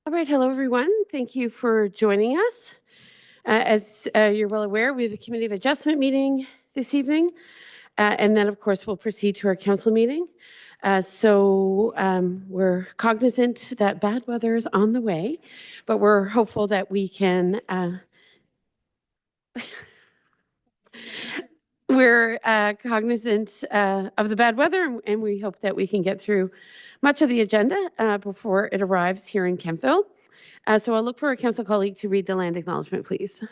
All right, hello everyone. Thank you for joining us. As you're well aware, we have a committee of adjustment meeting this evening, and then of course we'll proceed to our council meeting. We're cognizant that bad weather is on the way, but we're hopeful that we can we're cognizant of the bad weather, and we hope that we can get through much of the agenda before it arrives here in Kemptville. So I'll look for a council colleague to read the land acknowledgement, please.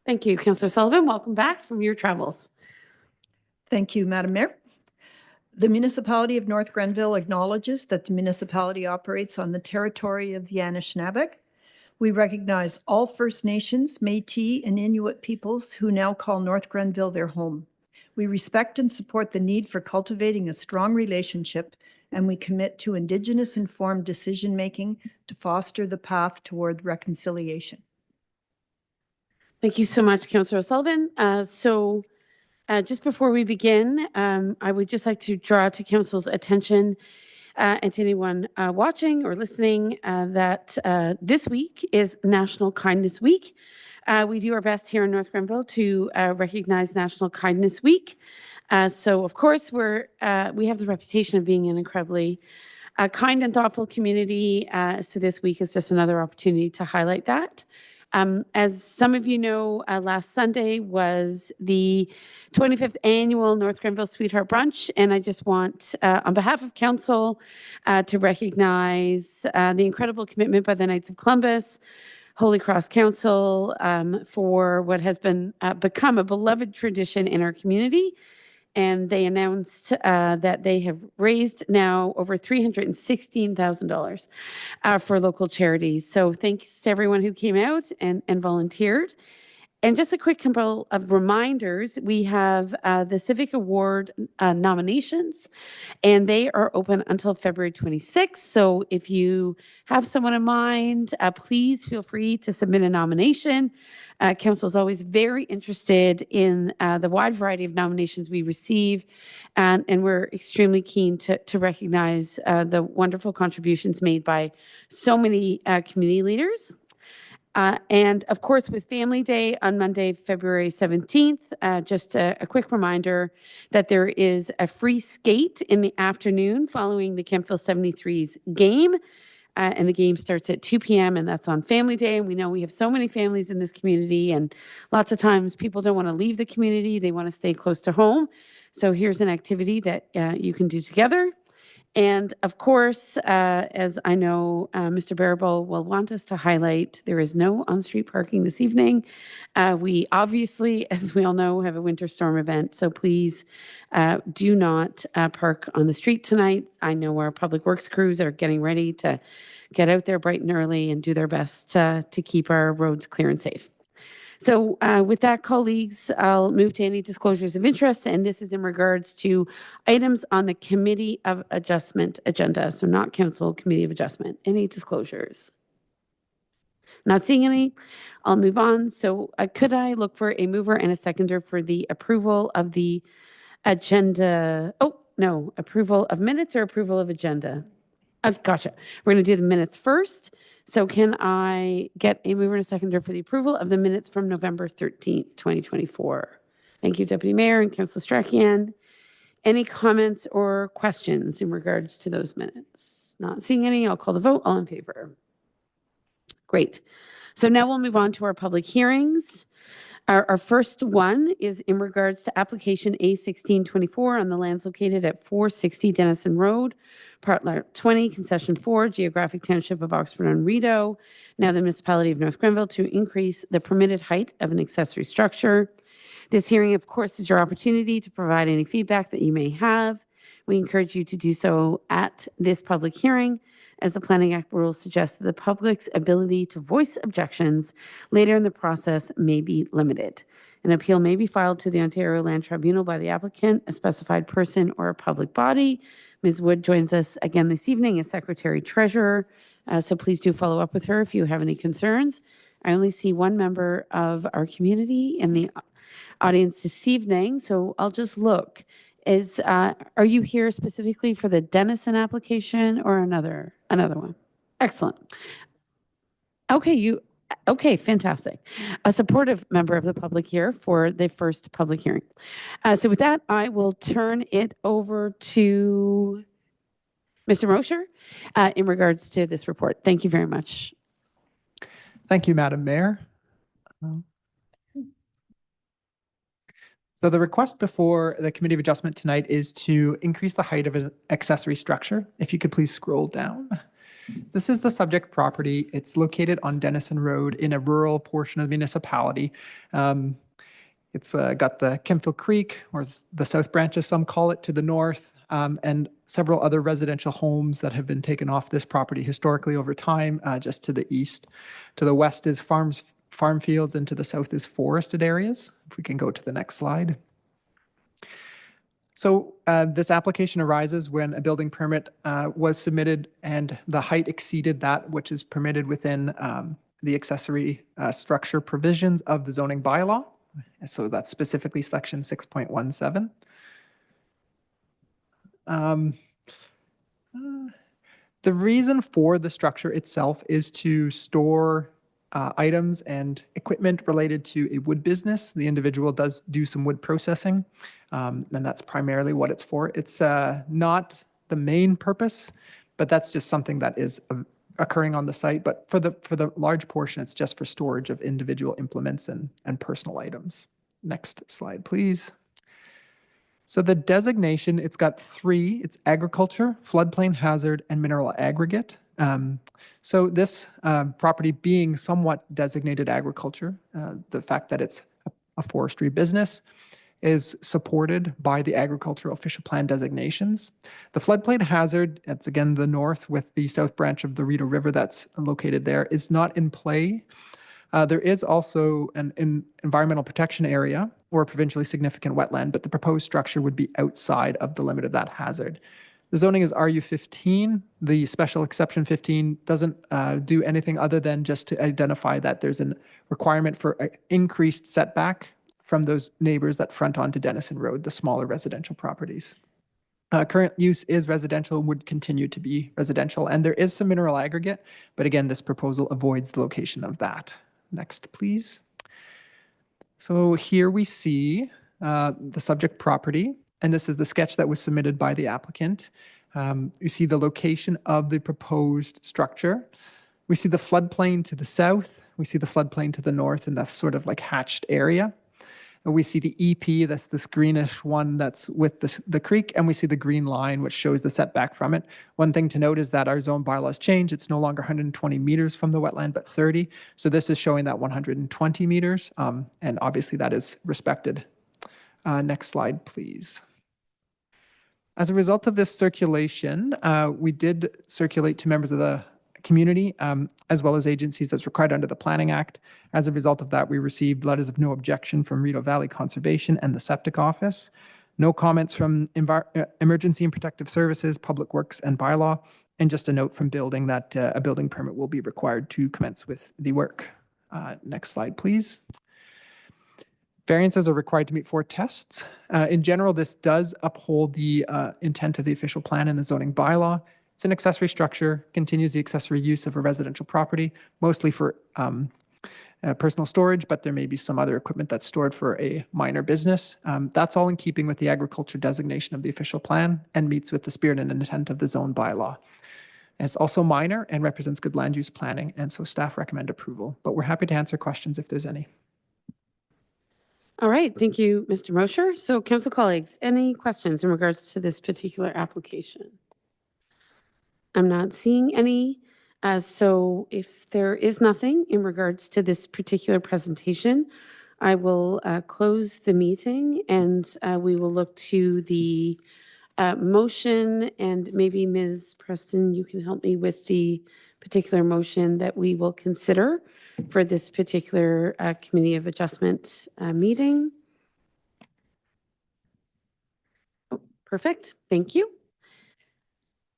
Thank you, Councillor Sullivan. Welcome back from your travels. Thank you, Madam Mayor. The municipality of North Grenville acknowledges that the municipality operates on the territory of the Anishinaabe. We recognize all First Nations, Métis, and Inuit peoples who now call North Grenville their home. We respect and support the need for cultivating a strong relationship, and we commit to Indigenous-informed decision-making to foster the path toward reconciliation. Thank you so much, Councillor Sullivan. Just before we begin, I would just like to draw to Council's attention and to anyone watching or listening that this week is National Kindness Week. We do our best here in North Grenville to recognize National Kindness Week. So, of course, we have the reputation of being an incredibly kind and thoughtful community. So this week is just another opportunity to highlight that. As some of you know, last Sunday was the 25th annual North Grenville Sweetheart Brunch, and I just want, on behalf of council, to recognize the incredible commitment by the Knights of Columbus, Holy Cross Council, for what has been become a beloved tradition in our community. And they announced that they have raised now over $316,000 for local charities. So thanks to everyone who came out and volunteered. And just a quick couple of reminders, we have the Civic Award nominations, and they are open until February 26th. So if you have someone in mind, please feel free to submit a nomination. Council is always very interested in the wide variety of nominations we receive, and we're extremely keen to recognize the wonderful contributions made by so many community leaders. And of course, with Family Day on Monday, February 17th, just a quick reminder that there is a free skate in the afternoon following the Kemptville 73's game. And the game starts at 2 p.m. and that's on Family Day. And we know we have so many families in this community, and lots of times people don't want to leave the community. They want to stay close to home. So here's an activity that you can do together. And of course, as I know Mr. Barable will want us to highlight, there is no on-street parking this evening. We obviously, as we all know, have a winter storm event, so please do not park on the street tonight. I know our public works crews are getting ready to get out there bright and early and do their best to keep our roads clear and safe. So with that, colleagues, I'll move to any disclosures of interest, and this is in regards to items on the Committee of Adjustment agenda, so not Council, Committee of Adjustment. Any disclosures? Not seeing any. I'll move on. So could I look for a mover and a seconder for the approval of the agenda? Oh, no, approval of minutes or approval of agenda? Gotcha. We're going to do the minutes first. So can I get a mover and a seconder for the approval of the minutes from November 13th, 2024? Thank you, Deputy Mayor and Councillor Strachan. Any comments or questions in regards to those minutes? Not seeing any. I'll call the vote. All in favor? Great. So now we'll move on to our public hearings. Our first one is in regards to application A1624 on the lands located at 460 Denison Road, Part Lot 20, Concession 4, Geographic Township of Oxford on Rideau. Now the municipality of North Grenville to increase the permitted height of an accessory structure. This hearing, of course, is your opportunity to provide any feedback that you may have. We encourage you to do so at this public hearing, as the Planning Act rules suggest that the public's ability to voice objections later in the process may be limited. An appeal may be filed to the Ontario Land Tribunal by the applicant, a specified person, or a public body. Ms. Wood joins us again this evening as Secretary Treasurer, so please do follow up with her if you have any concerns. I only see one member of our community in the audience this evening, so I'll just look. Are you here specifically for the Denison application or another one? Excellent. Okay, fantastic. A supportive member of the public here for the first public hearing. So with that, I will turn it over to Mr. Mosher in regards to this report. Thank you very much. Thank you, Madam Mayor. So the request before the Committee of Adjustment tonight is to increase the height of an accessory structure. If you could please scroll down. This is the subject property. It's located on Denison Road in a rural portion of the municipality. It's got the Kemptville Creek, or the South Branch as some call it, to the north, and several other residential homes that have been taken off this property historically over time, just to the east. To the west is farm fields, and to the south is forested areas. If we can go to the next slide. So this application arises when a building permit was submitted and the height exceeded that which is permitted within the accessory structure provisions of the zoning bylaw. So that's specifically section 6.17. The reason for the structure itself is to store items and equipment related to a wood business. The individual does do some wood processing, and that's primarily what it's for. It's not the main purpose, but that's just something that is occurring on the site. But for the large portion, it's just for storage of individual implements and personal items. Next slide, please. So the designation, it's got three. It's agriculture, floodplain hazard, and mineral aggregate. So this property being somewhat designated agriculture, the fact that it's a forestry business is supported by the agricultural official plan designations. The floodplain hazard, it's again the north with the south branch of the Rideau River that's located there, is not in play. There is also an environmental protection area or a provincially significant wetland, but the proposed structure would be outside of the limit of that hazard. The zoning is RU15. The special exception 15 doesn't do anything other than just to identify that there's a requirement for an increased setback from those neighbors that front onto Denison Road, the smaller residential properties. Current use is residential, would continue to be residential, and there is some mineral aggregate, but again, this proposal avoids the location of that. Next, please. So here we see the subject property, and this is the sketch that was submitted by the applicant. You see the location of the proposed structure. We see the floodplain to the south. We see the floodplain to the north, and that's sort of like hatched area. And we see the EP, that's this greenish one that's with the creek, and we see the green line, which shows the setback from it. One thing to note is that our zone bylaws changed. It's no longer 120 meters from the wetland, but 30. So this is showing that 120 meters, and obviously that is respected. Next slide, please. As a result of this circulation, we did circulate to members of the community, as well as agencies as required under the Planning Act. As a result of that, we received letters of no objection from Rideau Valley Conservation and the Septic Office. No comments from Emergency and Protective Services, Public Works, and Bylaw, and just a note from Building that a building permit will be required to commence with the work. Next slide, please. Variances are required to meet 4 tests. In general, this does uphold the intent of the official plan and the zoning bylaw. It's an accessory structure, continues the accessory use of a residential property, mostly for personal storage, but there may be some other equipment that's stored for a minor business. That's all in keeping with the agriculture designation of the official plan and meets with the spirit and intent of the zone bylaw. And it's also minor and represents good land use planning, and so staff recommend approval. But we're happy to answer questions if there's any. All right, thank you, Mr. Mosher. So council colleagues, any questions in regards to this particular application? I'm not seeing any. So if there is nothing in regards to this particular presentation, I will close the meeting and we will look to the motion, and maybe Ms. Preston, you can help me with the particular motion that we will consider for this particular Committee of Adjustment meeting. Oh, perfect, thank you.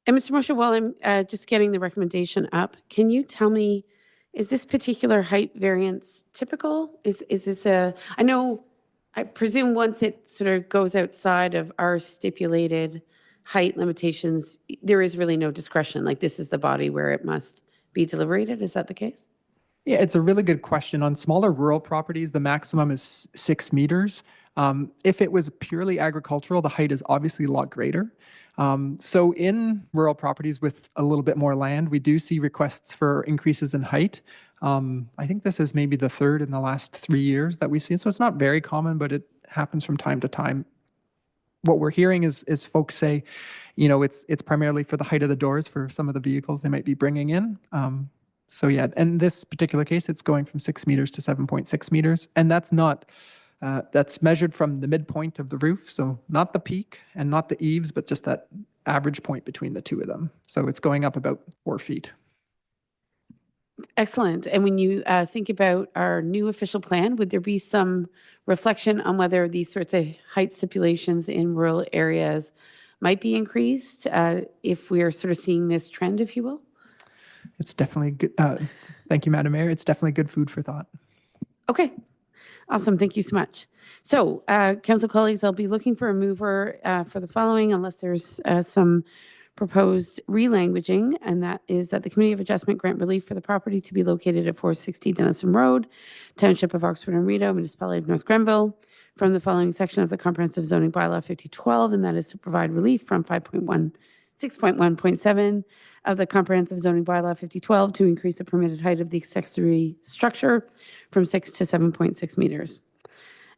And Mr. Mosher, while I'm just getting the recommendation up, can you tell me, is this particular height variance typical? Is this I know, I presume once it sort of goes outside of our stipulated height limitations, there is really no discretion, like this is the body where it must be deliberated. Is that the case? Yeah, it's a really good question. On smaller rural properties, the maximum is 6 meters. If it was purely agricultural, the height is obviously a lot greater. So in rural properties with a little bit more land, we do see requests for increases in height. I think this is maybe the third in the last 3 years that we've seen. So it's not very common, but it happens from time to time. What we're hearing is folks say, it's primarily for the height of the doors for some of the vehicles they might be bringing in. So yeah, in this particular case, it's going from 6 meters to 7.6 meters. And that's not, that's measured from the midpoint of the roof. So not the peak and not the eaves, but just that average point between the two of them. So it's going up about 4 feet. Excellent. And when you think about our new official plan, would there be some reflection on whether these sorts of height stipulations in rural areas might be increased if we're sort of seeing this trend, if you will? It's definitely good. Thank you, Madam Mayor. It's definitely good food for thought. Okay. Awesome. Thank you so much. So, council colleagues, I'll be looking for a mover for the following, unless there's some proposed relanguaging, and that is that the Committee of Adjustment grant relief for the property to be located at 460 Denison Road, Township of Oxford and Rideau, Municipality of North Grenville, from the following section of the Comprehensive Zoning Bylaw 5012, and that is to provide relief from 6.1.7 of the Comprehensive Zoning Bylaw 5012 to increase the permitted height of the accessory structure from 6 to 7.6 meters.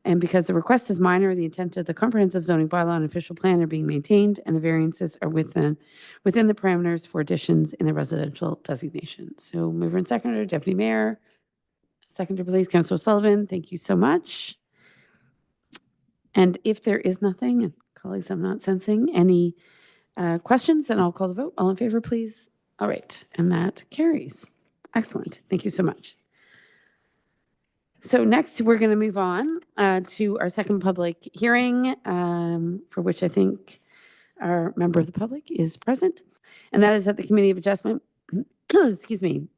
And because the request is minor, the intent of the Comprehensive Zoning Bylaw and official plan are being maintained, and the variances are within the parameters for additions in the residential designation. So mover and seconder, Deputy Mayor. Seconder, please, Councillor Sullivan. Thank you so much. And if there is nothing, and colleagues, I'm not sensing any questions, then I'll call the vote. All in favor, please. All right, and that carries. Excellent. Thank you so much. So next, we're going to move on to our second public hearing, for which I think our member of the public is present, and that is that the Committee of Adjustment, excuse me,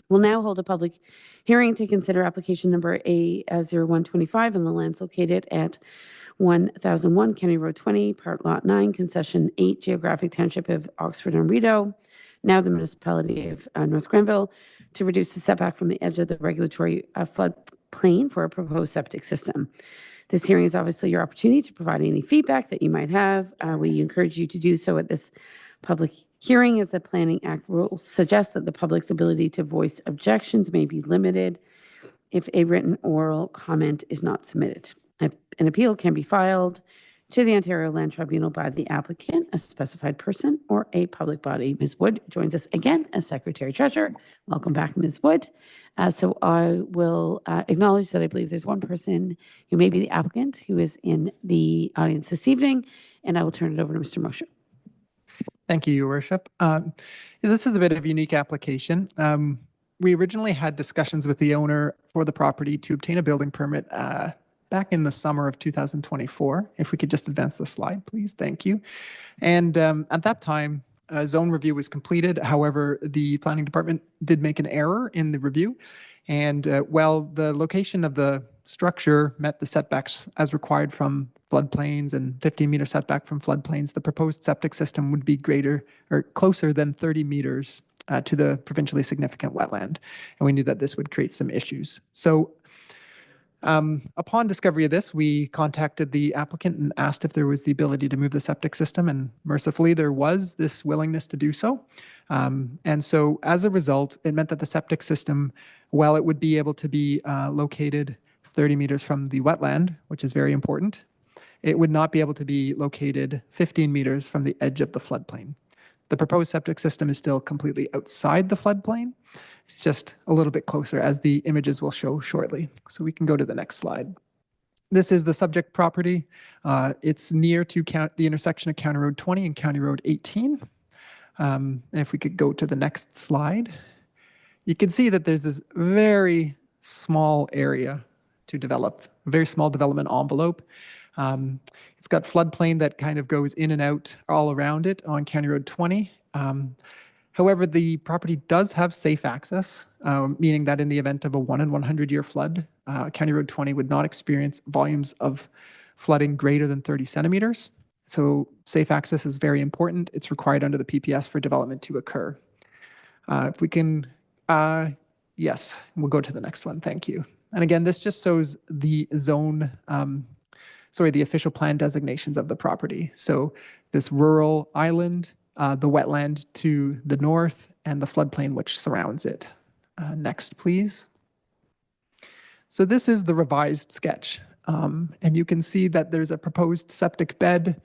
will now hold a public hearing to consider application number A0125 on the lands located at 1001 County Road 20, Part Lot 9, Concession 8, Geographic Township of Oxford and Rideau, now the Municipality of North Grenville, to reduce the setback from the edge of the regulatory floodplain for a proposed septic system. This hearing is obviously your opportunity to provide any feedback that you might have. We encourage you to do so at this public hearing, as the Planning Act rules suggest that the public's ability to voice objections may be limited if a written oral comment is not submitted. An appeal can be filed to the Ontario Land Tribunal by the applicant, a specified person, or a public body. Ms. Wood joins us again as Secretary Treasurer. Welcome back, Ms. Wood. So I will acknowledge that I believe there's one person who may be the applicant who is in the audience this evening, and I will turn it over to Mr. Mosher. Thank you, Your Worship. This is a bit of a unique application. We originally had discussions with the owner for the property to obtain a building permit back in the summer of 2024. If we could just advance the slide, please. Thank you. And at that time, a zone review was completed. However, the planning department did make an error in the review. And while the location of the structure met the setbacks as required from floodplains and 15-meter setback from floodplains, the proposed septic system would be greater or closer than 30 meters to the provincially significant wetland. And we knew that this would create some issues. So upon discovery of this, we contacted the applicant and asked if there was the ability to move the septic system, and mercifully there was this willingness to do so. And so as a result, it meant that the septic system, while it would be able to be located 30 meters from the wetland, which is very important, it would not be able to be located 15 meters from the edge of the floodplain. The proposed septic system is still completely outside the floodplain. It's just a little bit closer, as the images will show shortly. So we can go to the next slide. This is the subject property. It's near to the intersection of County Road 20 and County Road 18. And if we could go to the next slide, you can see that there's this very small area to develop, a very small development envelope. It's got floodplain that kind of goes in and out all around it on County Road 20. However, the property does have safe access, meaning that in the event of a 1 in 100-year flood, County Road 20 would not experience volumes of flooding greater than 30 centimeters. So safe access is very important. It's required under the PPS for development to occur. If we can, yes, we'll go to the next one. Thank you. And again, this just shows the zone, the official plan designations of the property. So this rural island, the wetland to the north, and the floodplain which surrounds it. Next, please. So this is the revised sketch. And you can see that there's a proposed septic bed,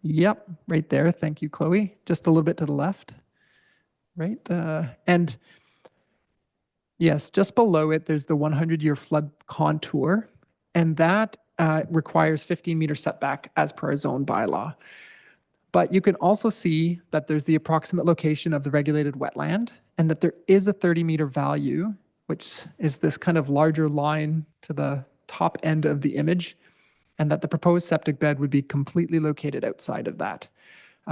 yep, right there. Thank you, Chloe. Just a little bit to the left. Right. And yes, just below it, there's the 100-year flood contour. And that requires 15-meter setback as per our zone bylaw. But you can also see that there's the approximate location of the regulated wetland and that there is a 30-meter value, which is this kind of larger line to the top end of the image, and that the proposed septic bed would be completely located outside of that.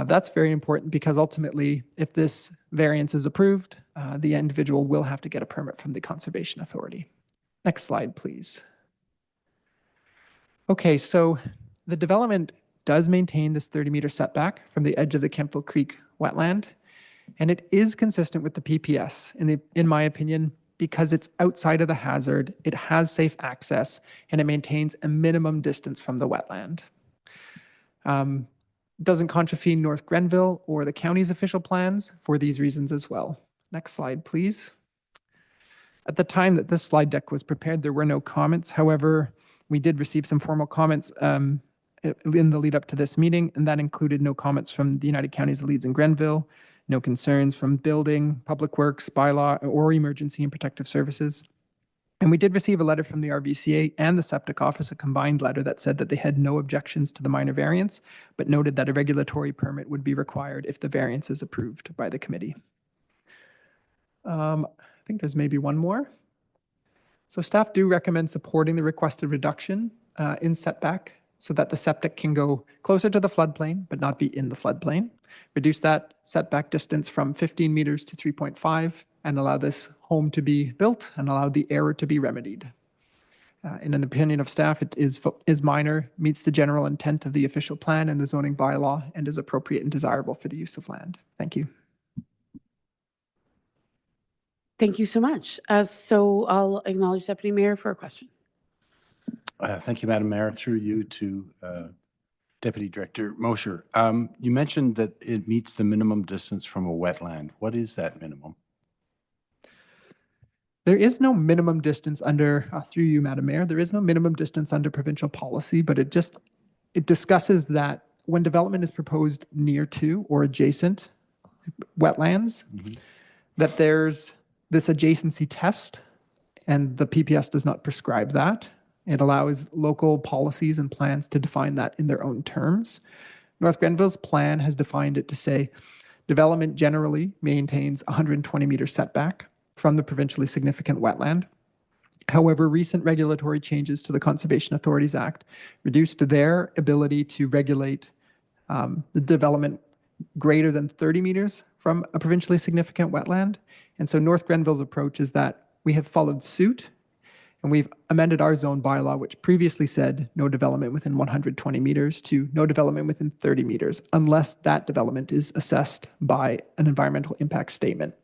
That's very important because ultimately, if this variance is approved, the individual will have to get a permit from the Conservation Authority. Next slide, please. Okay, so the development does maintain this 30-meter setback from the edge of the Kemptville Creek wetland, and it is consistent with the PPS, in my opinion, because it's outside of the hazard, it has safe access, and it maintains a minimum distance from the wetland. Doesn't contravene North Grenville or the county's official plans for these reasons as well. Next slide, please. At the time that this slide deck was prepared, there were no comments. However, we did receive some formal comments in the lead up to this meeting, and that included no comments from the United Counties of Leeds and Grenville, no concerns from Building, Public Works, Bylaw, or Emergency and Protective Services. And we did receive a letter from the RVCA and the Septic Office, a combined letter that said that they had no objections to the minor variance, but noted that a regulatory permit would be required if the variance is approved by the committee. I think there's maybe one more. So staff do recommend supporting the requested reduction in setback so that the septic can go closer to the floodplain, but not be in the floodplain. Reduce that setback distance from 15 meters to 3.5 and allow this home to be built and allow the error to be remedied. In an opinion of staff, it is minor, meets the general intent of the official plan and the zoning bylaw, and is appropriate and desirable for the use of land. Thank you. Thank you so much. So I'll acknowledge Deputy Mayor for a question. Thank you, Madam Mayor. Through you to Deputy Director Mosher. You mentioned that it meets the minimum distance from a wetland. What is that minimum? There is no minimum distance under, through you, Madam Mayor, there is no minimum distance under provincial policy, but it discusses that when development is proposed near to or adjacent wetlands, that there's this adjacency test, and the PPS does not prescribe that. It allows local policies and plans to define that in their own terms. North Grenville's plan has defined it to say development generally maintains 120-meter setback from the provincially significant wetland. However, recent regulatory changes to the Conservation Authorities Act reduced their ability to regulate the development greater than 30 meters from a provincially significant wetland. And so North Grenville's approach is that we have followed suit, and we've amended our zone bylaw, which previously said no development within 120 meters to no development within 30 meters, unless that development is assessed by an environmental impact statement.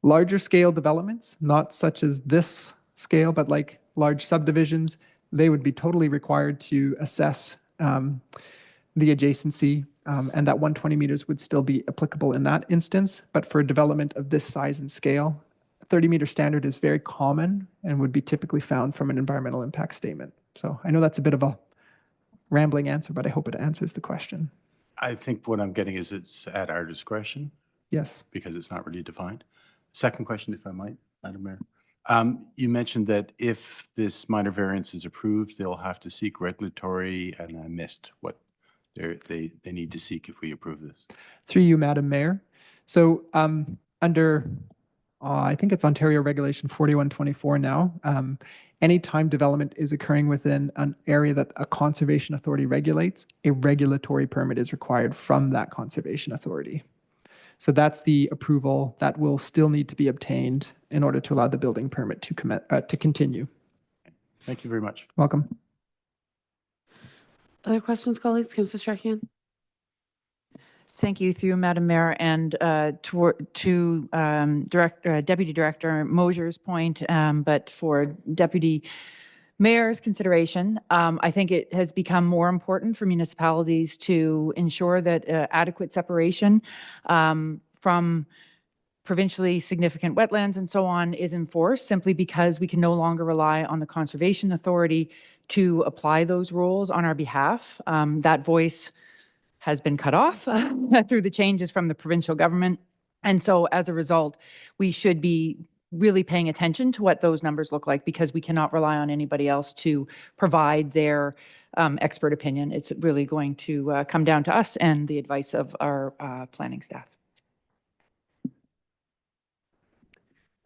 Larger scale developments, not such as this scale, but like large subdivisions, they would be totally required to assess the adjacency, and that 120 meters would still be applicable in that instance. But for a development of this size and scale, a 30-meter standard is very common and would be typically found from an environmental impact statement. So I know that's a bit of a rambling answer, but I hope it answers the question. I think what I'm getting is it's at our discretion. Yes. Because it's not really defined. Second question, if I might, Madam Mayor. You mentioned that if this minor variance is approved, they'll have to seek regulatory, and I missed what they need to seek if we approve this. Through you, Madam Mayor. So under, I think it's Ontario Regulation 4124 now, anytime development is occurring within an area that a conservation authority regulates, a regulatory permit is required from that conservation authority. So that's the approval that will still need to be obtained in order to allow the building permit to continue. Thank you very much. Thank you, through you, Madam Mayor, and Deputy Director Mosier's point, but for Deputy Mayor's consideration, I think it has become more important for municipalities to ensure that adequate separation from provincially significant wetlands and so on is enforced, simply because we can no longer rely on the Conservation Authority to apply those rules on our behalf. That voice has been cut off through the changes from the provincial government. And so as a result, we should be really paying attention to what those numbers look like, because we cannot rely on anybody else to provide their expert opinion. It's really going to come down to us and the advice of our planning staff.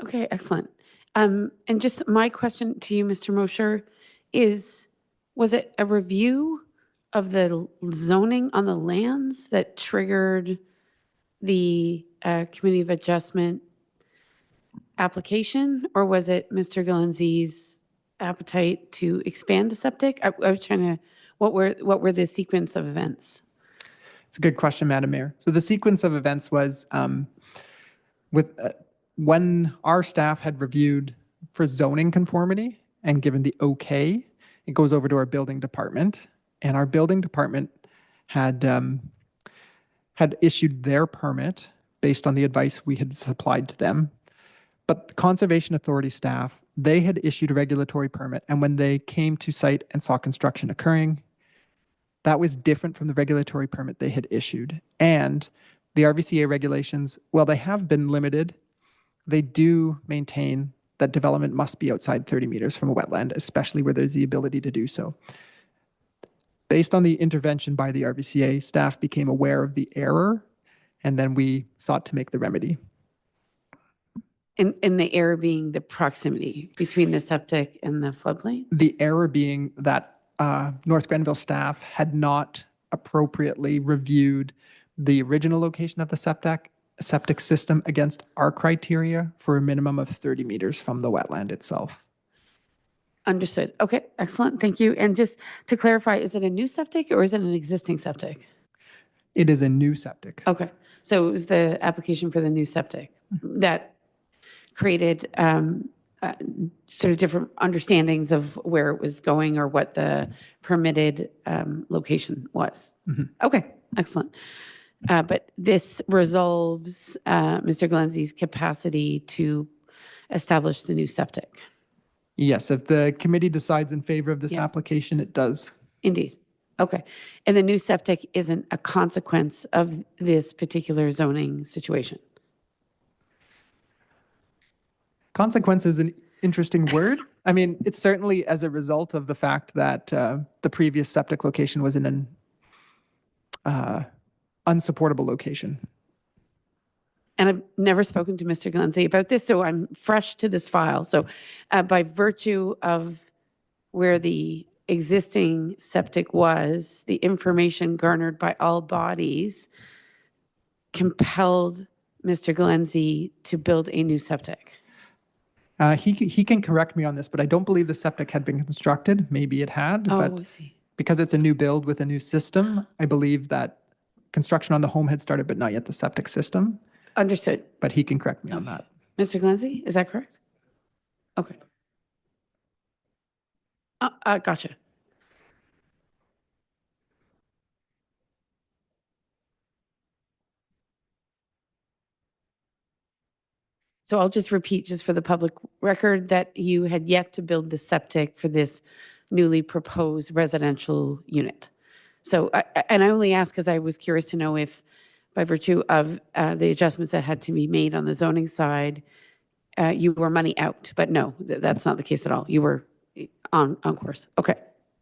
Okay, excellent. And just my question to you, Mr. Mosher, is, was it a review of the zoning on the lands that triggered the Committee of Adjustment application, or was it Mr. Galenzi's appetite to expand the septic? I was trying to, what were the sequence of events? It's a good question, Madam Mayor. So the sequence of events was when our staff had reviewed for zoning conformity and given the okay, it goes over to our building department, and our building department had issued their permit based on the advice we had supplied to them. But the Conservation Authority staff, they had issued a regulatory permit, and when they came to site and saw construction occurring, that was different from the regulatory permit they had issued. And the RVCA regulations, while they have been limited, they do maintain that development must be outside 30 meters from a wetland, especially where there's the ability to do so. Based on the intervention by the RVCA, staff became aware of the error, and then we sought to make the remedy. And the error being the proximity between the septic and the floodplain? The error being that North Grenville staff had not appropriately reviewed the original location of the septic system against our criteria for a minimum of 30 meters from the wetland itself. Understood. Okay, excellent. Thank you. And just to clarify, is it a new septic or is it an existing septic? It is a new septic. Okay, so it was the application for the new septic that created sort of different understandings of where it was going or what the permitted location was. Okay, excellent. But this resolves Mr. Galenzi's capacity to establish the new septic. Yes, if the committee decides in favor of this Yes. application, it does. Indeed. Okay. And the new septic isn't a consequence of this particular zoning situation? Consequence is an interesting word. I mean, it's certainly as a result of the fact that the previous septic location was in an unsupportable location. And I've never spoken to Mr. Galenzi about this, so I'm fresh to this file. So by virtue of where the existing septic was, the information garnered by all bodies compelled Mr. Galenzi to build a new septic. He can correct me on this, but I don't believe the septic had been constructed. Maybe it had, Oh, I but see. because it's a new build with a new system, I believe that construction on the home had started, but not yet the septic system. Understood. But he can correct me on that. Mr. Galenzi, is that correct? Okay. Gotcha. So I'll just repeat, just for the public record, that you had yet to build the septic for this newly proposed residential unit. So, and I only ask because I was curious to know if, by virtue of the adjustments that had to be made on the zoning side, you were money out. But no, that's not the case at all. You were on course. Okay.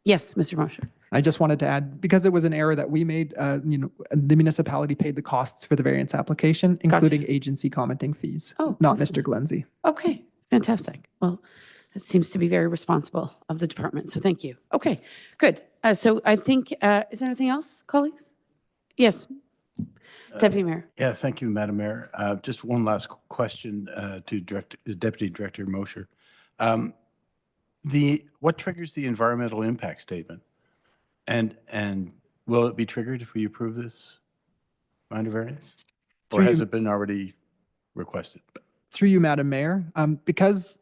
Yes, Mr. Mosher. I just wanted to add, because it was an error that we made, the municipality paid the costs for the variance application, including agency commenting fees, Oh, not excellent. Mr. Galenzi. Okay, fantastic. Well, that seems to be very responsible of the department, so thank you. Okay, good. So I think, is there anything else, colleagues? Yes, Deputy Mayor. Yeah, thank you, Madam Mayor. Just one last question to Deputy Director Mosher. What triggers the environmental impact statement? And will it be triggered if we approve this? minor variance? Or Through has you- it been already requested? Through you, Madam Mayor, because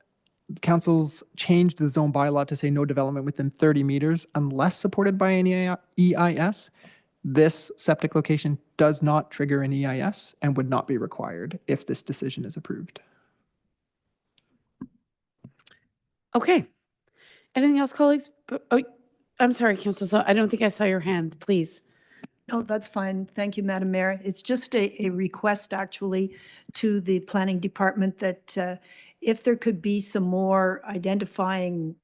council's changed the zone bylaw to say no development within 30 meters unless supported by an EIS, this septic location does not trigger an EIS and would not be required if this decision is approved. Okay. Anything else, colleagues? Oh, I'm sorry, Councillor, so I don't think I saw your hand, please. No, that's fine. Thank you, Madam Mayor. It's just a request actually to the planning department that if there could be some more identifying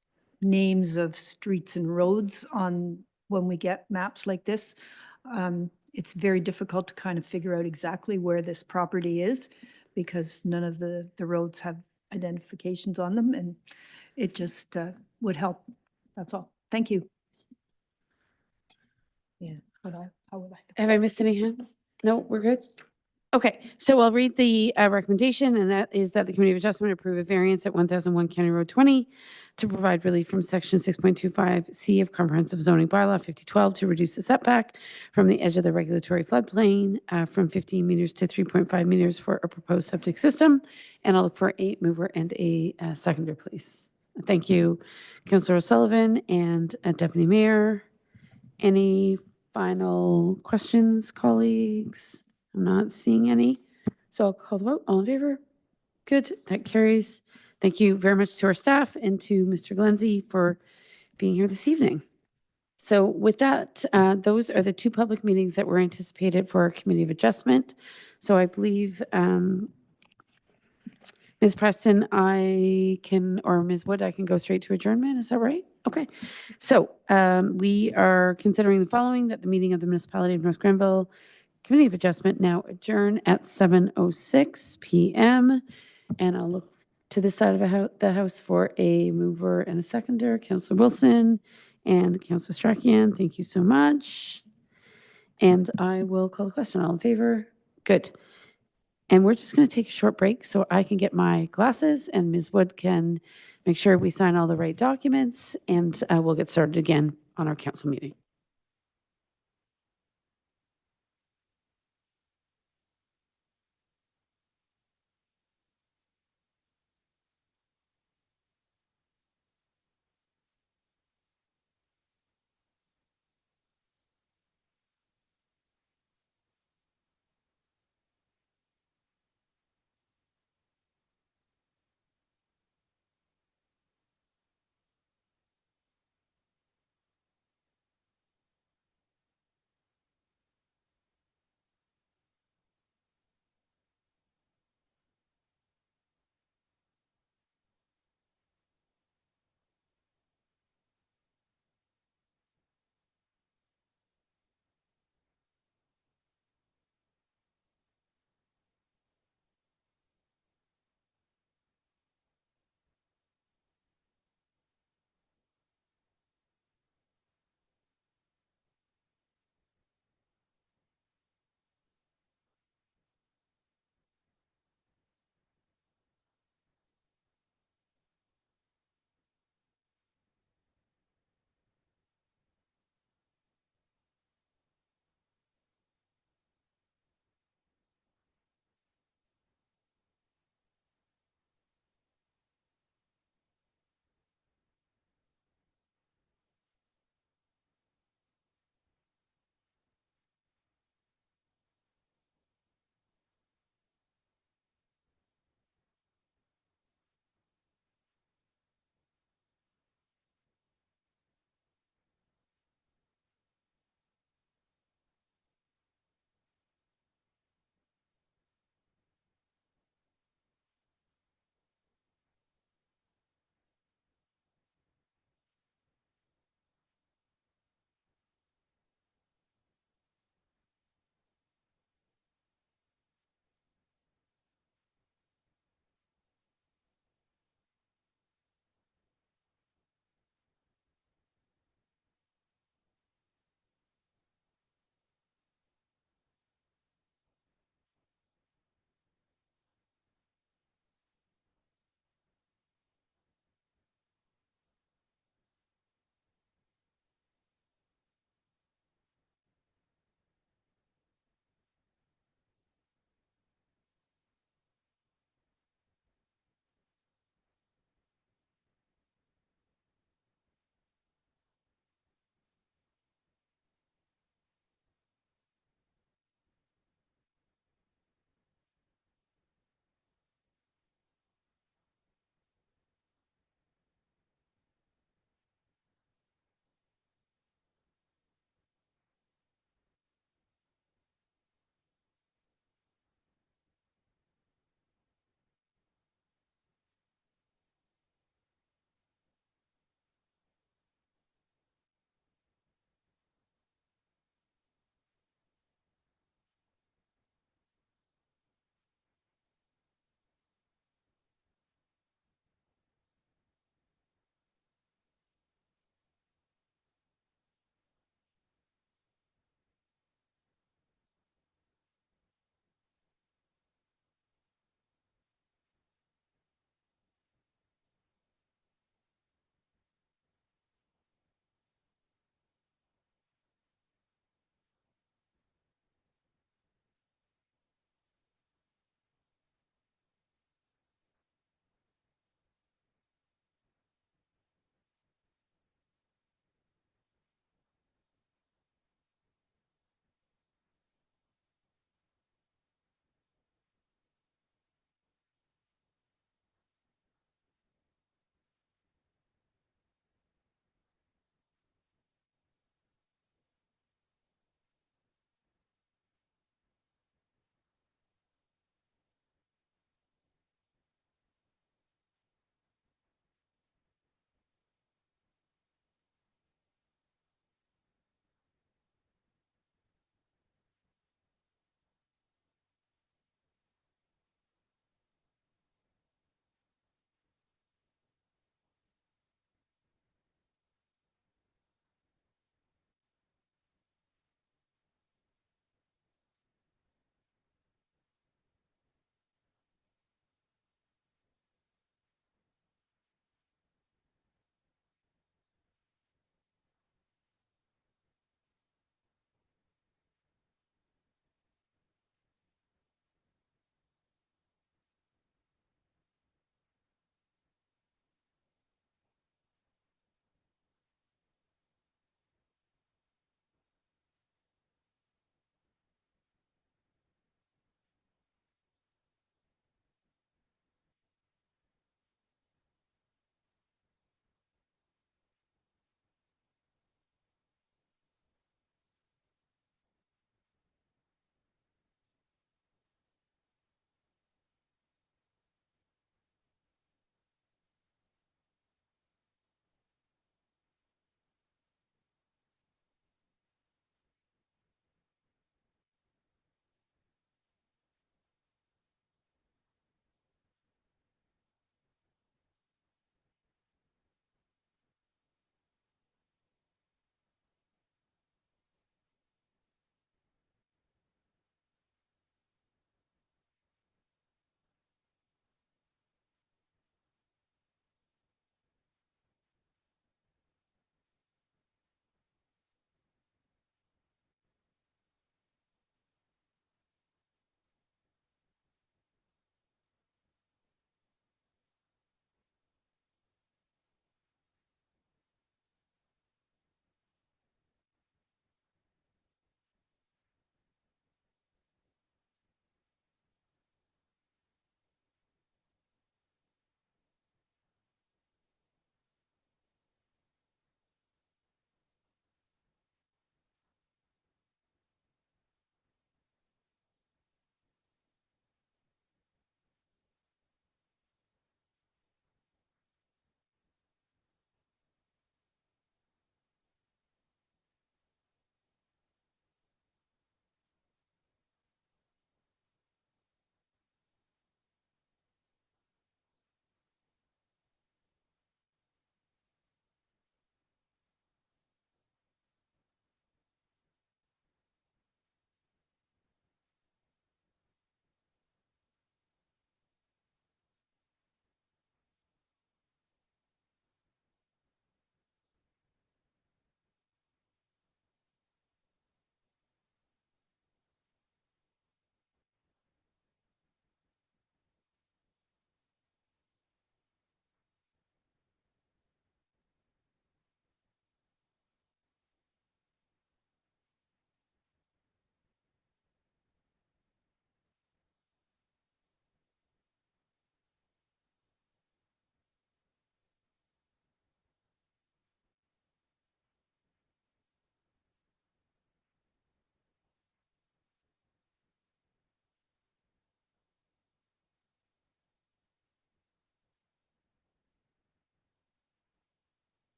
names of streets and roads on when we get maps like this. It's very difficult to kind of figure out exactly where this property is because none of the roads have identifications on them, and it just would help. That's all. Thank you. Yeah, how would I? Have I missed any hands? No, we're good? Okay, so I'll read the recommendation, and that is that the Committee of Adjustment approve a variance at 1001 County Road 20 to provide relief from Section 6.25C of Comprehensive Zoning Bylaw 5012 to reduce the setback from the edge of the regulatory floodplain from 15 meters to 3.5 meters for a proposed septic system. And I'll look for a mover and a seconder, please. Thank you, Councillor O'Sullivan and Deputy Mayor. Any final questions, colleagues? I'm not seeing any. So I'll call the vote. All in favor? Good. That carries. Thank you very much to our staff and to Mr. Glenzie for being here this evening. So with that, those are the two public meetings that were anticipated for our Committee of Adjustment. So I believe, Ms. Preston, or Ms. Wood, I can go straight to adjournment. Is that right? Okay. So we are considering the following, that the meeting of the Municipality of North Grenville Committee of Adjustment now adjourn at 7:06 p.m. And I'll look to the side of the house for a mover and a seconder, Councillor Wilson and Councillor Strachian. Thank you so much. And I will call the question. All in favor? Good. And we're just going to take a short break so I can get my glasses and Ms. Wood can make sure we sign all the right documents, and we'll get started again on our council meeting.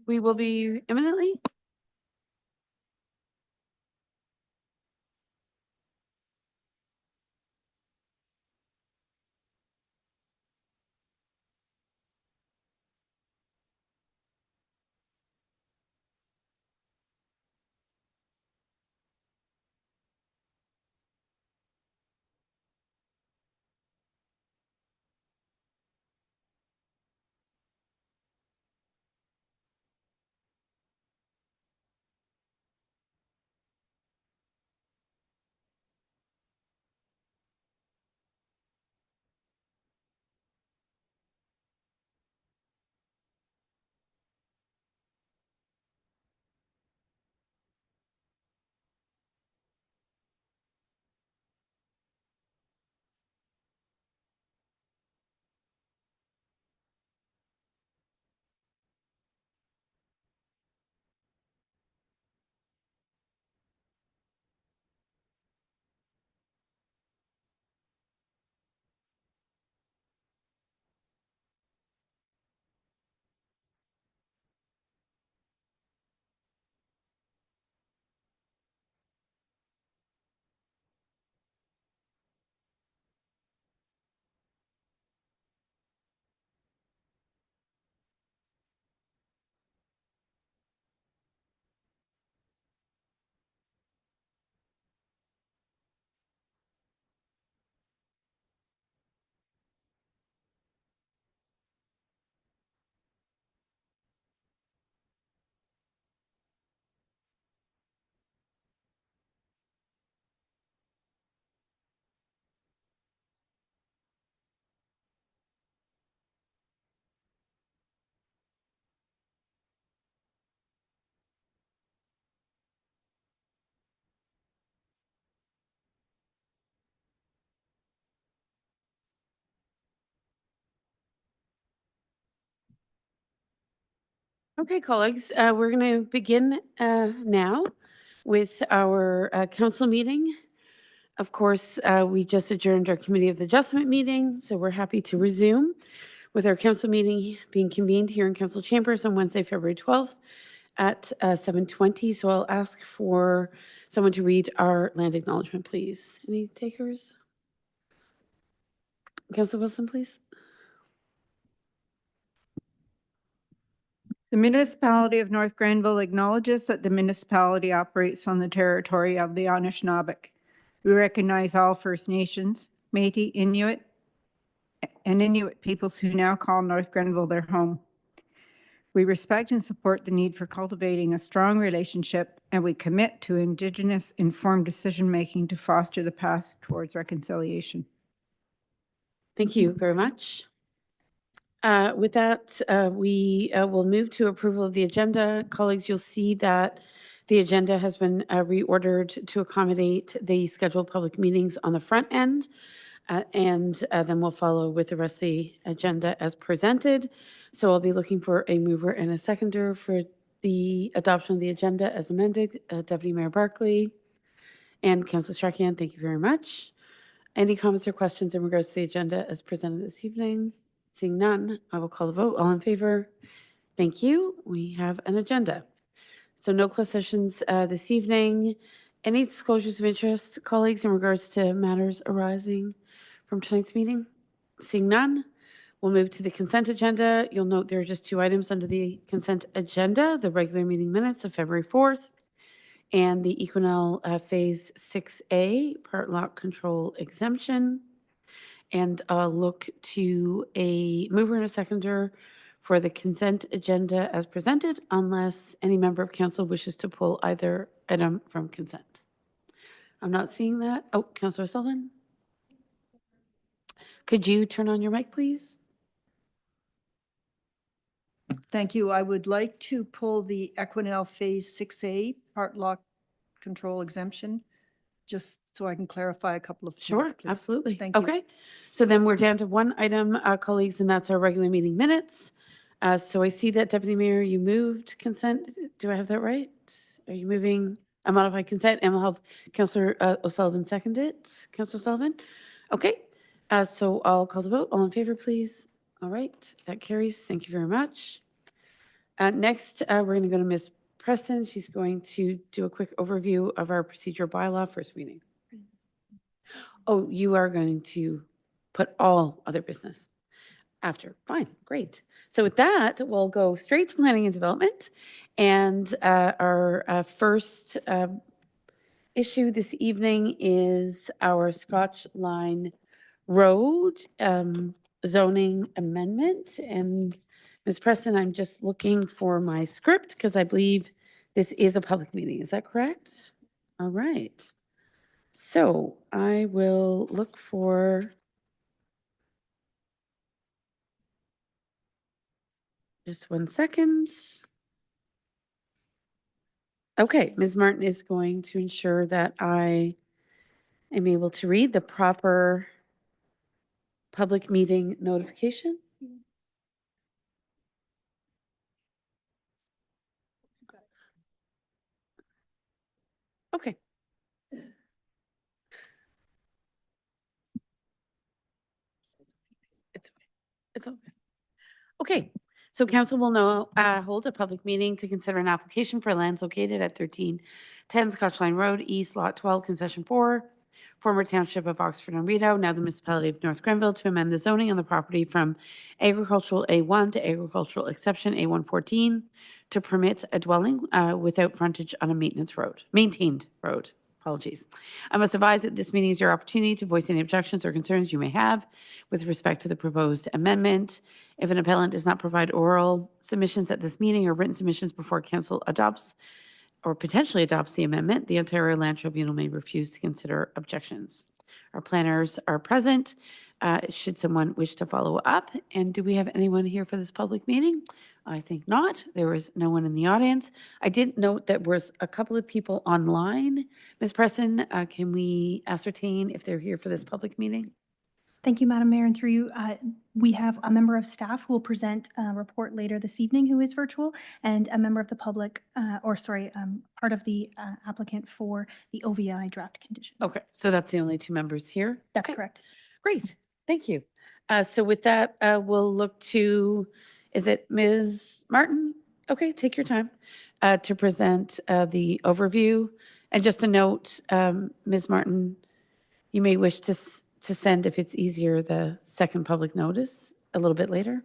We will be imminently. Okay, colleagues, we're going to begin now with our council meeting. Of course, we just adjourned our Committee of the Adjustment meeting, so we're happy to resume with our council meeting being convened here in council chambers on Wednesday, February 12th at 7:20. So I'll ask for someone to read our land acknowledgement, please. Any takers? Councillor Wilson, please. The municipality of North Grenville acknowledges that the municipality operates on the territory of the Anishinaabe. We recognize all First Nations, Métis, Inuit, and Inuit peoples who now call North Grenville their home. We respect and support the need for cultivating a strong relationship, and we commit to Indigenous informed decision-making to foster the path towards reconciliation. Thank you very much. With that, we will move to approval of the agenda. Colleagues, you'll see that the agenda has been reordered to accommodate the scheduled public meetings on the front end. And then we'll follow with the rest of the agenda as presented. So I'll be looking for a mover and a seconder for the adoption of the agenda as amended. Deputy Mayor Barclay and Councillor Strachan, thank you very much. Any comments or questions in regards to the agenda as presented this evening? Seeing none, I will call the vote. All in favor? Thank you. We have an agenda. So no closed sessions this evening. Any disclosures of interest, colleagues, in regards to matters arising from tonight's meeting? Seeing none, we'll move to the consent agenda. You'll note there are just two items under the consent agenda, the regular meeting minutes of February 4th and the Equinel Phase 6A part lot control exemption. And I'll look to a mover and a seconder for the consent agenda as presented, unless any member of council wishes to pull either item from consent. I'm not seeing that. Oh, Councillor Sullivan? Could you turn on your mic, please? Thank you. I would like to pull the Equinel Phase 6A part lot control exemption, just so I can clarify a couple of points, Sure, please. absolutely. Thank you. Okay, so then we're down to one item, colleagues, and that's our regular meeting minutes. So I see that Deputy Mayor, you moved consent. Do I have that right? Are you moving a modified consent? And we'll have Councillor O'Sullivan second it. Councillor Sullivan? Okay, so I'll call the vote. All in favor, please. All right, that carries. Thank you very much. Next, we're going to go to Ms. Preston. She's going to do a quick overview of our procedure bylaw first reading. Oh, you are going to put all other business after. Fine, great. So with that, we'll go straight to planning and development. And our first issue this evening is our Scotch Line Road zoning amendment. And Ms. Preston, I'm just looking for my script because I believe this is a public meeting. Is that correct? All right. So I will look for just 1 second. Okay, Ms. Martin is going to ensure that I am able to read the proper public meeting notification. Okay. It's okay. It's okay. Okay, so council will now hold a public meeting to consider an application for lands located at 1310 Scotch Line Road, East, Lot 12, Concession 4, former Township of Oxford and Rideau, now the Municipality of North Grenville, to amend the zoning on the property from agricultural A1 to agricultural exception A114 to permit a dwelling without frontage on a maintained road. Apologies. I must advise that this meeting is your opportunity to voice any objections or concerns you may have with respect to the proposed amendment. If an appellant does not provide oral submissions at this meeting or written submissions before council adopts or potentially adopts the amendment, the Ontario Land Tribunal may refuse to consider objections. Our planners are present. Should someone wish to follow up? And do we have anyone here for this public meeting? I think not. There is no one in the audience. I did note that was a couple of people online. Ms. Preston, can we ascertain if they're here for this public meeting? Thank you, Madam Mayor. And through you, we have a member of staff who will present a report later this evening who is virtual, and a member of the public, part of the applicant for the OVI draft conditions. Okay, so that's the only two members here? That's Okay, correct. great. Thank you. So with that, we'll look to, is it Ms. Martin? Okay, take your time to present the overview. And just a note, Ms. Martin, you may wish to send, if it's easier, the second public notice a little bit later.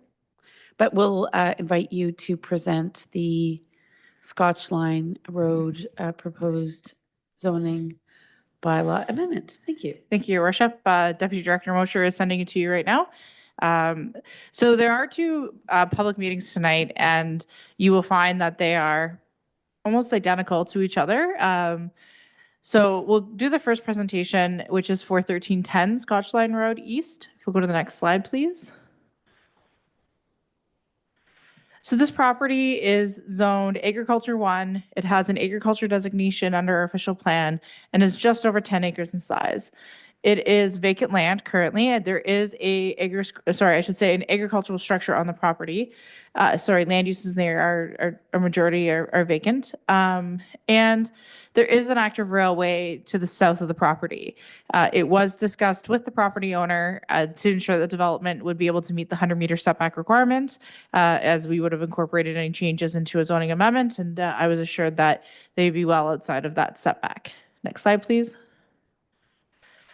But we'll invite you to present the Scotch Line Road proposed zoning bylaw amendment. Thank you. Thank you, Your Worship. Deputy Director Mosher is sending it to you right now. So there are two public meetings tonight, and you will find that they are almost identical to each other. So we'll do the first presentation, which is for 1310 Scotch Line Road East. If we'll go to the next slide, please. So this property is zoned Agriculture 1. It has an agriculture designation under our official plan and is just over 10 acres in size. It is vacant land currently, and there is an agricultural structure on the property. Land uses there are a majority are vacant. And there is an active railway to the south of the property. It was discussed with the property owner to ensure that development would be able to meet the 100-meter setback requirement, as we would have incorporated any changes into a zoning amendment, and I was assured that they'd be well outside of that setback. Next slide, please.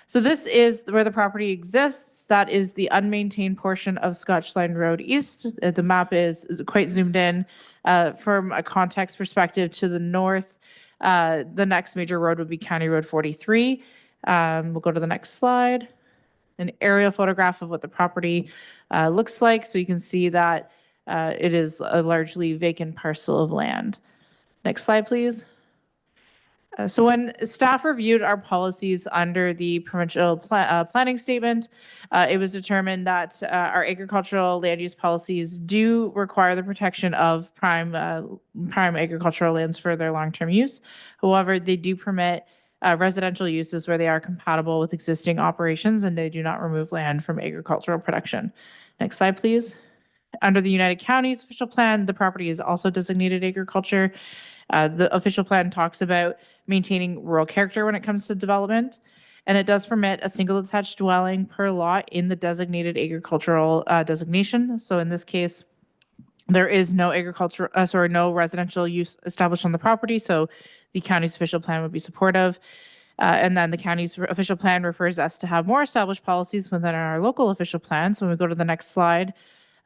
So this is where the property exists. That is the unmaintained portion of Scotch Line Road East. The map is quite zoomed in. From a context perspective, to the north, the next major road would be County Road 43. We'll go to the next slide. An aerial photograph of what the property looks like. So you can see that it is a largely vacant parcel of land. Next slide, please. So when staff reviewed our policies under the provincial planning statement, it was determined that our agricultural land use policies do require the protection of prime agricultural lands for their long-term use. However, they do permit residential uses where they are compatible with existing operations, and they do not remove land from agricultural production. Next slide, please. Under the United Counties official plan, the property is also designated agriculture. The official plan talks about maintaining rural character when it comes to development, and it does permit a single detached dwelling per lot in the designated agricultural designation. So in this case, There is no no residential use established on the property, so the county's official plan would be supportive. And then the county's official plan refers us to have more established policies within our local official plan. So when we go to the next slide,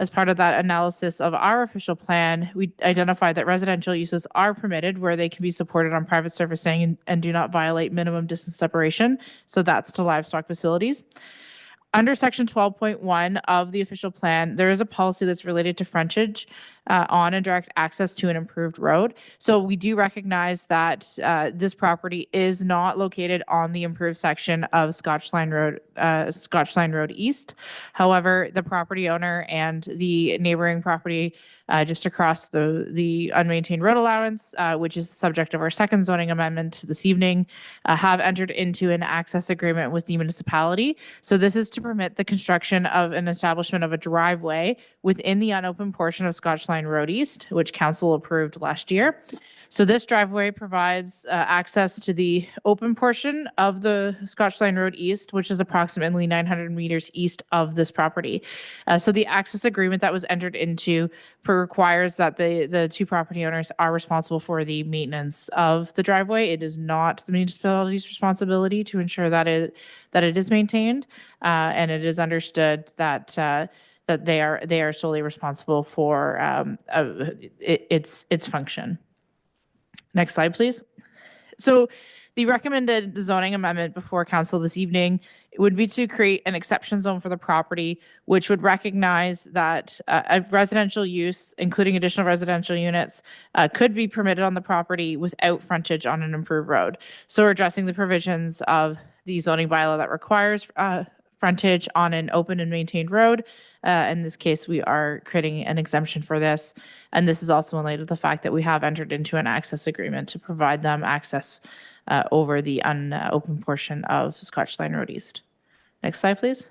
as part of that analysis of our official plan, we identified that residential uses are permitted where they can be supported on private surfacing and do not violate minimum distance separation. So that's to livestock facilities. Under section 12.1 of the official plan, there is a policy that's related to frontage on and direct access to an improved road. So we do recognize that this property is not located on the improved section of Scotch Line Road East. However, the property owner and the neighboring property just across the unmaintained road allowance, which is the subject of our second zoning amendment this evening, have entered into an access agreement with the municipality. So this is to permit the construction of an establishment of a driveway within the unopened portion of Scotch Line Road East, which council approved last year. So this driveway provides access to the open portion of the Scotch Line Road East, which is approximately 900 meters east of this property. So the access agreement that was entered into requires that the two property owners are responsible for the maintenance of the driveway. It is not the municipality's responsibility to ensure that it is maintained, and it is understood that that they are solely responsible for its function. Next slide, please. So the recommended zoning amendment before council this evening would be to create an exception zone for the property, which would recognize that a residential use, including additional residential units, could be permitted on the property without frontage on an improved road. So we're addressing the provisions of the zoning bylaw that requires frontage on an open and maintained road. In this case, we are creating an exemption for this. And this is also in light of the fact that we have entered into an access agreement to provide them access over the unopened portion of Scotch Line Road East. Next slide, please.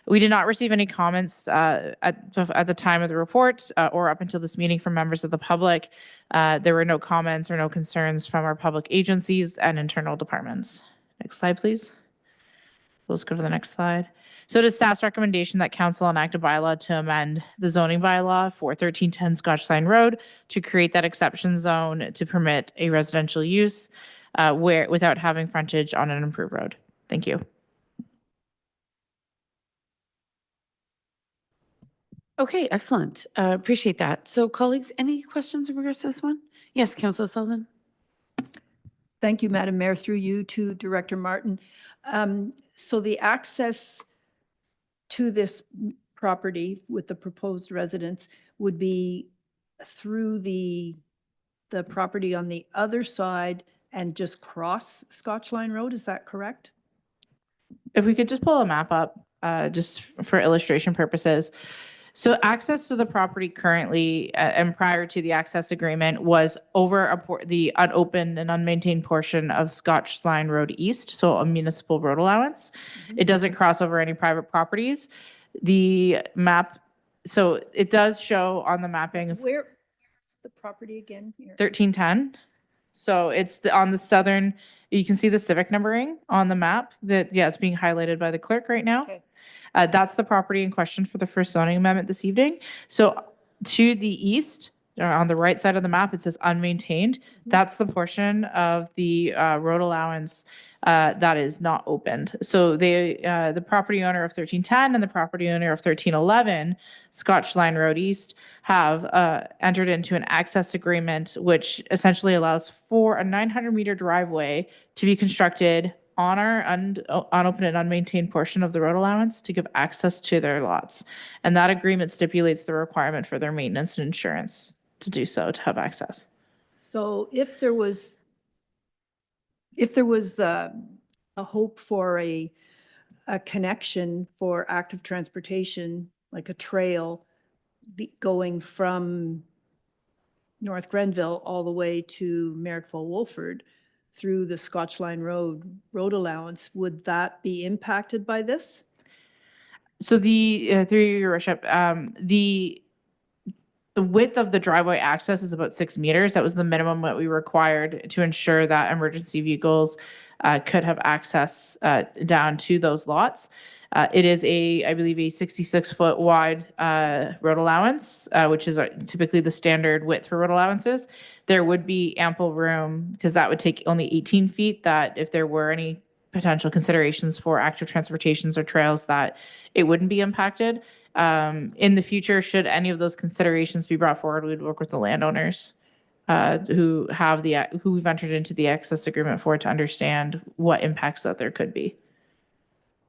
We did not receive any comments at the time of the report or up until this meeting from members of the public. There were no comments or no concerns from our public agencies and internal departments. Next slide, please. Let's go to the next slide. So it is staff's recommendation that council enact a bylaw to amend the zoning bylaw for 1310 Scotch Line Road to create that exception zone to permit a residential use without having frontage on an improved road. Thank you. Okay, excellent. Appreciate that. So colleagues, any questions in regards to this one? Yes, Councillor Sullivan. Thank you, Madam Mayor. Through you to Director Martin. So the access to this property with the proposed residence would be through the property on the other side and just cross Scotch Line Road. Is that correct? If we could just pull a map up, just for illustration purposes. So access to the property currently and prior to the access agreement was over the unopened and unmaintained portion of Scotch Line Road East, so a municipal road allowance. It doesn't cross over any private properties. The map, so it does show on the mapping of Where's the property again here? 1310. So it's on the southern, you can see the civic numbering on the map that, yeah, it's being highlighted by the clerk right now. Okay. That's the property in question for the first zoning amendment this evening. So to the east, on the right side of the map, it says unmaintained. That's the portion of the road allowance that is not opened. So the property owner of 1310 and the property owner of 1311, Scotch Line Road East, have entered into an access agreement, which essentially allows for a 900-meter driveway to be constructed on our unopened and unmaintained portion of the road allowance to give access to their lots. And that agreement stipulates the requirement for their maintenance and insurance to do so, to have access. So if there was a hope for a connection for active transportation, like a trail going from North Grenville all the way to Merrickville-Wolford through the Scotch Line Road allowance, would that be impacted by this? So through your worship, the width of the driveway access is about 6 meters. That was the minimum that we required to ensure that emergency vehicles could have access down to those lots. It is I believe, a 66-foot wide road allowance, which is typically the standard width for road allowances. There would be ample room, because that would take only 18 feet, that if there were any potential considerations for active transportations or trails, that it wouldn't be impacted. In the future, should any of those considerations be brought forward, we'd work with the landowners who we've entered into the access agreement for, to understand what impacts that there could be.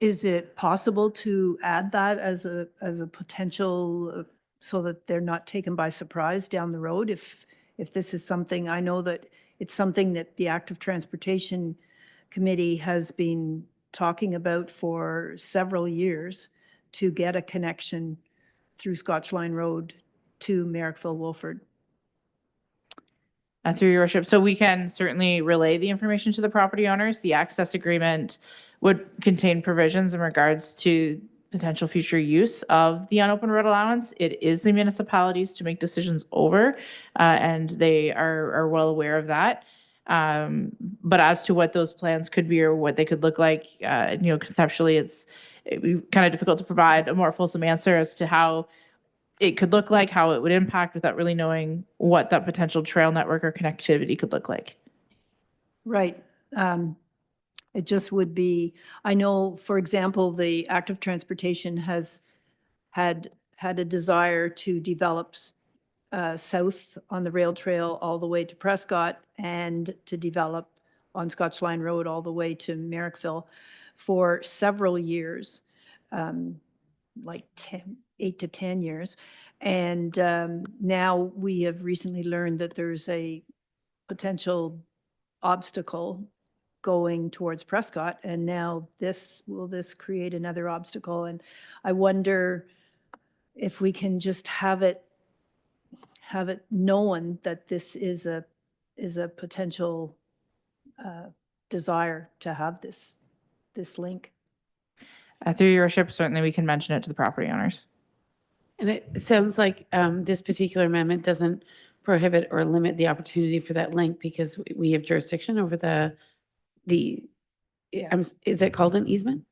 Is it possible to add that as a potential, so that they're not taken by surprise down the road? If this is something, I know that it's something that the Active Transportation Committee has been talking about for several years, to get a connection through Scotch Line Road to Merrickville Wolford. Through your worship. So we can certainly relay the information to the property owners. The access agreement would contain provisions in regards to potential future use of the unopened road allowance. It is the municipalities to make decisions over, and they are well aware of that. But as to what those plans could be or what they could look like, conceptually, it'd be kind of difficult to provide a more fulsome answer as to how it could look like, how it would impact, without really knowing what that potential trail network or connectivity could look like. Right. It just would be, I know, for example, the Active Transportation has had a desire to develop south on the rail trail all the way to Prescott, and to develop on Scotch Line Road all the way to Merrickville for several years, like 8 to 10 years. And now we have recently learned that there's a potential obstacle going towards Prescott, and now will this create another obstacle? And I wonder if we can just have it known that this is a potential desire to have this link. Through your worship, certainly we can mention it to the property owners. And it sounds like this particular amendment doesn't prohibit or limit the opportunity for that link, because we have jurisdiction over is it called an easement?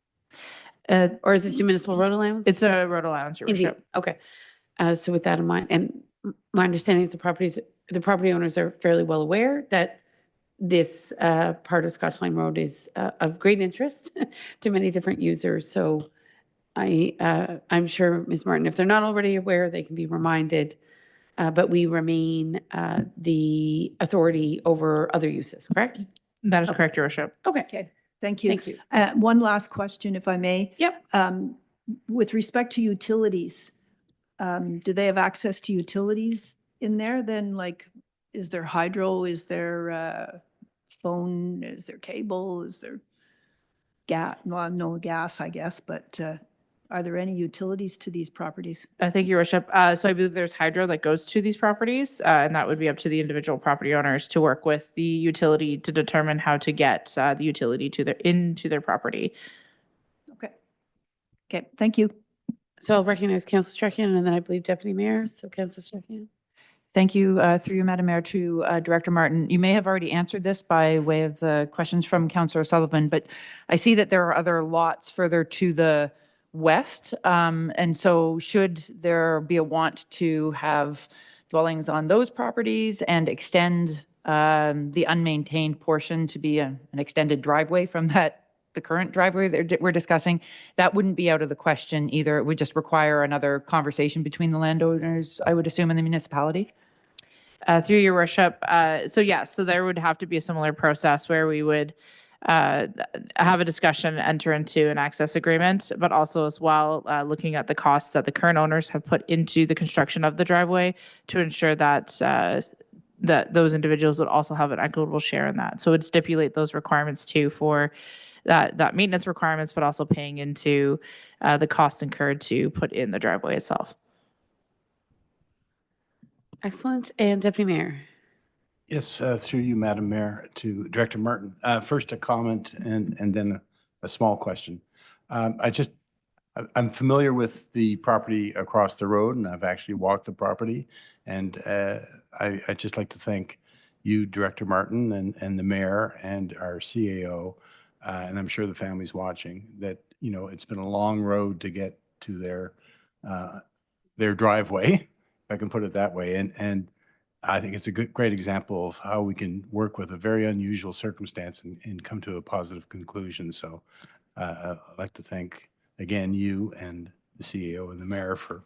Or is it municipal road allowance? It's a road allowance, your Indeed. worship. Okay. So with that in mind, and my understanding is the property owners are fairly well aware that this part of Scotch Line Road is of great interest to many different users. So I'm sure, Ms. Martin, if they're not already aware, they can be reminded. But we remain the authority over other uses, correct? That is correct, your worship. Okay. Okay, thank you. Thank you. One last question, if I may. Yep. With respect to utilities, do they have access to utilities in there then? Like, is there hydro? Is there phone? Is there cable? Is there gas? Well, no gas, I guess, but are there any utilities to these properties? Thank you, your worship. So I believe there's hydro that goes to these properties, and that would be up to the individual property owners to work with the utility to determine how to get the utility into their property. Okay, thank you. So I'll recognize Councilor Strahan, and then I believe Deputy Mayor. So Councilor Strahan. Thank you, through you, Madam Mayor, to Director Martin. You may have already answered this by way of the questions from Councillor Sullivan, but I see that there are other lots further to the west. And so should there be a want to have dwellings on those properties and extend the unmaintained portion to be an extended driveway from the current driveway that we're discussing, that wouldn't be out of the question either. It would just require another conversation between the landowners, I would assume, in the municipality. Through your worship, so there would have to be a similar process where we would have a discussion, enter into an access agreement, but also as well looking at the costs that the current owners have put into the construction of the driveway to ensure that that those individuals would also have an equitable share in that. So it would stipulate those requirements too for that maintenance requirements, but also paying into the costs incurred to put in the driveway itself. Excellent. And Deputy Mayor. Yes, through you, Madam Mayor, to Director Martin. First, a comment and then a small question. I'm familiar with the property across the road, and I've actually walked the property. And I'd just like to thank you, Director Martin, and the mayor and our CAO, and I'm sure the family's watching, that it's been a long road to get to their driveway, if I can put it that way. And I think it's a great example of how we can work with a very unusual circumstance and come to a positive conclusion. So I'd like to thank, again, you and the CEO and the mayor for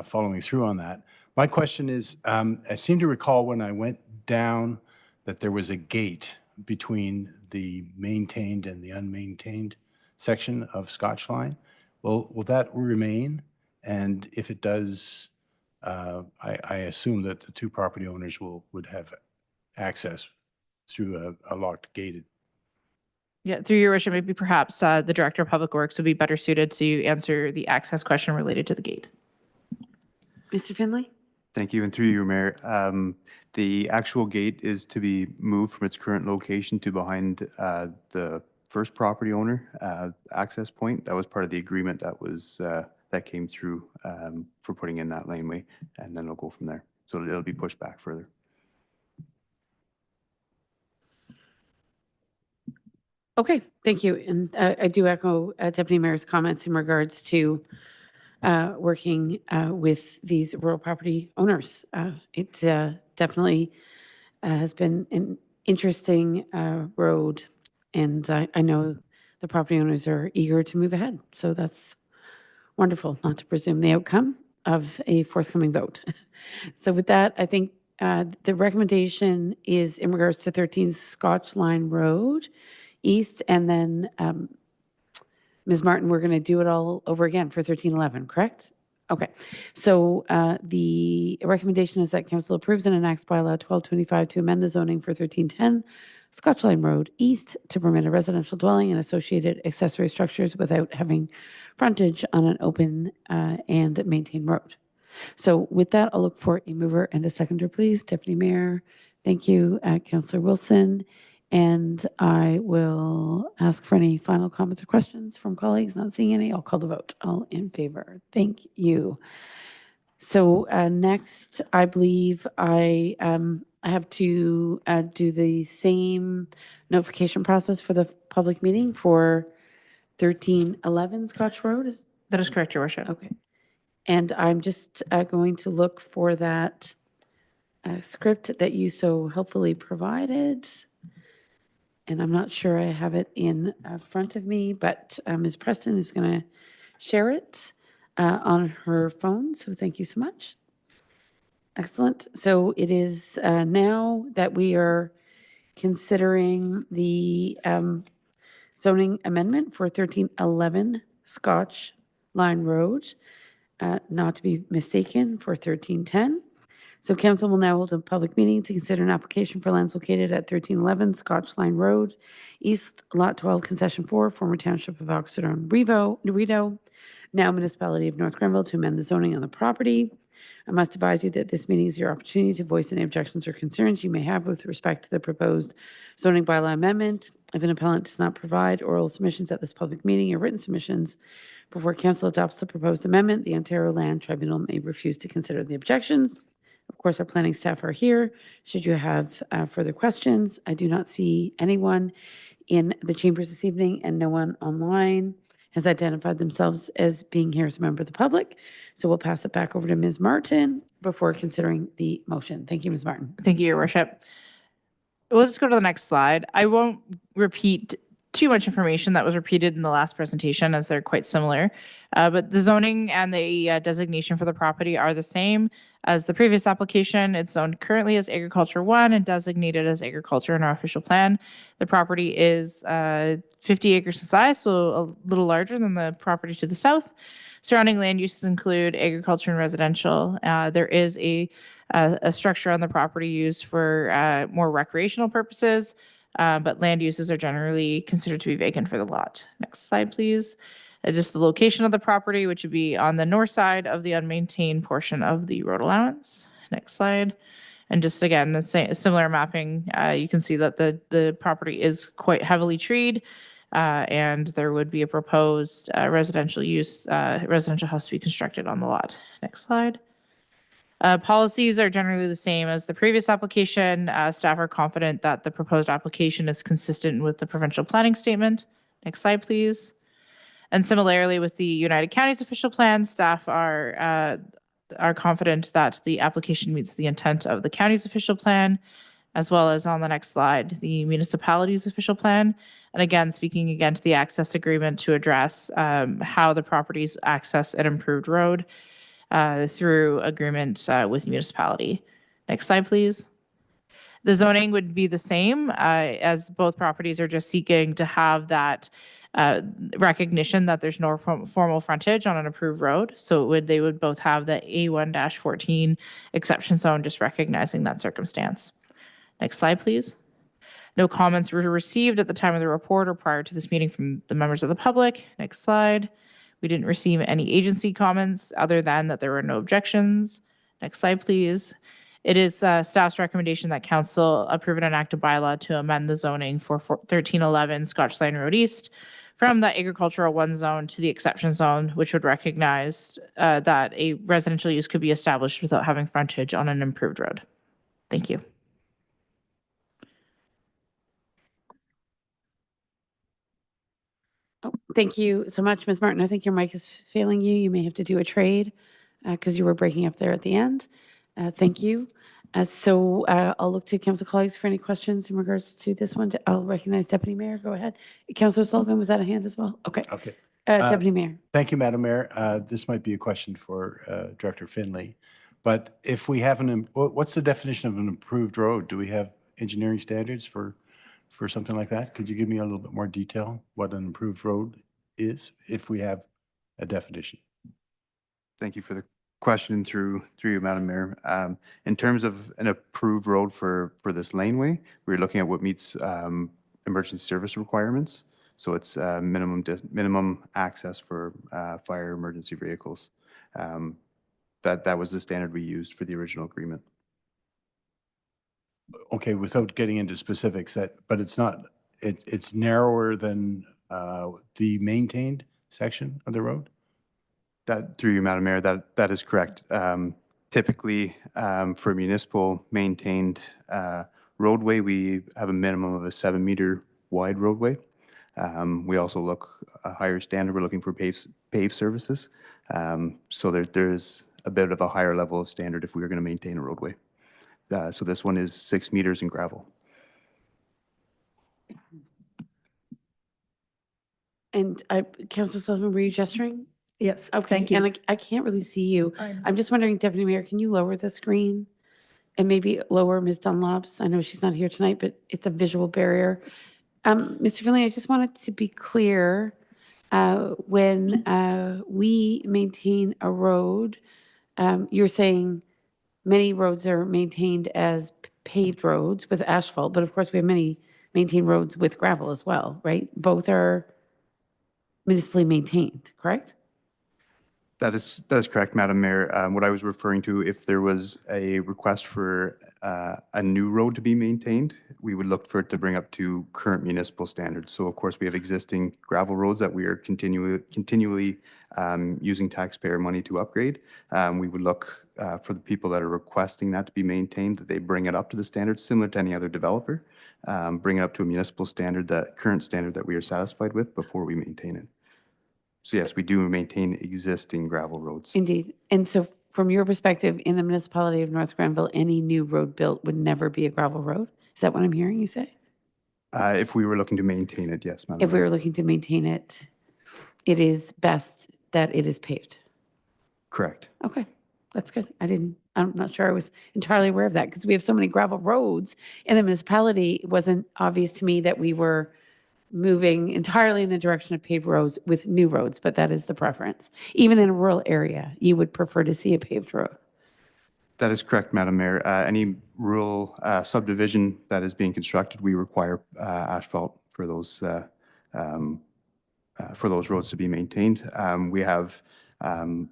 following through on that. My question is, I seem to recall when I went down that there was a gate between the maintained and the unmaintained section of Scotch Line. Will that remain? And if it does, I assume that the two property owners would have access through a locked gated. Yeah, through your worship, maybe perhaps the Director of Public Works would be better suited to answer the access question related to the gate. Mr. Finlay? Thank you, and through you, Mayor. The actual gate is to be moved from its current location to behind the first property owner access point. That was part of the agreement that came through for putting in that laneway, and then it'll go from there. So it'll be pushed back further. Okay, thank you. And I do echo Deputy Mayor's comments in regards to working with these rural property owners. It definitely has been an interesting road, and I know the property owners are eager to move ahead. So that's wonderful, not to presume the outcome of a forthcoming vote. So with that, I think the recommendation is in regards to 13 Scotch Line Road East, and then Ms. Martin, we're going to do it all over again for 1311, correct? Okay. So the recommendation is that council approves and enacts bylaw 1225 to amend the zoning for 1310 Scotch Line Road East to permit a residential dwelling and associated accessory structures without having frontage on an open and maintained road. So with that, I'll look for a mover and a seconder, please. Deputy Mayor, thank you. Councillor Wilson. And I will ask for any final comments or questions from colleagues. Not seeing any, I'll call the vote. All in favor. Thank you. So next, I believe I have to do the same notification process for the public meeting for 1311 Scotch Road. That is correct, Your Worship. Okay. And I'm just going to look for that script that you so helpfully provided. And I'm not sure I have it in front of me, but Ms. Preston is going to share it on her phone. So thank you so much. Excellent. So it is now that we are considering the zoning amendment for 1311 Scotch Line Road, not to be mistaken for 1310. So council will now hold a public meeting to consider an application for lands located at 1311 Scotch Line Road, East Lot 12, Concession 4, former Township of Oxford-on-Rideau, now Municipality of North Grenville, to amend the zoning on the property. I must advise you that this meeting is your opportunity to voice any objections or concerns you may have with respect to the proposed zoning bylaw amendment. If an appellant does not provide oral submissions at this public meeting or written submissions before council adopts the proposed amendment, the Ontario Land Tribunal may refuse to consider the objections. Of course, our planning staff are here should you have further questions. I do not see anyone in the chambers this evening, and no one online has identified themselves as being here as a member of the public. So we'll pass it back over to Ms. Martin before considering the motion. Thank you, Ms. Martin. Thank you, Your Worship. We'll just go to the next slide. I won't repeat too much information that was repeated in the last presentation, as they're quite similar. But the zoning and the designation for the property are the same as the previous application. It's zoned currently as Agriculture 1 and designated as agriculture in our official plan. The property is 50 acres in size, so a little larger than the property to the south. Surrounding land uses include agriculture and residential. There is a structure on the property used for more recreational purposes, but land uses are generally considered to be vacant for the lot. Next slide, please. Just the location of the property, which would be on the north side of the unmaintained portion of the road allowance. Next slide. And just again, the same similar mapping, you can see that the property is quite heavily treed, and there would be a proposed residential house to be constructed on the lot. Next slide. Policies are generally the same as the previous application. Staff are confident that the proposed application is consistent with the provincial planning statement. Next slide, please. And similarly with the United Counties official plan, staff are confident that the application meets the intent of the county's official plan, as well as on the next slide, the municipality's official plan. And again, speaking again to the access agreement to address how the properties access an improved road through agreement with the municipality. Next slide, please. The zoning would be the same as both properties are just seeking to have that recognition that there's no formal frontage on an approved road. So they would both have the A1-14 exception zone, just recognizing that circumstance. Next slide, please. No comments were received at the time of the report or prior to this meeting from the members of the public. Next slide. We didn't receive any agency comments other than that there were no objections. Next slide, please. It is staff's recommendation that council approve an enact a bylaw to amend the zoning for 1311 Scotch Line Road East from the agricultural 1 zone to the exception zone, which would recognize that a residential use could be established without having frontage on an improved road. Thank you. Oh, thank you so much, Ms. Martin. I think your mic is failing you. You may have to do a trade because you were breaking up there at the end. Thank you. I'll look to council colleagues for any questions in regards to this one. I'll recognize Deputy Mayor. Go ahead. Councilor Sullivan, was that a hand as well? Okay. Okay. Deputy Mayor. Thank you, Madam Mayor. This might be a question for Director Finley, but if we have what's the definition of an improved road? Do we have engineering standards for something like that? Could you give me a little bit more detail what an improved road is, if we have a definition? Thank you for the question through you, Madam Mayor. In terms of an approved road for this laneway, we're looking at what meets emergency service requirements. So it's minimum access for fire emergency vehicles. That was the standard we used for the original agreement. Okay, without getting into specifics, but it's not, it's narrower than the maintained section of the road? That, through you, Madam Mayor, that is correct. Typically, for municipal maintained roadway, we have a minimum of a 7-meter wide roadway. We also look a higher standard. We're looking for paved surfaces. So there's a bit of a higher level of standard if we were going to maintain a roadway. So this one is 6 meters in gravel. And Councilor Sullivan, were you gesturing? Yes, Okay, thank you. and I can't really see you. I'm just wondering, Deputy Mayor, can you lower the screen and maybe lower Ms. Dunlop's? I know she's not here tonight, but it's a visual barrier. Mr. Finley, I just wanted to be clear. When we maintain a road, you're saying many roads are maintained as paved roads with asphalt, but of course we have many maintained roads with gravel as well, right? Both are municipally maintained, correct? That is correct, Madam Mayor. What I was referring to, if there was a request for a new road to be maintained, we would look for it to bring up to current municipal standards. So of course, we have existing gravel roads that we are continually using taxpayer money to upgrade. We would look for the people that are requesting that to be maintained, that they bring it up to the standards similar to any other developer, bring it up to a municipal standard, that current standard that we are satisfied with before we maintain it. So yes, we do maintain existing gravel roads. Indeed. And so from your perspective, in the municipality of North Grenville, any new road built would never be a gravel road? Is that what I'm hearing you say? If we were looking to maintain it, yes, Madam If we Mayor. were looking to maintain it, it is best that it is paved. Correct. Okay, that's good. I'm not sure I was entirely aware of that because we have so many gravel roads in the municipality. It wasn't obvious to me that we were moving entirely in the direction of paved roads with new roads, but that is the preference. Even in a rural area, you would prefer to see a paved road. That is correct, Madam Mayor. Any rural subdivision that is being constructed, we require asphalt for those roads to be maintained. We have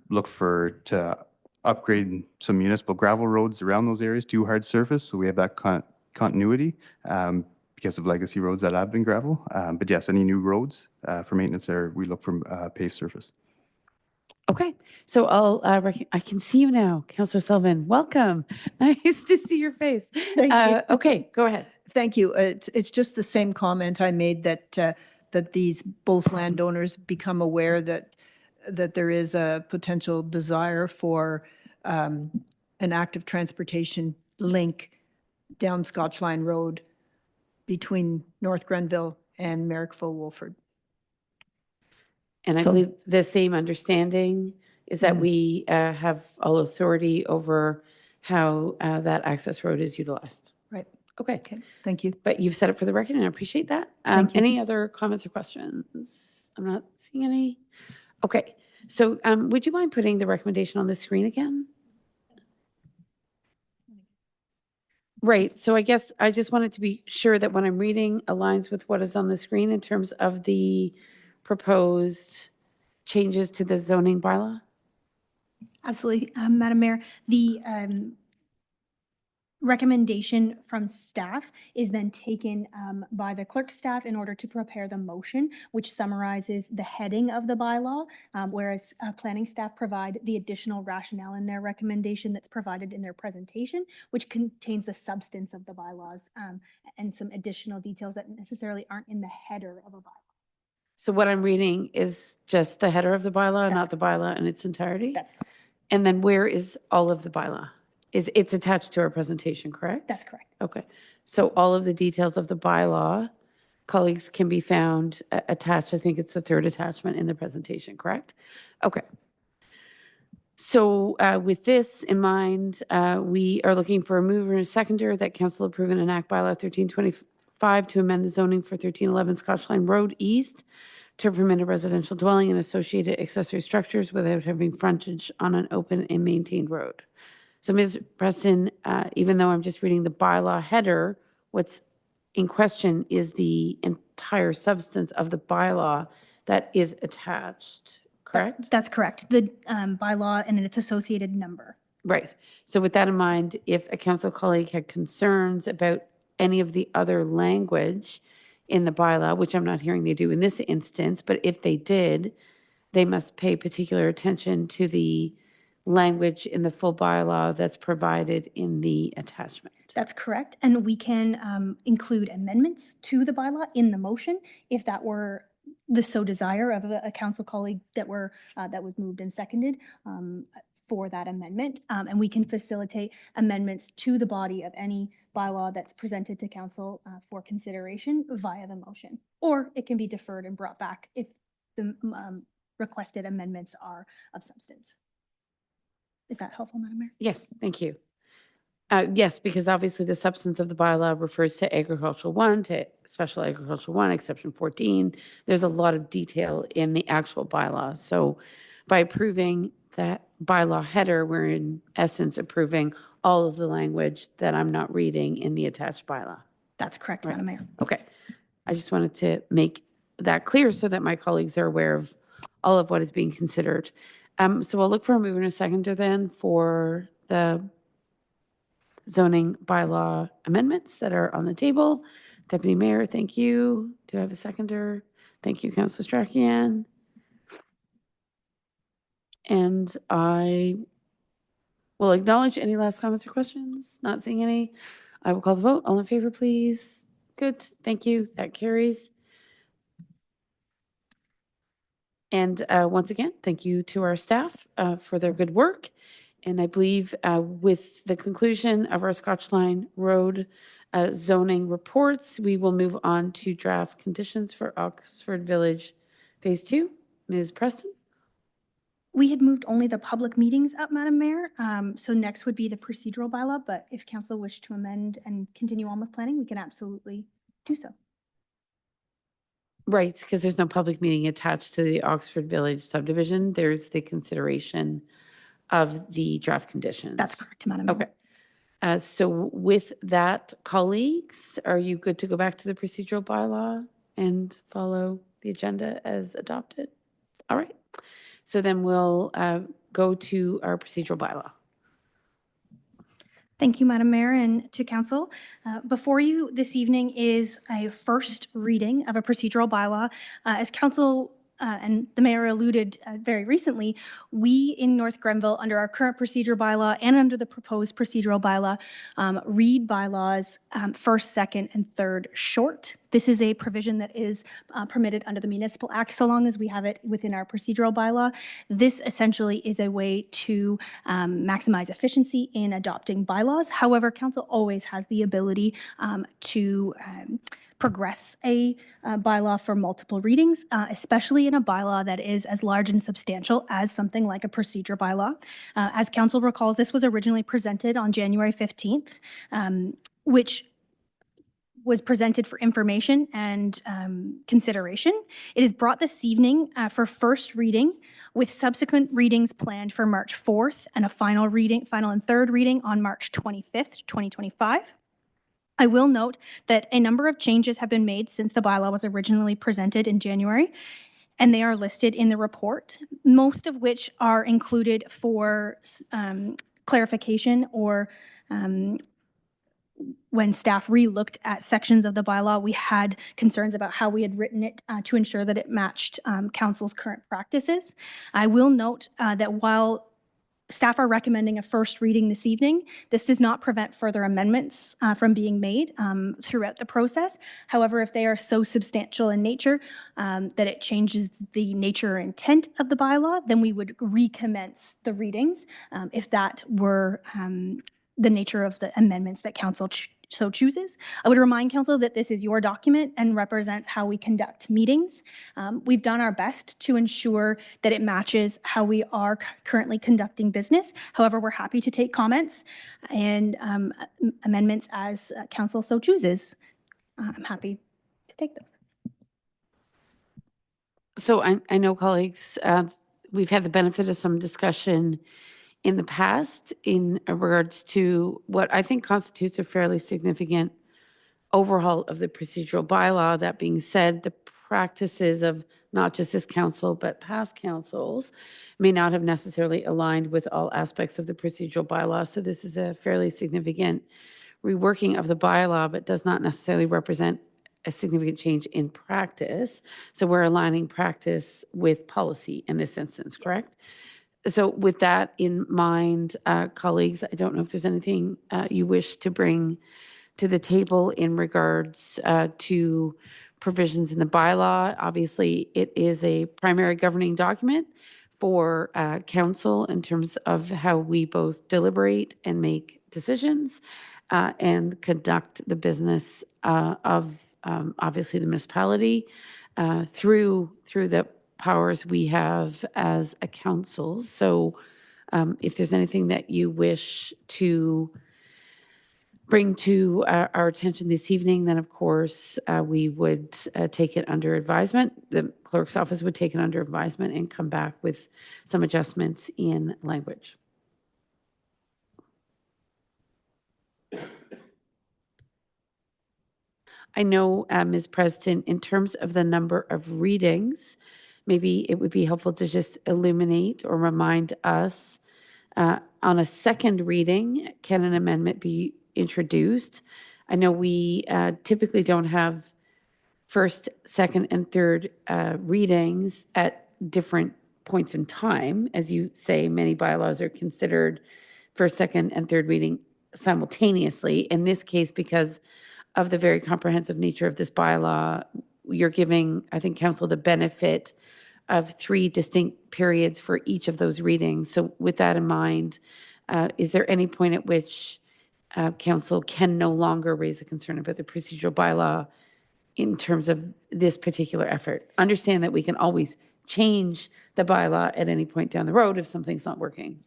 looked to upgrade some municipal gravel roads around those areas to hard surface, so we have that continuity because of legacy roads that have been gravel. But yes, any new roads for maintenance there, we look for paved surface. Okay, so I can see you now, Councilor Sullivan. Welcome. Nice to see your face. Thank you. Okay, go ahead. Thank you. It's just the same comment I made that that these both landowners become aware that there is a potential desire for an active transportation link down Scotch Line Road between North Grenville and Merrickville-Wolford. And I So- believe the same understanding is that Mhm. we have all authority over how that access road is utilized. Right. Okay, Okay, thank you. but you've said it for the record, and I appreciate that. Thank you. Any other comments or questions? I'm not seeing any. Okay, so would you mind putting the recommendation on the screen again? Right, so I guess I just wanted to be sure that what I'm reading aligns with what is on the screen in terms of the proposed changes to the zoning bylaw? Absolutely, Madam Mayor. The recommendation from staff is then taken by the clerk staff in order to prepare the motion, which summarizes the heading of the bylaw, whereas planning staff provide the additional rationale in their recommendation that's provided in their presentation, which contains the substance of the bylaws and some additional details that necessarily aren't in the header of a bylaw. So what I'm reading is just the header of the bylaw, That's not the bylaw in its entirety? That's And then where is all of the bylaw? It's attached to our presentation, correct? That's correct. Okay, so all of the details of the bylaw, colleagues, can be found attached, I think it's the third attachment in the presentation, correct? Okay. So with this in mind, we are looking for a mover and a seconder that council approve and enact bylaw 1325 to amend the zoning for 1311 Scotch Line Road East to permit a residential dwelling and associated accessory structures without having frontage on an open and maintained road. So Ms. Preston, even though I'm just reading the bylaw header, what's in question is the entire substance of the bylaw that is attached, correct? That's correct. The bylaw and its associated number. Right. So with that in mind, if a council colleague had concerns about any of the other language in the bylaw, which I'm not hearing they do in this instance, but if they did, they must pay particular attention to the language in the full bylaw that's provided in the attachment. That's correct. And we can include amendments to the bylaw in the motion if that were the so desire of a council colleague that was moved and seconded for that amendment. And we can facilitate amendments to the body of any bylaw that's presented to council for consideration via the motion. Or it can be deferred and brought back if the requested amendments are of substance. Is that helpful, Madam Mayor? Yes, thank you. Yes, because obviously the substance of the bylaw refers to agricultural 1, to special agricultural 1, exception 14. There's a lot of detail in the actual bylaw. So by approving that bylaw header, we're in essence approving all of the language that I'm not reading in the attached bylaw. That's correct, Right. Madam Mayor. Okay. I just wanted to make that clear so that my colleagues are aware of all of what is being considered. So I'll look for a mover and a seconder then for the zoning bylaw amendments that are on the table. Deputy Mayor, thank you. Do I have a seconder? Thank you, Councilor Strachian. And I will acknowledge any last comments or questions. Not seeing any. I will call the vote. All in favor, please. Good. Thank you. That carries. And once again, thank you to our staff for their good work. And I believe with the conclusion of our Scotch Line Road zoning reports, we will move on to draft conditions for Oxford Village Phase 2. Ms. Preston? We had moved only the public meetings up, Madam Mayor. So next would be the procedural bylaw, but if council wish to amend and continue on with planning, we can absolutely do so. Right, because there's no public meeting attached to the Oxford Village subdivision. There's the consideration of the draft conditions. That's correct, Madam Mayor. Okay. So with that, colleagues, are you good to go back to the procedural bylaw and follow the agenda as adopted? All right. So then we'll go to our procedural bylaw. Thank you, Madam Mayor, and to council. Before you this evening is a first reading of a procedural bylaw. As council and the mayor alluded very recently, we in North Grenville, under our current procedure bylaw and under the proposed procedural bylaw, read bylaws first, second, and third short. This is a provision that is permitted under the Municipal Act so long as we have it within our procedural bylaw. This essentially is a way to maximize efficiency in adopting bylaws. However, council always has the ability to progress a bylaw for multiple readings, especially in a bylaw that is as large and substantial as something like a procedure bylaw. As council recalls, this was originally presented on January 15th, which was presented for information and consideration. It is brought this evening for first reading, with subsequent readings planned for March 4th and a final and third reading on March 25th, 2025. I will note that a number of changes have been made since the bylaw was originally presented in January, and they are listed in the report, most of which are included for clarification or when staff re-looked at sections of the bylaw, we had concerns about how we had written it to ensure that it matched council's current practices. I will note that while staff are recommending a first reading this evening, this does not prevent further amendments from being made throughout the process. However, if they are so substantial in nature that it changes the nature or intent of the bylaw, then we would recommence the readings if that were the nature of the amendments that council so chooses. I would remind council that this is your document and represents how we conduct meetings. We've done our best to ensure that it matches how we are currently conducting business. However, we're happy to take comments and amendments as council so chooses. I'm happy to take those. So I know, colleagues, we've had the benefit of some discussion in the past in regards to what I think constitutes a fairly significant overhaul of the procedural bylaw. That being said, the practices of not just this council, but past councils may not have necessarily aligned with all aspects of the procedural bylaw. So this is a fairly significant reworking of the bylaw, but does not necessarily represent a significant change in practice. So we're aligning practice with policy in this instance, correct? So with that in mind, colleagues, I don't know if there's anything you wish to bring to the table in regards to provisions in the bylaw. Obviously, it is a primary governing document for council in terms of how we both deliberate and make decisions and conduct the business of obviously the municipality through the powers we have as a council. So if there's anything that you wish to bring to our attention this evening, then of course we would take it under advisement. The clerk's office would take it under advisement and come back with some adjustments in language. I know, Ms. President, in terms of the number of readings, maybe it would be helpful to just illuminate or remind us on a second reading, can an amendment be introduced? I know we typically don't have first, second, and third readings at different points in time. As you say, many bylaws are considered first, second, and third reading simultaneously. In this case, because of the very comprehensive nature of this bylaw, you're giving, I think, council the benefit of 3 distinct periods for each of those readings. So with that in mind, is there any point at which council can no longer raise a concern about the procedural bylaw in terms of this particular effort? Understand that we can always change the bylaw at any point down the road if something's not working.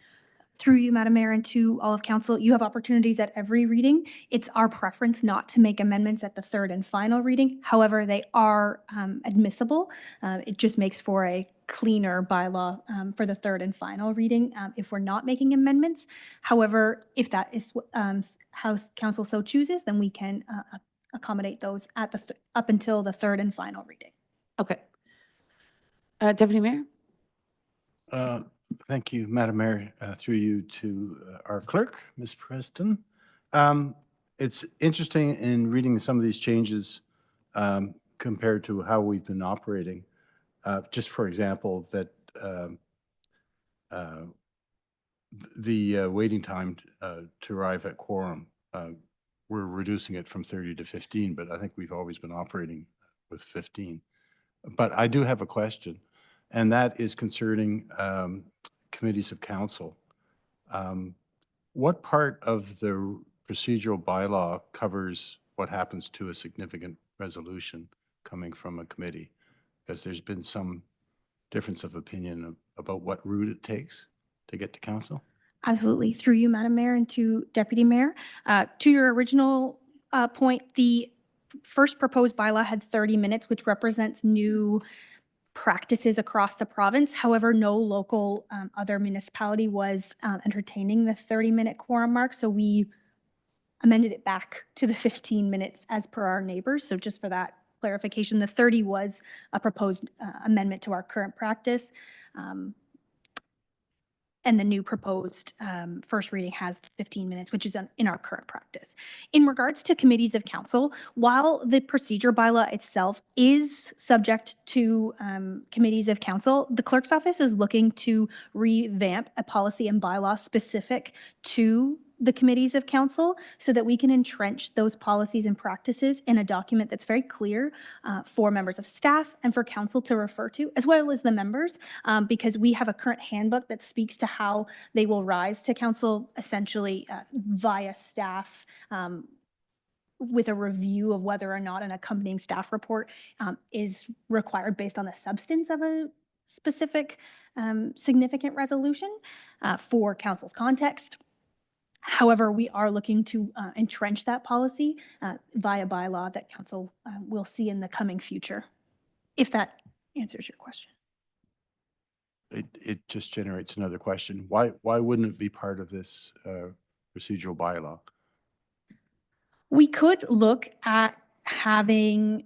Through you, Madam Mayor, and to all of council, you have opportunities at every reading. It's our preference not to make amendments at the third and final reading. However, they are admissible. It just makes for a cleaner bylaw for the third and final reading if we're not making amendments. However, if that is how council so chooses, then we can accommodate those at the up until the third and final reading. Okay. Deputy Mayor? Thank you, Madam Mayor. Through you to our clerk, Ms. Preston. It's interesting in reading some of these changes compared to how we've been operating. Just for example, that the waiting time to arrive at quorum we're reducing it from 30 to 15, but I think we've always been operating with 15. But I do have a question, and that is concerning committees of council. What part of the procedural bylaw covers what happens to a significant resolution coming from a committee? Because there's been some difference of opinion about what route it takes to get to council. Absolutely. Through you, Madam Mayor, and to Deputy Mayor. To your original point, the first proposed bylaw had 30 minutes, which represents new practices across the province. However, no local other municipality was entertaining the 30-minute quorum mark, so we amended it back to the 15 minutes as per our neighbors. So just for that clarification, the 30 was a proposed amendment to our current practice. And the new proposed first reading has 15 minutes, which is in our current practice. In regards to committees of council, while the procedure bylaw itself is subject to committees of council, the clerk's office is looking to revamp a policy and bylaw specific to the committees of council so that we can entrench those policies and practices in a document that's very clear for members of staff and for council to refer to, as well as the members, because we have a current handbook that speaks to how they will rise to council essentially via staff with a review of whether or not an accompanying staff report is required based on the substance of a specific significant resolution for council's context. However, we are looking to entrench that policy via bylaw that council will see in the coming future, if that answers your question. It just generates another question. Why wouldn't it be part of this procedural bylaw? We could look at having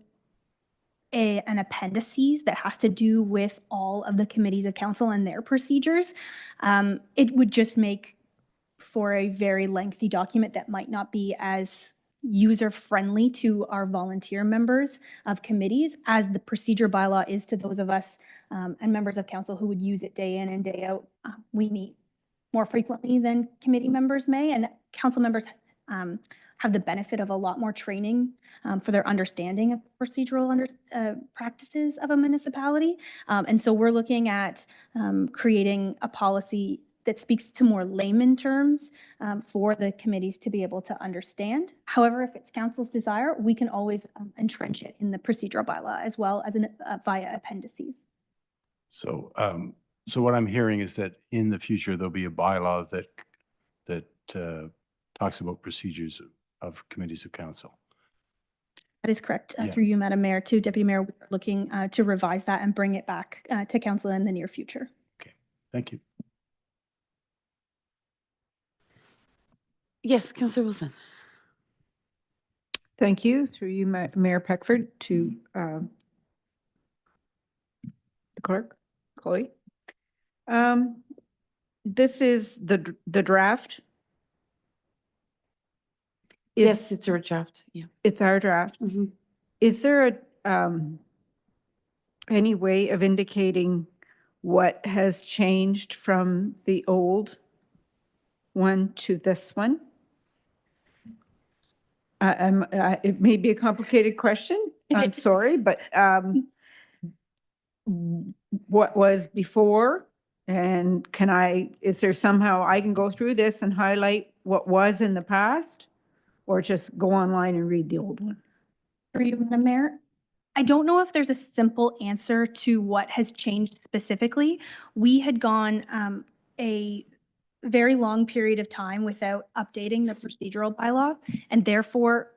an appendices that has to do with all of the committees of council and their procedures. It would just make for a very lengthy document that might not be as user-friendly to our volunteer members of committees as the procedure bylaw is to those of us and members of council who would use it day in and day out. We meet more frequently than committee members may, and council members have the benefit of a lot more training for their understanding of procedural practices of a municipality. And so we're looking at creating a policy that speaks to more layman terms for the committees to be able to understand. However, if it's council's desire, we can always entrench it in the procedural bylaw as well as via appendices. So, so what I'm hearing is that in the future, there'll be a bylaw that talks about procedures of committees of council. That is correct. Yeah. Through you, Madam Mayor, to Deputy Mayor, we're looking to revise that and bring it back to council in the near future. Okay, thank you. Yes, Councillor Wilson. Thank you. Through you, Mayor Peckford, to the clerk, Chloe. This is the draft. Yes, it's a draft. Yeah. It's our draft. Mhm. Is there any way of indicating what has changed from the old one to this one? It may be a complicated question. I'm sorry, but what was before? And is there somehow I can go through this and highlight what was in the past? Or just go online and read the old one? Through you, Madam Mayor, I don't know if there's a simple answer to what has changed specifically. We had gone a very long period of time without updating the procedural bylaw, and therefore,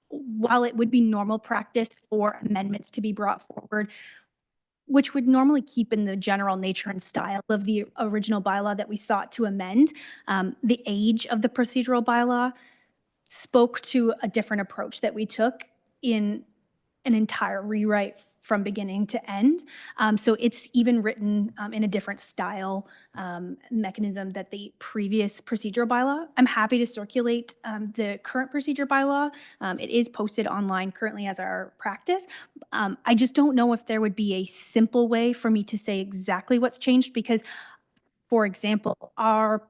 while it would be normal practice for amendments to be brought forward, which would normally keep in the general nature and style of the original bylaw that we sought to amend, the age of the procedural bylaw spoke to a different approach that we took in an entire rewrite from beginning to end. So it's even written in a different style mechanism that the previous procedural bylaw. I'm happy to circulate the current procedure bylaw. It is posted online currently as our practice. I just don't know if there would be a simple way for me to say exactly what's changed because, for example, our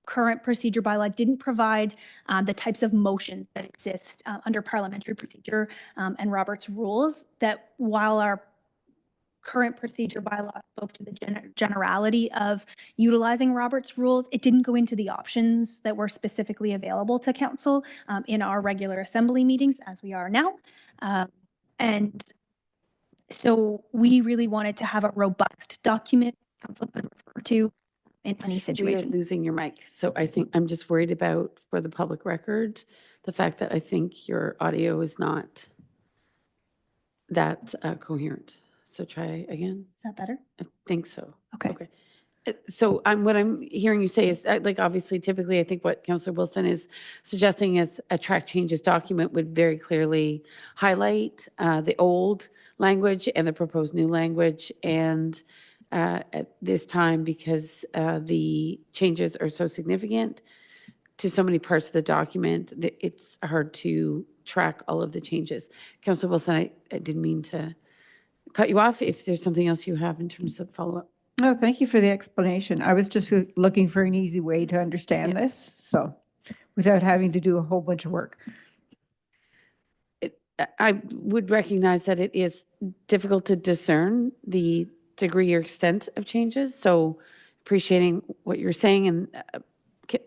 current procedure bylaw didn't provide the types of motions that exist under parliamentary procedure and Robert's rules, that while our current procedure bylaw spoke to the generality of utilizing Robert's rules, it didn't go into the options that were specifically available to council in our regular assembly meetings, as we are now. And so we really wanted to have a robust document council could refer to in any You're situation. losing your mic. So I think I'm just worried about, for the public record, the fact that I think your audio is not that coherent. So try again. Is that better? I think so. Okay. So what I'm hearing you say is, like, obviously, typically, I think what Councillor Wilson is suggesting is a track changes document would very clearly highlight the old language and the proposed new language. And at this time, because the changes are so significant to so many parts of the document, that it's hard to track all of the changes. Councillor Wilson, I didn't mean to cut you off. If there's something else you have in terms of follow-up. No, thank you for the explanation. I was just looking for an easy way to understand this, so without having to do a whole bunch of work. I would recognize that it is difficult to discern the degree or extent of changes. So appreciating what you're saying,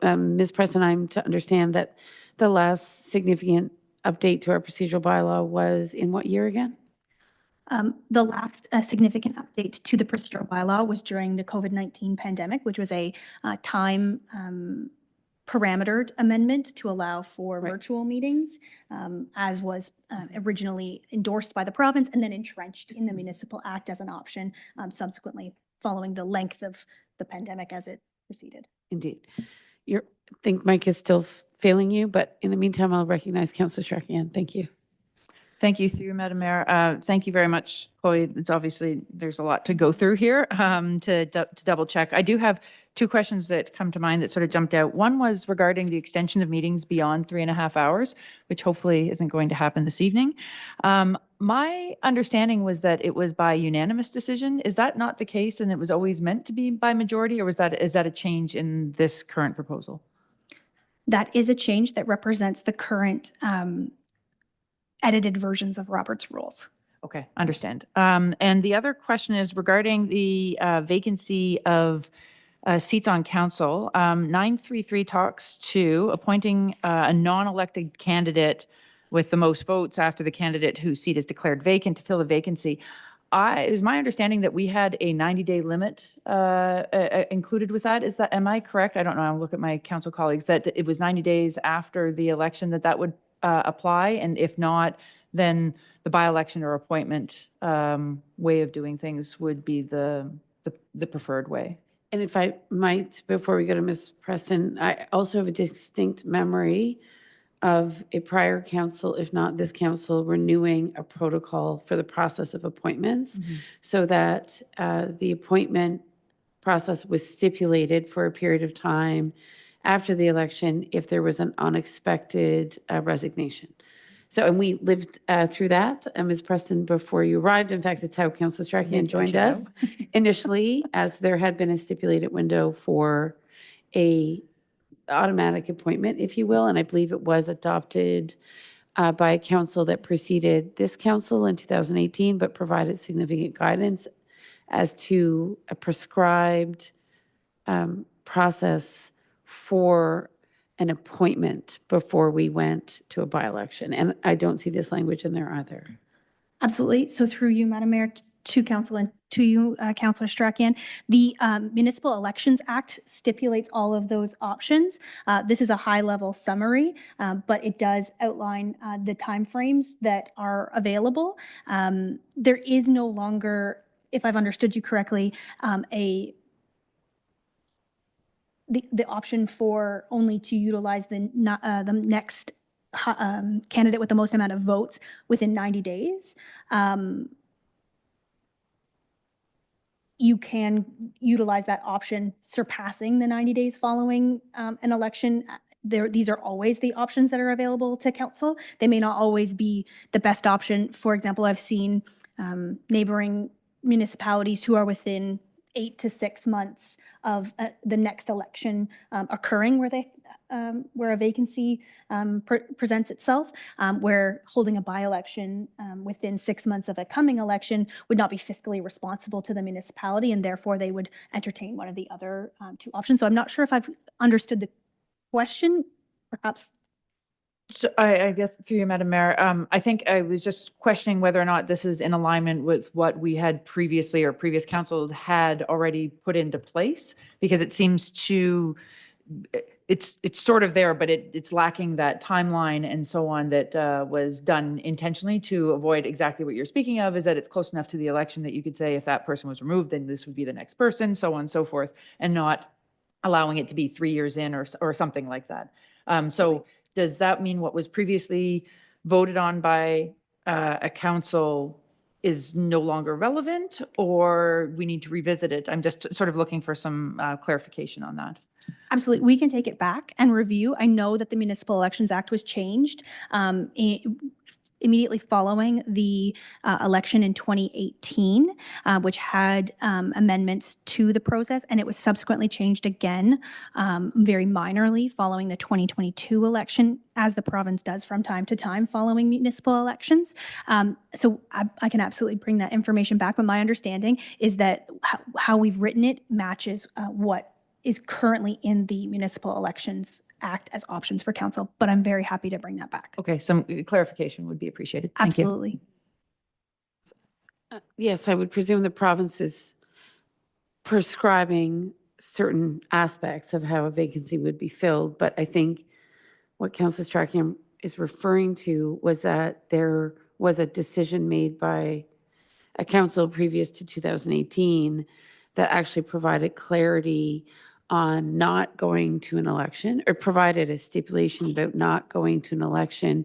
and Ms. Preston, I'm to understand that the last significant update to our procedural bylaw was in what year again? The last significant update to the procedural bylaw was during the COVID-19 pandemic, which was a time parametered amendment to allow for virtual meetings, as was originally endorsed by the province and then entrenched in the Municipal Act as an option subsequently following the length of the pandemic as it proceeded. Indeed. I think Mike is still failing you, but in the meantime, I'll recognize Councillor Stracan. Thank you. Thank you, through you, Madam Mayor. Thank you very much, Chloe. It's obviously, there's a lot to go through here to double check. I do have two questions that come to mind that sort of jumped out. One was regarding the extension of meetings beyond 3.5 hours, which hopefully isn't going to happen this evening. My understanding was that it was by unanimous decision. Is that not the case, and it was always meant to be by majority, or is that a change in this current proposal? That is a change that represents the current edited versions of Robert's rules. Okay, understand. And the other question is regarding the vacancy of seats on council. 933 talks to appointing a non-elected candidate with the most votes after the candidate whose seat is declared vacant to fill the vacancy. It was my understanding that we had a 90-day limit included with that. Am I correct? I don't know. I'll look at my council colleagues, that it was 90 days after the election that would apply, and if not, then the by-election or appointment way of doing things would be the preferred way. And if I might, before we go to Ms. Preston, I also have a distinct memory of a prior council, if not this council, renewing a protocol for the process of appointments, so that the appointment process was stipulated for a period of time after the election if there was an unexpected resignation. So, and we lived through that, Ms. Preston, before you arrived. In fact, it's how Councillor Stracan joined us initially, as there had been a stipulated window for a automatic appointment, if you will. And I believe it was adopted by a council that preceded this council in 2018, but provided significant guidance as to a prescribed process for an appointment before we went to a by-election. And I don't see this language in there either. Absolutely. So through you, Madam Mayor, to council and to you, Councillor Stracan, the Municipal Elections Act stipulates all of those options. This is a high-level summary, but it does outline the timeframes that are available. There is no longer, if I've understood you correctly, the option for only to utilize the next candidate with the most amount of votes within 90 days. You can utilize that option surpassing the 90 days following an election. These are always the options that are available to council. They may not always be the best option. For example, I've seen neighboring municipalities who are within 8 to 6 months of the next election occurring where a vacancy presents itself, where holding a by-election within 6 months of a coming election would not be fiscally responsible to the municipality, and therefore they would entertain one of the other two options. So I'm not sure if I've understood the question, perhaps. So I guess through you, Madam Mayor, I think I was just questioning whether or not this is in alignment with what we had previously or previous council had already put into place, because it seems to, it's sort of there, but it's lacking that timeline and so on that was done intentionally to avoid exactly what you're speaking of, is that it's close enough to the election that you could say if that person was removed, then this would be the next person, so on and so forth, and not allowing it to be 3 years in or something like that. So does that mean what was previously voted on by a council is no longer relevant, or we need to revisit it? I'm just sort of looking for some clarification on that. Absolutely. We can take it back and review. I know that the Municipal Elections Act was changed immediately following the election in 2018, which had amendments to the process, and it was subsequently changed again very minorly following the 2022 election, as the province does from time to time following municipal elections. So I can absolutely bring that information back, but my understanding is that how we've written it matches what is currently in the Municipal Elections Act as options for council, but I'm very happy to bring that back. Okay, some clarification would be appreciated. Thank you. Absolutely. Yes, I would presume the province is prescribing certain aspects of how a vacancy would be filled, but I think what Councillor Strachan is referring to was that there was a decision made by a council previous to 2018 that actually provided clarity on not going to an election, or provided a stipulation about not going to an election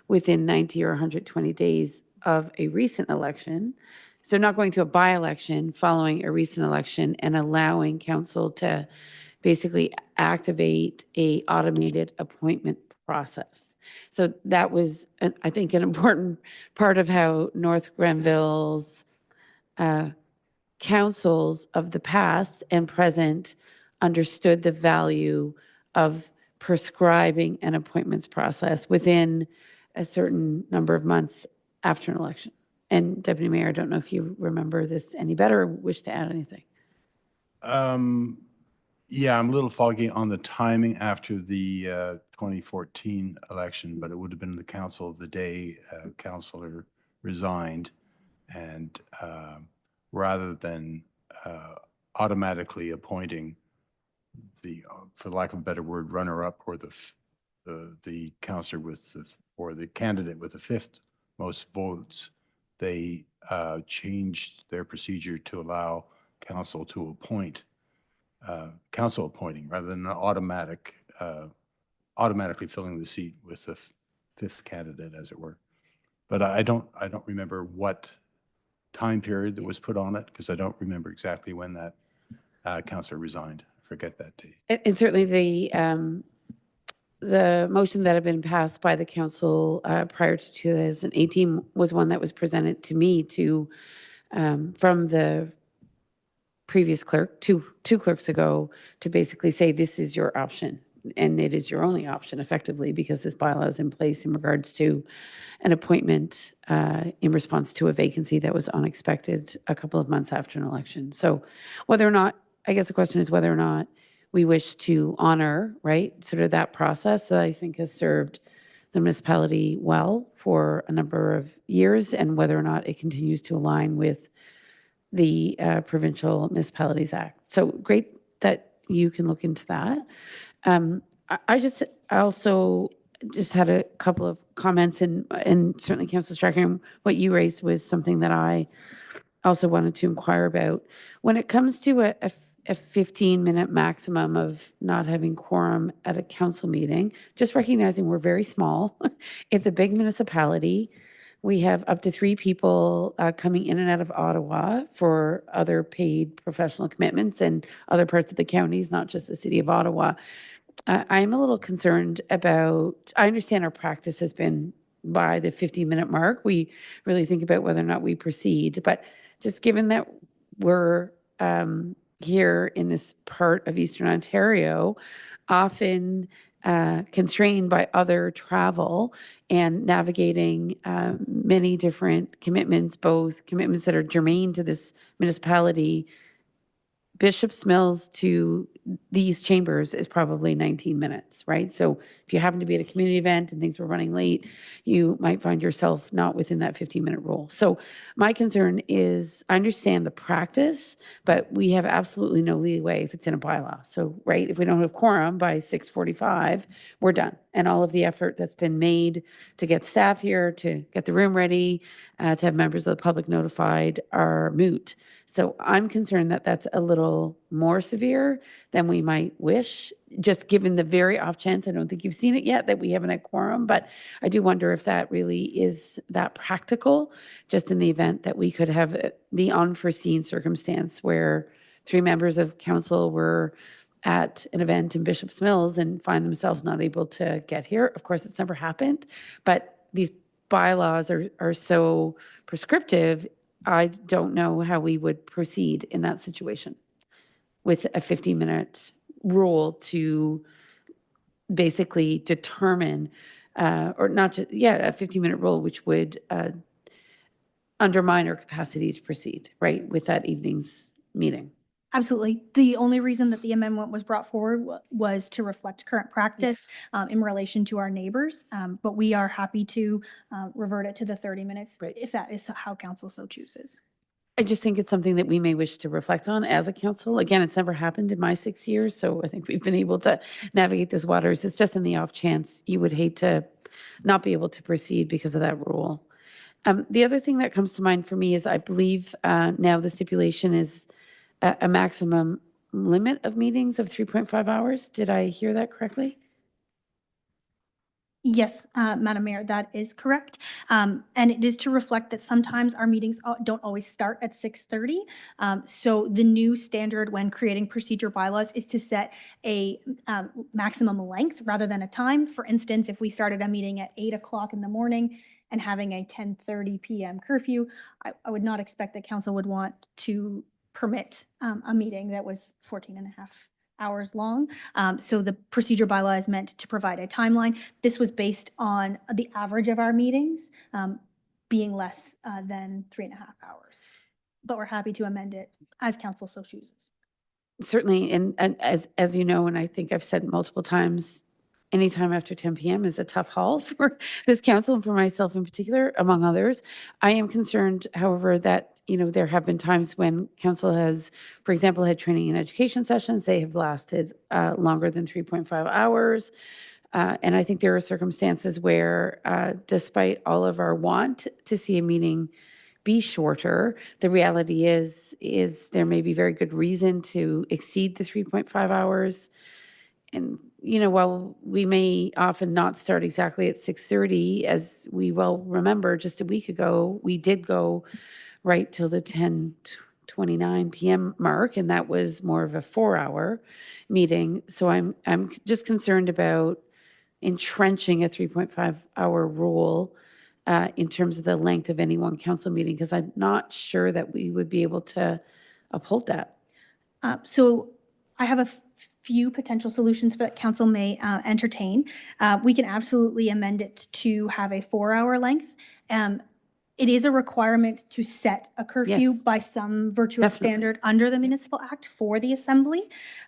within 90 or 120 days of a recent election. So not going to a by-election following a recent election, and allowing council to basically activate a automated appointment process. So that was, I think, an important part of how North Grenville's councils of the past and present understood the value of prescribing an appointments process within a certain number of months after an election. And Deputy Mayor, I don't know if you remember this any better or wish to add anything. Yeah, I'm a little foggy on the timing after the 2014 election, but it would have been the council of the day. Councillor resigned, and rather than automatically appointing the, for lack of a better word, runner-up, or the councillor with the, or the candidate with the fifth most votes, they changed their procedure to allow council to appoint, council appointing, rather than an automatically filling the seat with the fifth candidate, as it were. But I don't remember what time period that was put on it, because I don't remember exactly when that councillor resigned. Forget that date. And certainly the motion that had been passed by the council prior to 2018 was one that was presented to me from the previous clerk, two clerks ago, to basically say this is your option, and it is your only option effectively, because this bylaw is in place in regards to an appointment in response to a vacancy that was unexpected a couple of months after an election. So whether or not, I guess the question is whether or not we wish to honor, right, sort of that process that I think has served the municipality well for a number of years, and whether or not it continues to align with the Provincial Municipalities Act. So great that you can look into that. I also just had a couple of comments, and certainly Councillor Strachan, what you raised was something that I also wanted to inquire about. When it comes to a 15-minute maximum of not having quorum at a council meeting, just recognizing we're very small. It's a big municipality. We have up to 3 people coming in and out of Ottawa for other paid professional commitments and other parts of the counties, not just the city of Ottawa. I'm a little concerned about, I understand our practice has been by the 15-minute mark. We really think about whether or not we proceed, but just given that we're here in this part of Eastern Ontario, often constrained by other travel and navigating many different commitments, both commitments that are germane to this municipality. Bishop's Mills to these chambers is probably 19 minutes, right? So if you happen to be at a community event and things were running late, you might find yourself not within that 15-minute rule. So my concern is, I understand the practice, but we have absolutely no leeway if it's in a bylaw. So, right, if we don't have quorum by 6:45, we're done. And all of the effort that's been made to get staff here, to get the room ready, to have members of the public notified are moot. So I'm concerned that that's a little more severe than we might wish, just given the very off chance, I don't think you've seen it yet, that we haven't had quorum, but I do wonder if that really is that practical, just in the event that we could have the unforeseen circumstance where 3 members of council were at an event in Bishop's Mills and find themselves not able to get here. Of course, it's never happened, but these bylaws are so prescriptive. I don't know how we would proceed in that situation with a 15-minute rule to basically determine, or not just, a 15-minute rule, which would undermine our capacity to proceed, right, with that evening's meeting. Absolutely. The only reason that the amendment was brought forward was to reflect current practice in relation to our neighbors. But we are happy to revert it to the 30 minutes if that is how council so chooses. I just think it's something that we may wish to reflect on as a council. Again, it's never happened in my 6 years, so I think we've been able to navigate those waters. It's just in the off chance you would hate to not be able to proceed because of that rule. The other thing that comes to mind for me is I believe now the stipulation is a maximum limit of meetings of 3.5 hours. Did I hear that correctly? Yes, Madam Mayor, that is correct. And it is to reflect that sometimes our meetings don't always start at 6:30. So the new standard when creating procedure bylaws is to set a maximum length rather than a time. For instance, if we started a meeting at 8 o'clock in the morning and having a 10:30 p.m. curfew, I would not expect that council would want to permit a meeting that was 14 and a half hours long. So the procedure bylaw is meant to provide a timeline. This was based on the average of our meetings being less than 3.5 hours. But we're happy to amend it as council so chooses. Certainly, and as you know, and I think I've said multiple times, anytime after 10 p.m. is a tough haul for this council and for myself in particular, among others. I am concerned, however, that there have been times when council has, for example, had training and education sessions. They have lasted longer than 3.5 hours. And I think there are circumstances where, despite all of our want to see a meeting be shorter, the reality is there may be very good reason to exceed the 3.5 hours. And, while we may often not start exactly at 6:30, as we well remember just a week ago, we did go right till the 10:29 p.m. mark, and that was more of a 4-hour meeting. So I'm just concerned about entrenching a 3.5-hour rule in terms of the length of any one council meeting, because I'm not sure that we would be able to uphold that. So I have a few potential solutions that council may entertain. We can absolutely amend it to have a 4-hour length. It is a requirement to set a curfew Yes. by some virtual Definitely. standard under the Municipal Act for the Assembly.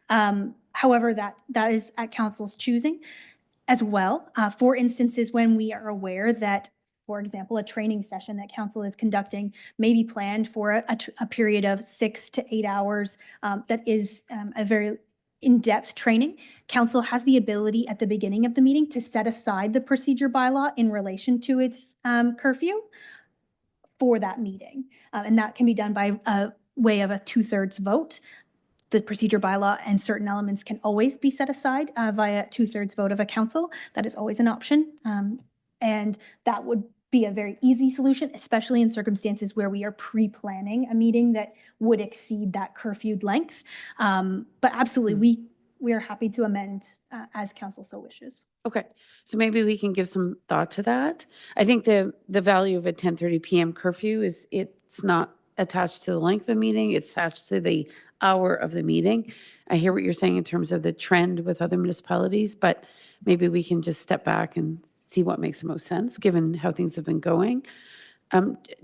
However, that is at council's choosing as well. For instances when we are aware that, for example, a training session that council is conducting may be planned for a period of 6 to 8 hours, that is a very in-depth training. Council has the ability at the beginning of the meeting to set aside the procedure bylaw in relation to its curfew for that meeting. And that can be done by way of a 2/3 vote. The procedure bylaw and certain elements can always be set aside via 2/3 vote of a council. That is always an option. And that would be a very easy solution, especially in circumstances where we are pre-planning a meeting that would exceed that curfewed length. But absolutely, we are happy to amend as council so wishes. Okay, so maybe we can give some thought to that. I think the value of a 10:30 p.m. curfew is it's not attached to the length of the meeting. It's attached to the hour of the meeting. I hear what you're saying in terms of the trend with other municipalities, but maybe we can just step back and see what makes the most sense, given how things have been going.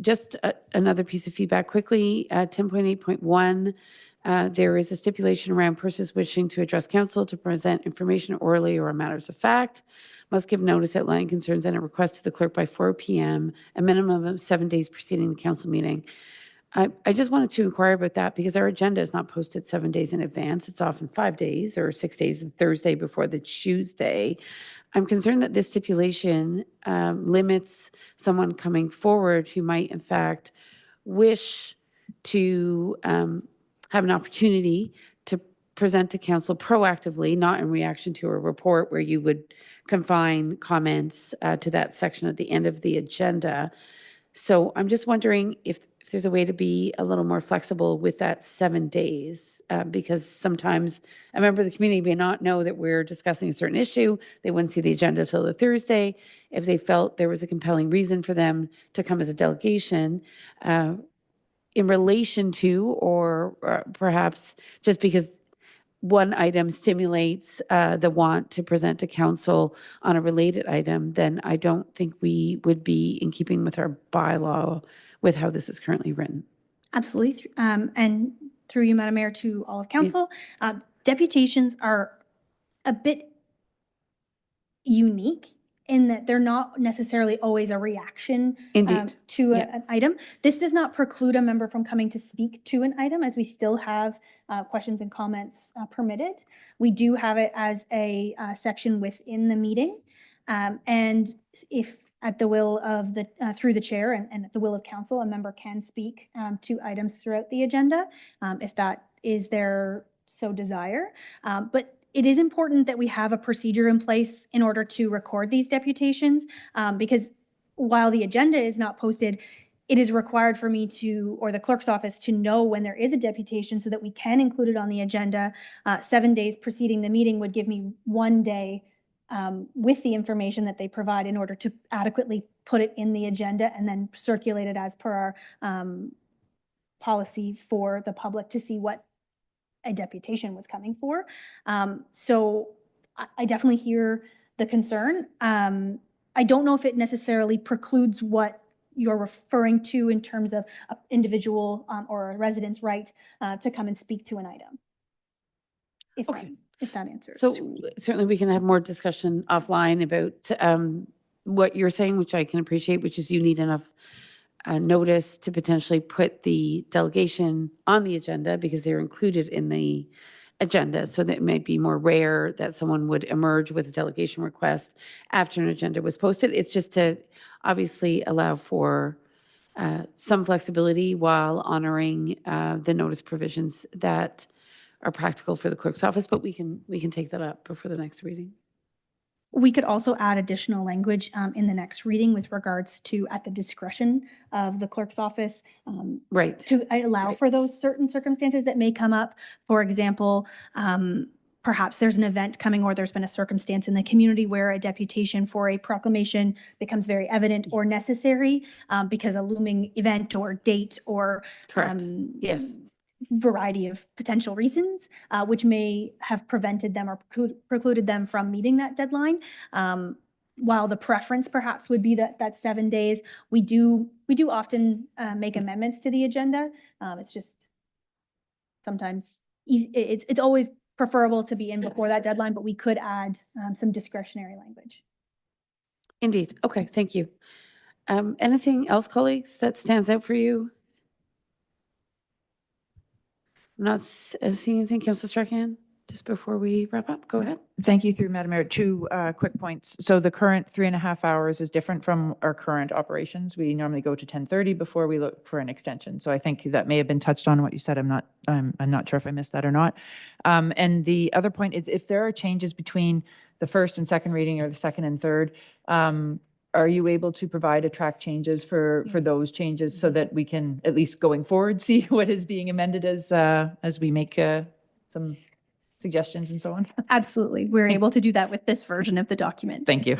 Just another piece of feedback quickly, 10.8.1, there is a stipulation around persons wishing to address council to present information orally or on matters of fact, must give notice outlining concerns and a request to the clerk by 4 p.m., a minimum of 7 days preceding the council meeting. I just wanted to inquire about that because our agenda is not posted 7 days in advance. It's often 5 days or 6 days, the Thursday before the Tuesday. I'm concerned that this stipulation limits someone coming forward who might in fact wish to have an opportunity to present to council proactively, not in reaction to a report where you would confine comments to that section at the end of the agenda. So I'm just wondering if there's a way to be a little more flexible with that 7 days, because sometimes a member of the community may not know that we're discussing a certain issue. They wouldn't see the agenda till the Thursday. If they felt there was a compelling reason for them to come as a delegation, in relation to, or perhaps just because one item stimulates the want to present to council on a related item, then I don't think we would be in keeping with our bylaw with how this is currently written. Absolutely. And through you, Madam Mayor, to all of council, deputations are a bit unique in that they're not necessarily always a reaction Indeed. to Yeah. an item. This does not preclude a member from coming to speak to an item, as we still have questions and comments permitted. We do have it as a section within the meeting. And if at the will of the, through the chair and at the will of council, a member can speak to items throughout the agenda, if that is their so desire. But it is important that we have a procedure in place in order to record these deputations, because while the agenda is not posted, it is required for me to, or the clerk's office, to know when there is a deputation so that we can include it on the agenda. 7 days preceding the meeting would give me 1 day with the information that they provide in order to adequately put it in the agenda and then circulate it as per our policy for the public to see what a deputation was coming for. So I definitely hear the concern. I don't know if it necessarily precludes what you're referring to in terms of an individual or a resident's right to come and speak to an item. Okay. If that answers. So certainly we can have more discussion offline about what you're saying, which I can appreciate, which is you need enough notice to potentially put the delegation on the agenda because they're included in the agenda. So that it might be more rare that someone would emerge with a delegation request after an agenda was posted. It's just to obviously allow for some flexibility while honoring the notice provisions that are practical for the clerk's office, but we can take that up before the next reading. We could also add additional language in the next reading with regards to at the discretion of the clerk's office. Right. To allow for those certain circumstances that may come up. For example, perhaps there's an event coming or there's been a circumstance in the community where a deputation for a proclamation becomes very evident or necessary because a looming event or date or Correct. Yes. variety of potential reasons, which may have prevented them or precluded them from meeting that deadline. While the preference perhaps would be that 7 days, we do often make amendments to the agenda. It's just sometimes it's always preferable to be in before that deadline, but we could add some discretionary language. Indeed. Okay. Thank you. Anything else, colleagues, that stands out for you? I'm not seeing anything. Councillor Strachan, just before we wrap up, go ahead. Thank you, through Madam Mayor. Two quick points. So the current 3.5 hours is different from our current operations. We normally go to 10:30 before we look for an extension. So I think that may have been touched on what you said. I'm not sure if I missed that or not. And the other point is if there are changes between the first and second reading or the second and third, are you able to provide track changes for those changes so that we can, at least going forward, see what is being amended as we make some suggestions and so on? Absolutely. We're able to do that with this version of the document. Thank you.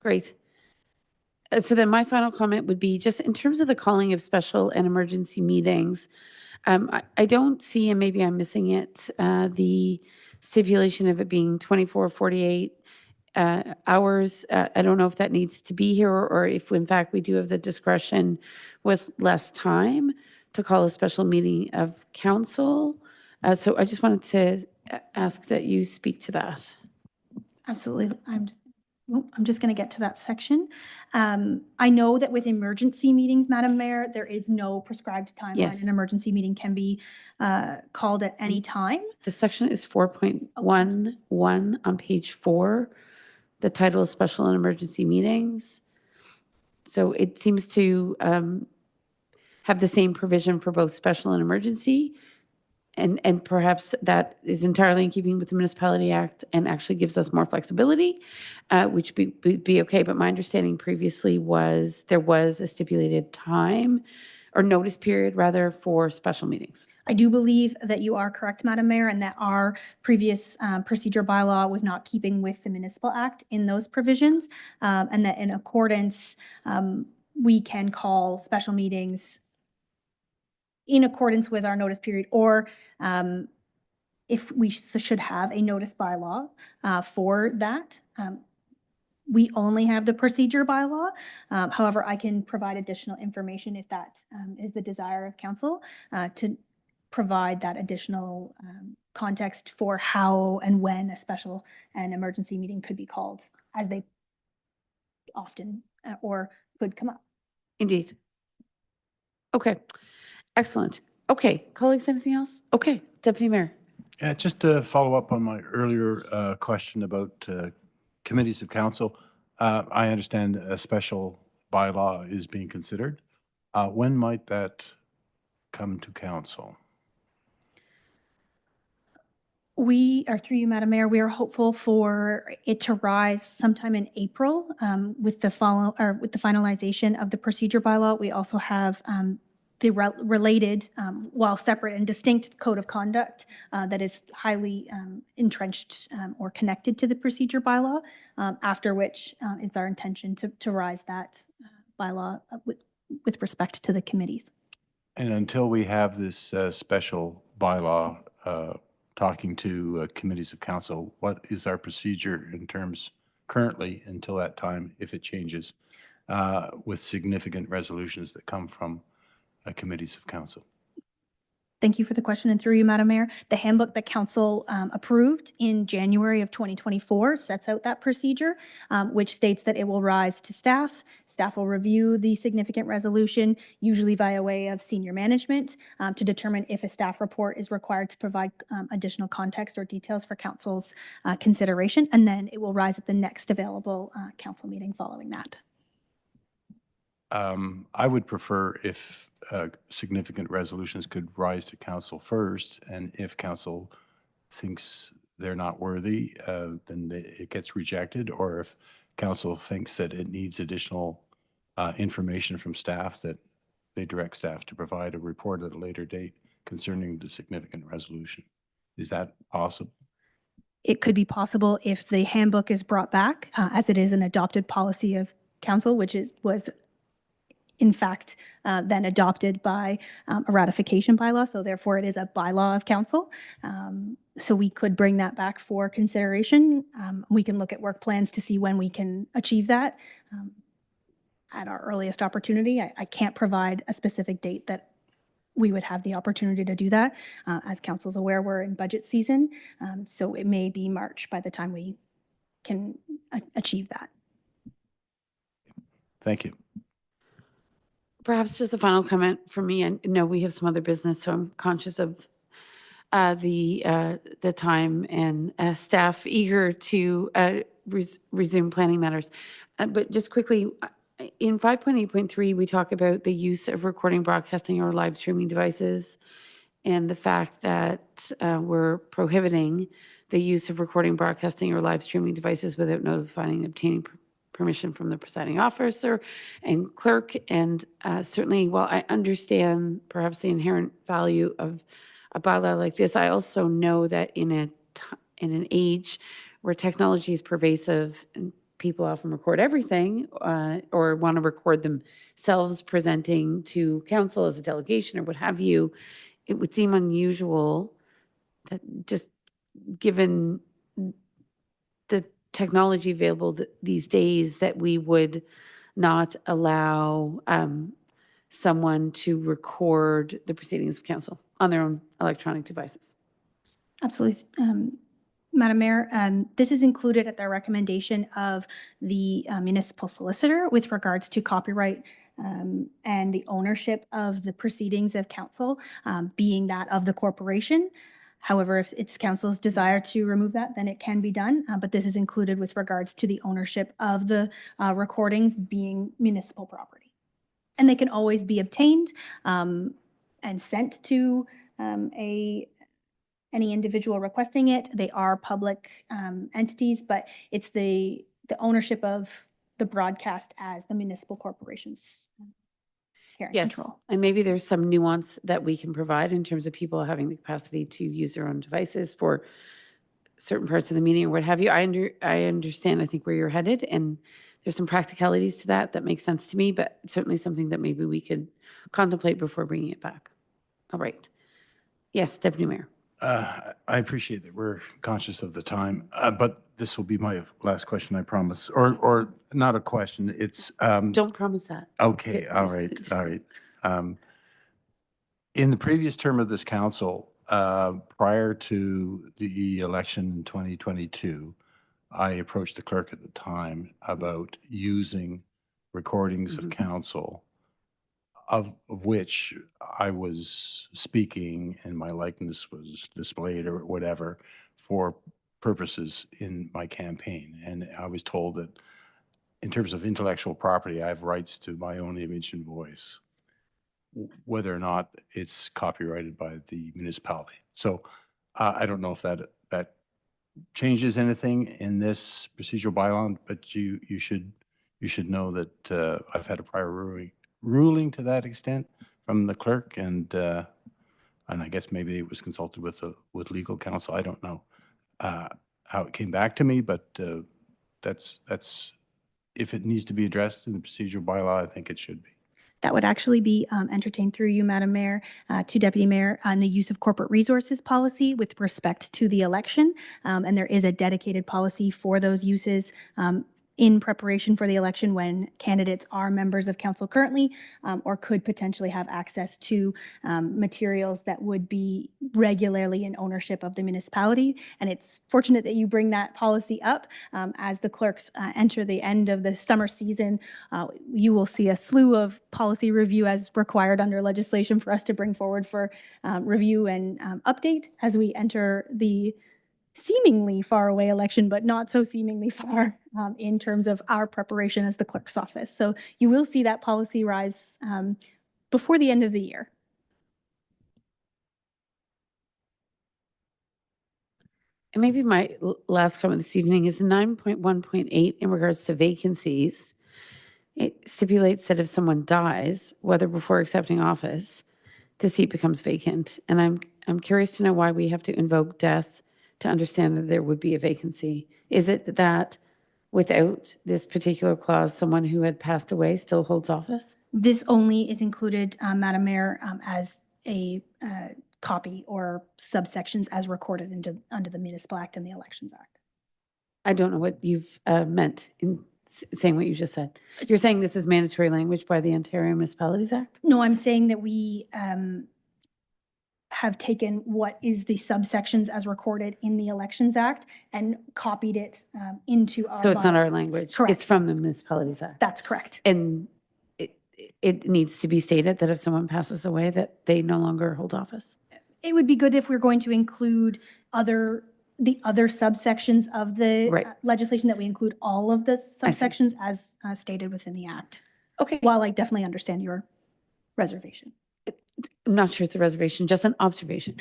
Great. So then my final comment would be just in terms of the calling of special and emergency meetings, I don't see, and maybe I'm missing it, the stipulation of it being 24, 48 hours. I don't know if that needs to be here or if in fact we do have the discretion with less time to call a special meeting of council. So I just wanted to ask that you speak to that. Absolutely. I'm just going to get to that section. I know that with emergency meetings, Madam Mayor, there is no prescribed timeline. Yes. An emergency meeting can be called at any time. The section is 4.11 on page 4. The title is Special and Emergency Meetings. So it seems to have the same provision for both special and emergency. And perhaps that is entirely in keeping with the Municipality Act and actually gives us more flexibility, which would be okay. But my understanding previously was there was a stipulated time or notice period rather for special meetings. I do believe that you are correct, Madam Mayor, and that our previous procedure bylaw was not keeping with the Municipal Act in those provisions, and that in accordance, we can call special meetings in accordance with our notice period, or if we should have a notice bylaw for that. We only have the procedure bylaw. However, I can provide additional information if that is the desire of council to provide that additional context for how and when a special and emergency meeting could be called, as they often or could come up. Indeed. Okay. Excellent. Okay. Colleagues, anything else? Okay. Deputy Mayor. Yeah, just to follow up on my earlier question about committees of council, I understand a special bylaw is being considered. When might that come to council? We are, through you, Madam Mayor, we are hopeful for it to rise sometime in April with the finalization of the procedure bylaw. We also have the related, while separate and distinct code of conduct that is highly entrenched or connected to the procedure bylaw, after which it's our intention to rise that bylaw with respect to the committees. And until we have this special bylaw talking to committees of council, what is our procedure in terms currently until that time, if it changes, with significant resolutions that come from committees of council? Thank you for the question, and through you, Madam Mayor, the handbook that council approved in January of 2024 sets out that procedure, which states that it will rise to staff. Staff will review the significant resolution, usually via way of senior management, to determine if a staff report is required to provide additional context or details for council's consideration, and then it will rise at the next available council meeting following that. I would prefer if significant resolutions could rise to council first, and if council thinks they're not worthy, then it gets rejected, or if council thinks that it needs additional information from staff, that they direct staff to provide a report at a later date concerning the significant resolution. Is that possible? It could be possible if the handbook is brought back, as it is an adopted policy of council, which was in fact then adopted by a ratification bylaw. So therefore it is a bylaw of council. So we could bring that back for consideration. We can look at work plans to see when we can achieve that at our earliest opportunity. I can't provide a specific date that we would have the opportunity to do that. As council's aware, we're in budget season. So it may be March by the time we can achieve that. Thank you. Perhaps just a final comment from me. I know we have some other business, so I'm conscious of the time and staff eager to resume planning matters. But just quickly, in 5.8.3, we talk about the use of recording, broadcasting, or live streaming devices, and the fact that we're prohibiting the use of recording, broadcasting, or live streaming devices without notifying and obtaining permission from the presiding officer and clerk. And certainly, while I understand perhaps the inherent value of a bylaw like this, I also know that in an age where technology is pervasive and people often record everything or want to record themselves presenting to council as a delegation or what have you, it would seem unusual that just given the technology available these days that we would not allow someone to record the proceedings of council on their own electronic devices. Absolutely. Madam Mayor, this is included at the recommendation of the municipal solicitor with regards to copyright and the ownership of the proceedings of council being that of the corporation. However, if it's council's desire to remove that, then it can be done. But this is included with regards to the ownership of the recordings being municipal property. And they can always be obtained and sent to any individual requesting it. They are public entities, but it's the ownership of the broadcast as the municipal corporation's care and Yes, control. and maybe there's some nuance that we can provide in terms of people having the capacity to use their own devices for certain parts of the meeting or what have you. I understand, I think, where you're headed, and there's some practicalities to that that make sense to me, but it's certainly something that maybe we could contemplate before bringing it back. All right. Yes, Deputy Mayor. I appreciate that we're conscious of the time, but this will be my last question, I promise. Or not a question, it's... Don't promise that. Okay, Yes, all yes. right. In the previous term of this council, prior to the election in 2022, I approached the clerk at the time about using recordings of council, of which I was speaking and my likeness was displayed or whatever for purposes in my campaign. And I was told that in terms of intellectual property, I have rights to my own image and voice, whether or not it's copyrighted by the municipality. So I don't know if that changes anything in this procedural bylaw, but you should know that I've had a prior ruling to that extent from the clerk, and I guess maybe it was consulted with legal counsel. I don't know how it came back to me, but that's if it needs to be addressed in the procedural bylaw, I think it should be. That would actually be entertained through you, Madam Mayor, to Deputy Mayor on the use of corporate resources policy with respect to the election. And there is a dedicated policy for those uses in preparation for the election when candidates are members of council currently or could potentially have access to materials that would be regularly in ownership of the municipality. And it's fortunate that you bring that policy up. As the clerks enter the end of the summer season, you will see a slew of policy review as required under legislation for us to bring forward for review and update as we enter the seemingly far away election, but not so seemingly far in terms of our preparation as the clerk's office. So you will see that policy rise before the end of the year. And maybe my last comment this evening is 9.1.8 in regards to vacancies. It stipulates that if someone dies, whether before accepting office, the seat becomes vacant. And I'm curious to know why we have to invoke death to understand that there would be a vacancy. Is it that without this particular clause, someone who had passed away still holds office? This only is included, Madam Mayor, as a copy or subsections as recorded under the Municipal Act and the Elections Act. I don't know what you've meant in saying what you just said. You're saying this is mandatory language by the Ontario Municipalities Act? No, I'm saying that we have taken what is the subsections as recorded in the Elections Act and copied it into our. So it's not bylaw. our language? Correct. It's from the Municipalities Act? That's correct. And it needs to be stated that if someone passes away, that they no longer hold office? It would be good if we're going to include the other subsections of the Right. legislation, that we include all of the I see. subsections as stated within the Act. Okay. While I definitely understand your reservation. I'm not sure it's a reservation, just an observation.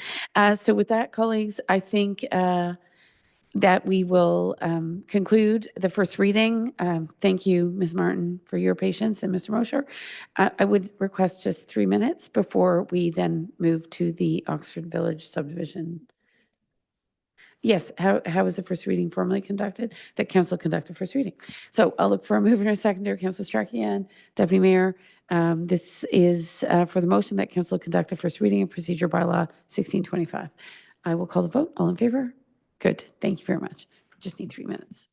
So with that, colleagues, I think that we will conclude the first reading. Thank you, Ms. Martin, for your patience, and Mr. Mosher. I would request just 3 minutes before we then move to the Oxford Village subdivision. Yes, how was the first reading formally conducted? That council conducted first reading. So I'll look for a mover and a seconder. Council Strachian, Deputy Mayor. This is for the motion that council conduct a first reading of procedure bylaw 1625. I will call the vote. All in favor? Good. Thank you very much. Just need 3 minutes.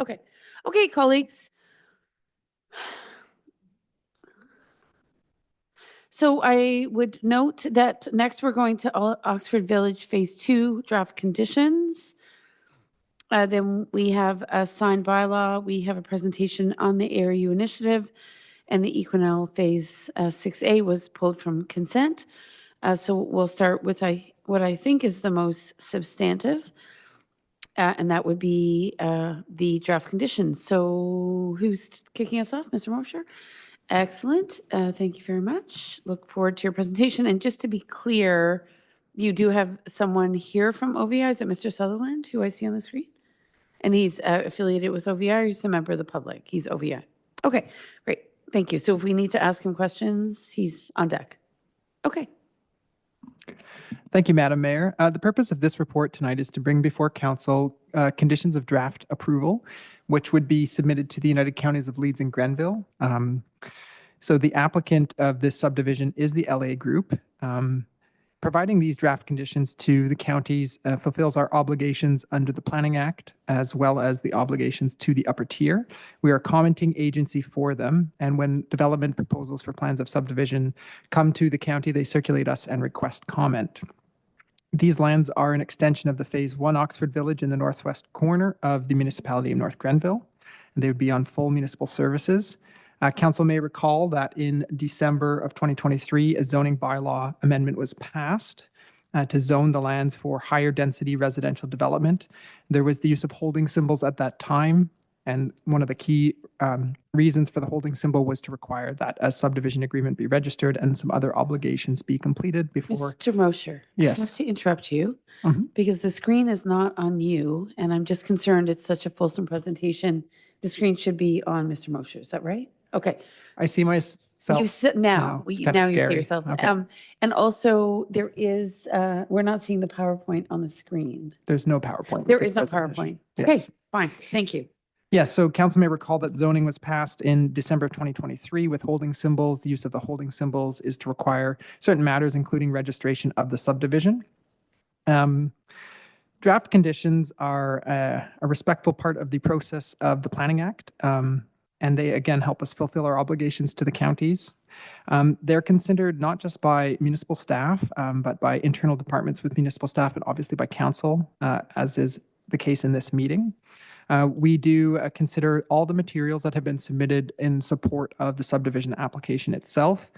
Okay. Okay, colleagues. So I would note that next we're going to Oxford Village Phase 2 draft conditions. Then we have a signed bylaw. We have a presentation on the ARU initiative, and the Equinel Phase 6A was pulled from consent. So we'll start with what I think is the most substantive, and that would be the draft conditions. So who's kicking us off? Mr. Mosher? Excellent. Thank you very much. Look forward to your presentation. And just to be clear, you do have someone here from OVI. Is it Mr. Sutherland, who I see on the screen? And he's affiliated with OVI, or he's a member of the public? He's OVI. Okay, great. Thank you. So if we need to ask him questions, he's on deck. Okay. Thank you, Madam Mayor. The purpose of this report tonight is to bring before Council conditions of draft approval, which would be submitted to the United Counties of Leeds and Grenville. So the applicant of this subdivision is the LA Group. Providing these draft conditions to the counties fulfills our obligations under the Planning Act, as well as the obligations to the upper tier. We are a commenting agency for them, and when development proposals for plans of subdivision come to the county, they circulate us and request comment. These lands are an extension of the Phase 1 Oxford Village in the northwest corner of the municipality of North Grenville, and they would be on full municipal services. Council may recall that in December of 2023, a zoning bylaw amendment was passed to zone the lands for higher density residential development. There was the use of holding symbols at that time, and one of the key reasons for the holding symbol was to require that a subdivision agreement be registered and some other obligations be completed before. Mr. Mosher, I have Yes. to interrupt you Mhm. because the screen is not on you, and I'm just concerned it's such a fulsome presentation. The screen should be on Mr. Mosher. Is that right? Okay. I see You myself. sit now. It's kinda Now you see scary. yourself. Okay. And also there is, we're not seeing the PowerPoint on the screen. There's no PowerPoint. with There this is no presentation. PowerPoint. Okay, Yes. fine. Thank you. Yes, so council may recall that zoning was passed in December of 2023 with holding symbols. The use of the holding symbols is to require certain matters, including registration of the subdivision. Draft conditions are a respectful part of the process of the Planning Act, and they again help us fulfill our obligations to the counties. They're considered not just by municipal staff, but by internal departments with municipal staff and obviously by council, as is the case in this meeting. We do consider all the materials that have been submitted in support of the subdivision application itself.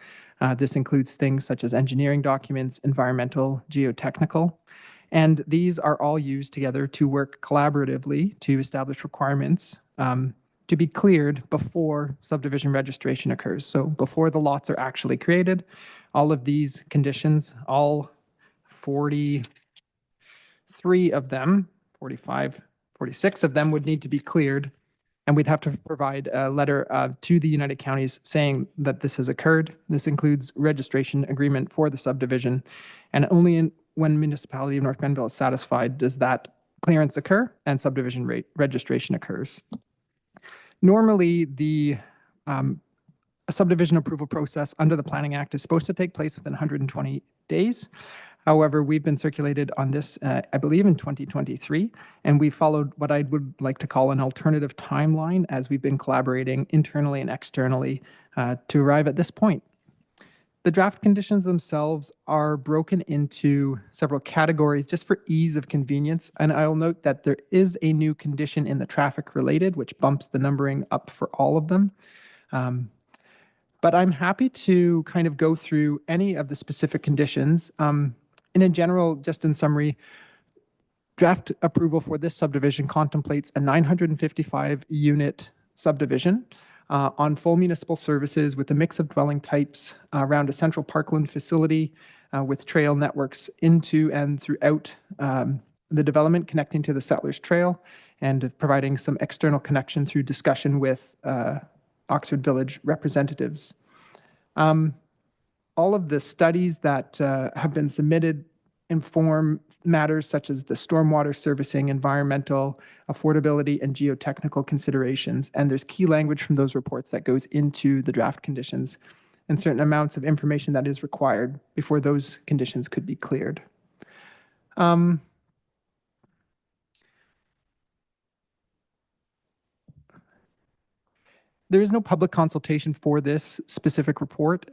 This includes things such as engineering documents, environmental, geotechnical, and these are all used together to work collaboratively to establish requirements to be cleared before subdivision registration occurs. So before the lots are actually created, all of these conditions, all 43 of them, 45, 46 of them would need to be cleared. And we'd have to provide a letter to the United Counties saying that this has occurred. This includes registration agreement for the subdivision. And only when municipality of North Grenville is satisfied does that clearance occur and subdivision registration occurs. Normally, a subdivision approval process under the Planning Act is supposed to take place within 120 days. However, we've been circulated on this, I believe, in 2023, and we followed what I would like to call an alternative timeline as we've been collaborating internally and externally to arrive at this point. The draft conditions themselves are broken into several categories just for ease of convenience. And I'll note that there is a new condition in the traffic related, which bumps the numbering up for all of them. But I'm happy to kind of go through any of the specific conditions. And in general, just in summary, draft approval for this subdivision contemplates a 955 unit subdivision on full municipal services with a mix of dwelling types around a central parkland facility with trail networks into and throughout the development connecting to the Settlers Trail and providing some external connection through discussion with Oxford Village representatives. All of the studies that have been submitted inform matters such as the stormwater servicing, environmental, affordability, and geotechnical considerations. And there's key language from those reports that goes into the draft conditions and certain amounts of information that is required before those conditions could be cleared. There is no public consultation for this specific report.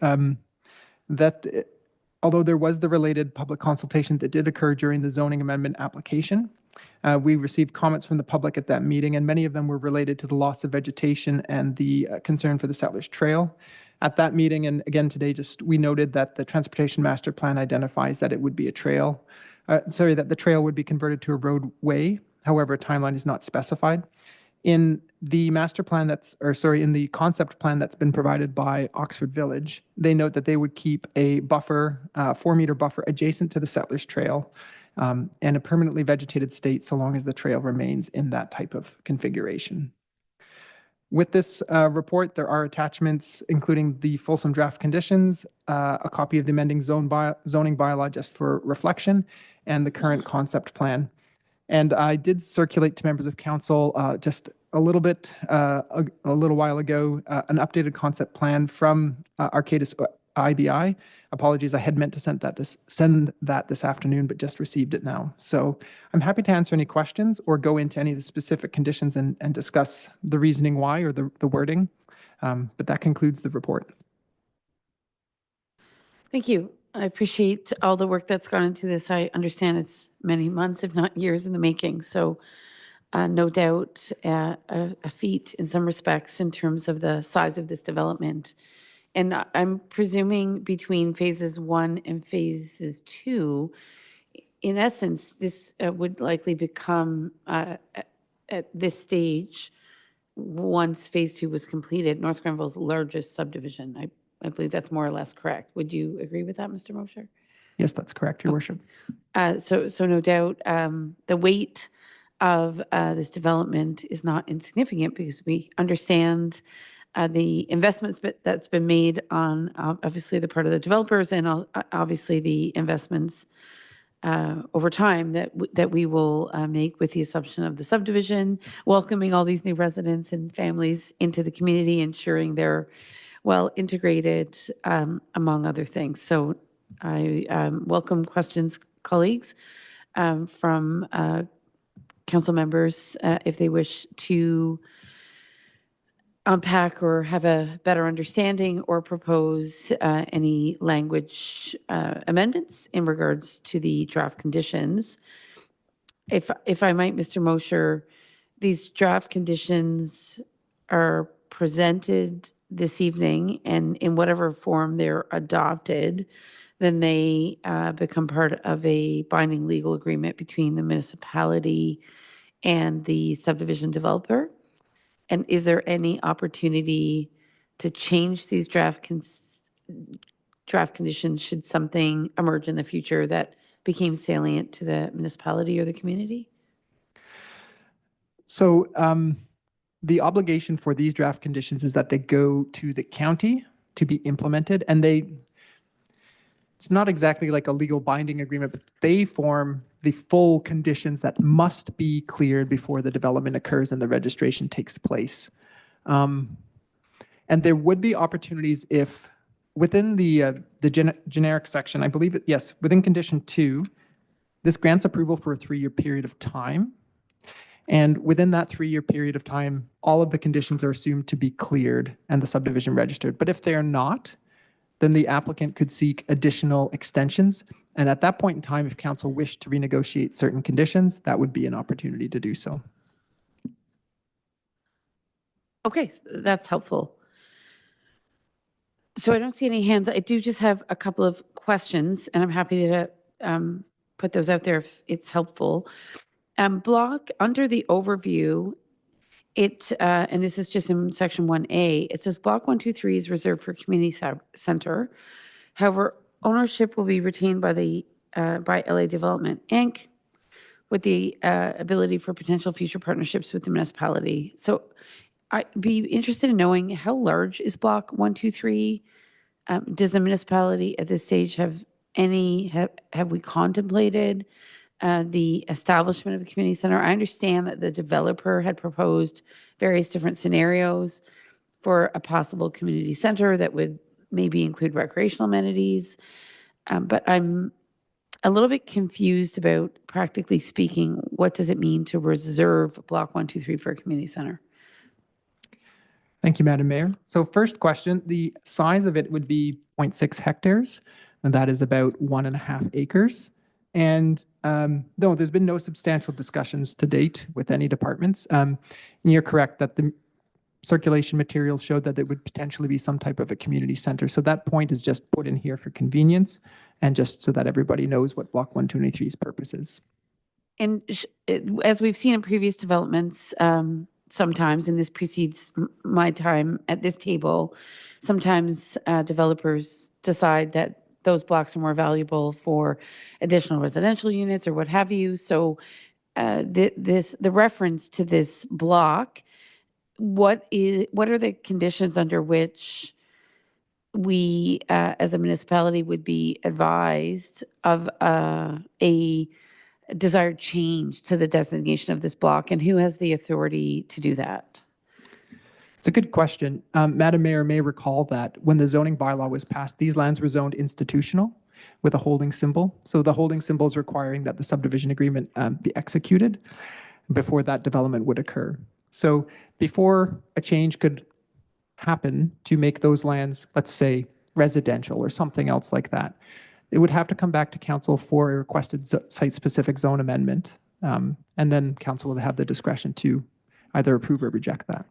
Although there was the related public consultation that did occur during the zoning amendment application, we received comments from the public at that meeting, and many of them were related to the loss of vegetation and the concern for the Settlers Trail. At that meeting, and again today, we noted that the Transportation Master Plan identifies that it would be a trail, that the trail would be converted to a roadway. However, a timeline is not specified. In the master plan in the concept plan that's been provided by Oxford Village, they note that they would keep a buffer, 4-meter buffer adjacent to the Settlers Trail, and a permanently vegetated state so long as the trail remains in that type of configuration. With this report, there are attachments, including the fulsome draft conditions, a copy of the amending zoning bylaw just for reflection, and the current concept plan. And I did circulate to members of council just a little while ago, an updated concept plan from Arcadis IBI. Apologies, I had meant to send that this afternoon, but just received it now. So I'm happy to answer any questions or go into any of the specific conditions and discuss the reasoning why or the wording. But that concludes the report. Thank you. I appreciate all the work that's gone into this. I understand it's many months, if not years in the making. So no doubt a feat in some respects in terms of the size of this development. And I'm presuming between phases 1 and phases 2, in essence, this would likely become, at this stage, once phase 2 was completed, North Grenville's largest subdivision. I believe that's more or less correct. Would you agree with that, Mr. Mosher? Yes, that's correct, Your Worship. So no doubt the weight of this development is not insignificant because we understand the investments that's been made on obviously the part of the developers and obviously the investments over time that we will make with the assumption of the subdivision, welcoming all these new residents and families into the community, ensuring they're well integrated, among other things. So I welcome questions, colleagues, from council members if they wish to unpack or have a better understanding or propose any language amendments in regards to the draft conditions. If I might, Mr. Mosher, these draft conditions are presented this evening, and in whatever form they're adopted, then they become part of a binding legal agreement between the municipality and the subdivision developer. And is there any opportunity to change these draft conditions should something emerge in the future that became salient to the municipality or the community? So the obligation for these draft conditions is that they go to the county to be implemented, and it's not exactly like a legal binding agreement, but they form the full conditions that must be cleared before the development occurs and the registration takes place. And there would be opportunities if within the generic section, I believe yes, within condition 2, this grants approval for a 3-year period of time. And within that 3-year period of time, all of the conditions are assumed to be cleared and the subdivision registered. But if they are not, then the applicant could seek additional extensions. And at that point in time, if council wished to renegotiate certain conditions, that would be an opportunity to do so. Okay, that's helpful. So I don't see any hands. I do just have a couple of questions, and I'm happy to put those out there if it's helpful. Block under the overview, and this is just in section 1A, it says block 123 is reserved for community center. However, ownership will be retained by LA Development Inc. with the ability for potential future partnerships with the municipality. So I'd be interested in knowing how large is block 123? Does the municipality at this stage have we contemplated the establishment of a community center? I understand that the developer had proposed various different scenarios for a possible community center that would maybe include recreational amenities. But I'm a little bit confused about, practically speaking, what does it mean to reserve block 123 for a community center? Thank you, Madam Mayor. So first question, the size of it would be 0.6 hectares, and that is about 1.5 acres. And no, there's been no substantial discussions to date with any departments. And you're correct that the circulation materials showed that it would potentially be some type of a community center. So that point is just put in here for convenience and just so that everybody knows what Block 123's purpose is. And as we've seen in previous developments, sometimes, and this precedes my time at this table, sometimes developers decide that those blocks are more valuable for additional residential units or what have you. So the reference to this block, what are the conditions under which we as a municipality would be advised of a desired change to the designation of this block, and who has the authority to do that? It's a good question. Madam Mayor may recall that when the zoning bylaw was passed, these lands were zoned institutional with a holding symbol. So the holding symbol is requiring that the subdivision agreement be executed before that development would occur. So before a change could happen to make those lands, let's say, residential or something else like that, it would have to come back to council for a requested site-specific zone amendment. And then council would have the discretion to either approve or reject that.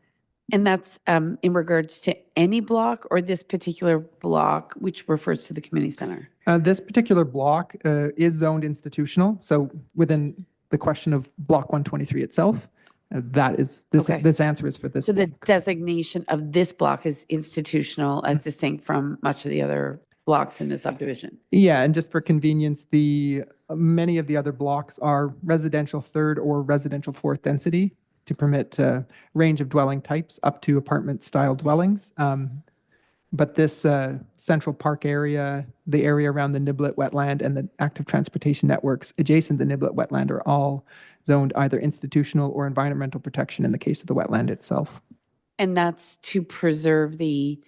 And that's in regards to any block or this particular block, which refers to the community center? This particular block is zoned institutional. So within the question of Block 123 itself, that is, Okay. this answer is for this. So the block. designation of this block is institutional as distinct from much of the other blocks in the subdivision? Yeah, and just for convenience, many of the other blocks are residential third or residential fourth density to permit a range of dwelling types up to apartment-style dwellings. But this Central Park area, the area around the Niblett wetland and the active transportation networks adjacent to the Niblett wetland are all zoned either institutional or environmental protection in the case of the wetland itself. And that's to preserve the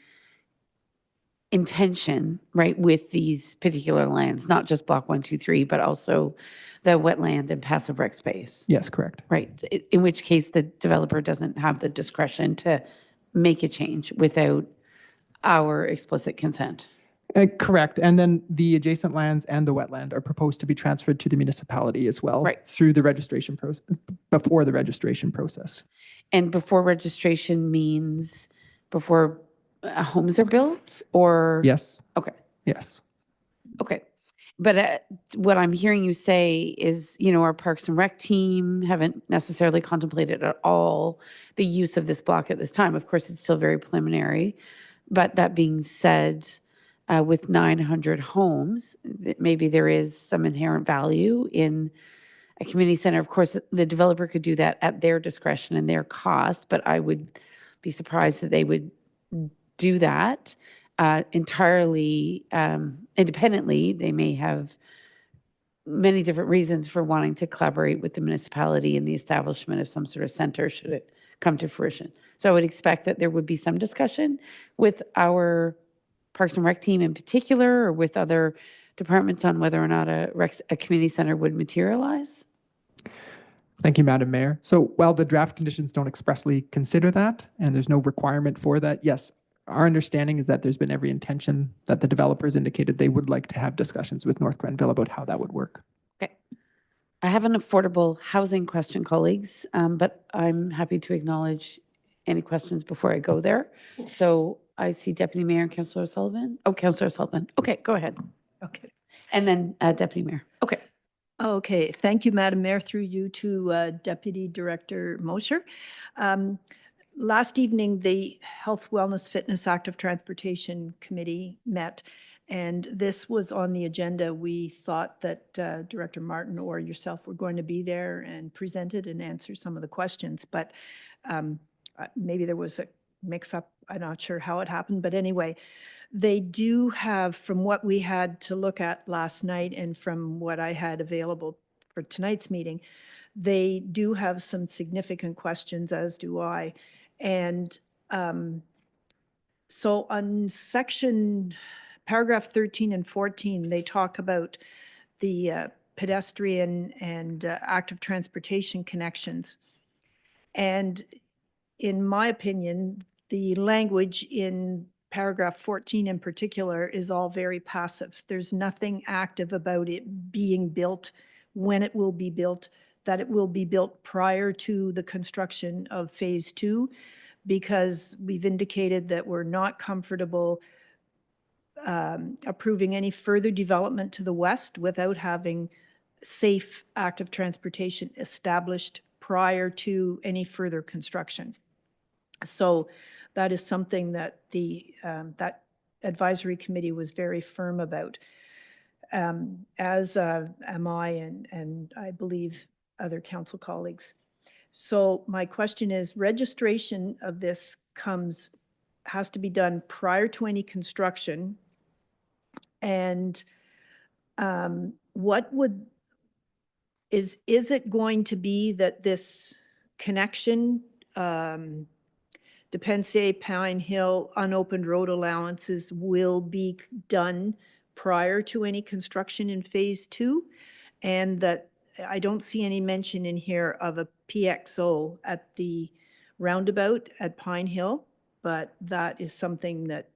intention, right, with these particular lands, not just Block 123, but also the wetland and passive rec space, Yes, correct. right? In which case the developer doesn't have the discretion to make a change without our explicit consent. Correct. And then the adjacent lands and the wetland are proposed to be transferred to the municipality as well. Right. Through the registration process, before the registration process. And before registration means before homes are built, or? Yes. Okay. Yes. Okay. But what I'm hearing you say is, our Parks and Rec team haven't necessarily contemplated at all the use of this block at this time. Of course, it's still very preliminary. But that being said, with 900 homes, maybe there is some inherent value in a community center. Of course, the developer could do that at their discretion and their cost, but I would be surprised that they would do that entirely independently. They may have many different reasons for wanting to collaborate with the municipality in the establishment of some sort of center should it come to fruition. So I would expect that there would be some discussion with our Parks and Rec team in particular, or with other departments on whether or not a community center would materialize. Thank you, Madam Mayor. So while the draft conditions don't expressly consider that, and there's no requirement for that, yes, our understanding is that there's been every intention that the developers indicated they would like to have discussions with North Grenville about how that would work. Okay. I have an affordable housing question, colleagues, but I'm happy to acknowledge any questions before I go there. So I see Deputy Mayor and Councillor Sullivan. Oh, Councillor Sullivan. Okay, go ahead. Okay. And then Deputy Mayor. Okay. Okay, thank you, Madam Mayor, through you to Deputy Director Mosher. Last evening, the Health, Wellness, Fitness, Active Transportation Committee met, and this was on the agenda. We thought that Director Martin or yourself were going to be there and present it and answer some of the questions, but maybe there was a mix-up. I'm not sure how it happened, but anyway, they do have, from what we had to look at last night and from what I had available for tonight's meeting, they do have some significant questions, as do I. And so on paragraph 13 and 14, they talk about the pedestrian and active transportation connections. And in my opinion, the language in paragraph 14 in particular is all very passive. There's nothing active about it being built, when it will be built, that it will be built prior to the construction of phase 2, because we've indicated that we're not comfortable approving any further development to the west without having safe active transportation established prior to any further construction. So that is something that the that advisory committee was very firm about, as am I, and I believe other council colleagues. So my question is, registration of this has to be done prior to any construction. And is it going to be that this connection, Depensier, Pine Hill, unopened road allowances will be done prior to any construction in phase 2? And that I don't see any mention in here of a PXO at the roundabout at Pine Hill, but that is something that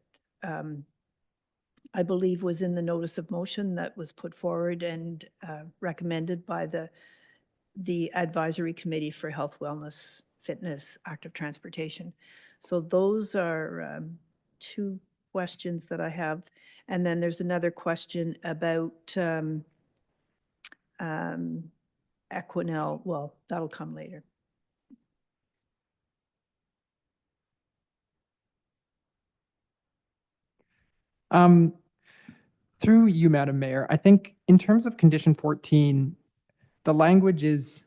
I believe was in the notice of motion that was put forward and recommended by the Advisory Committee for Health, Wellness, Fitness, Active Transportation. So those are 2 questions that I have. And then there's another question about Equinel. Well, that'll come later. Through you, Madam Mayor, I think in terms of condition 14, the language it's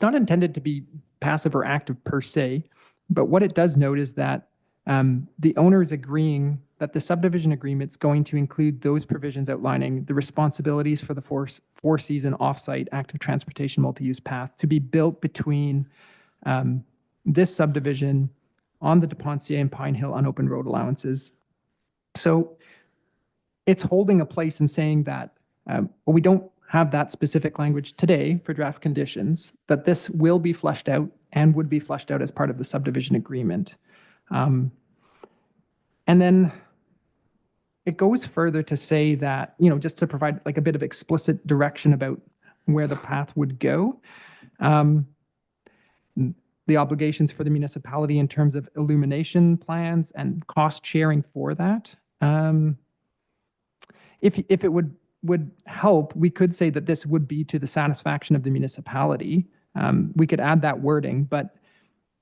not intended to be passive or active per se, but what it does note is that the owner is agreeing that the subdivision agreement is going to include those provisions outlining the responsibilities for the four-season off-site active transportation multi-use path to be built between this subdivision on the Depensier and Pine Hill unopened road allowances. So it's holding a place in saying that we don't have that specific language today for draft conditions, that this will be fleshed out and would be fleshed out as part of the subdivision agreement. And then it goes further to say that, just to provide like a bit of explicit direction about where the path would go. The obligations for the municipality in terms of illumination plans and cost sharing for that. If it would help, we could say that this would be to the satisfaction of the municipality. We could add that wording, but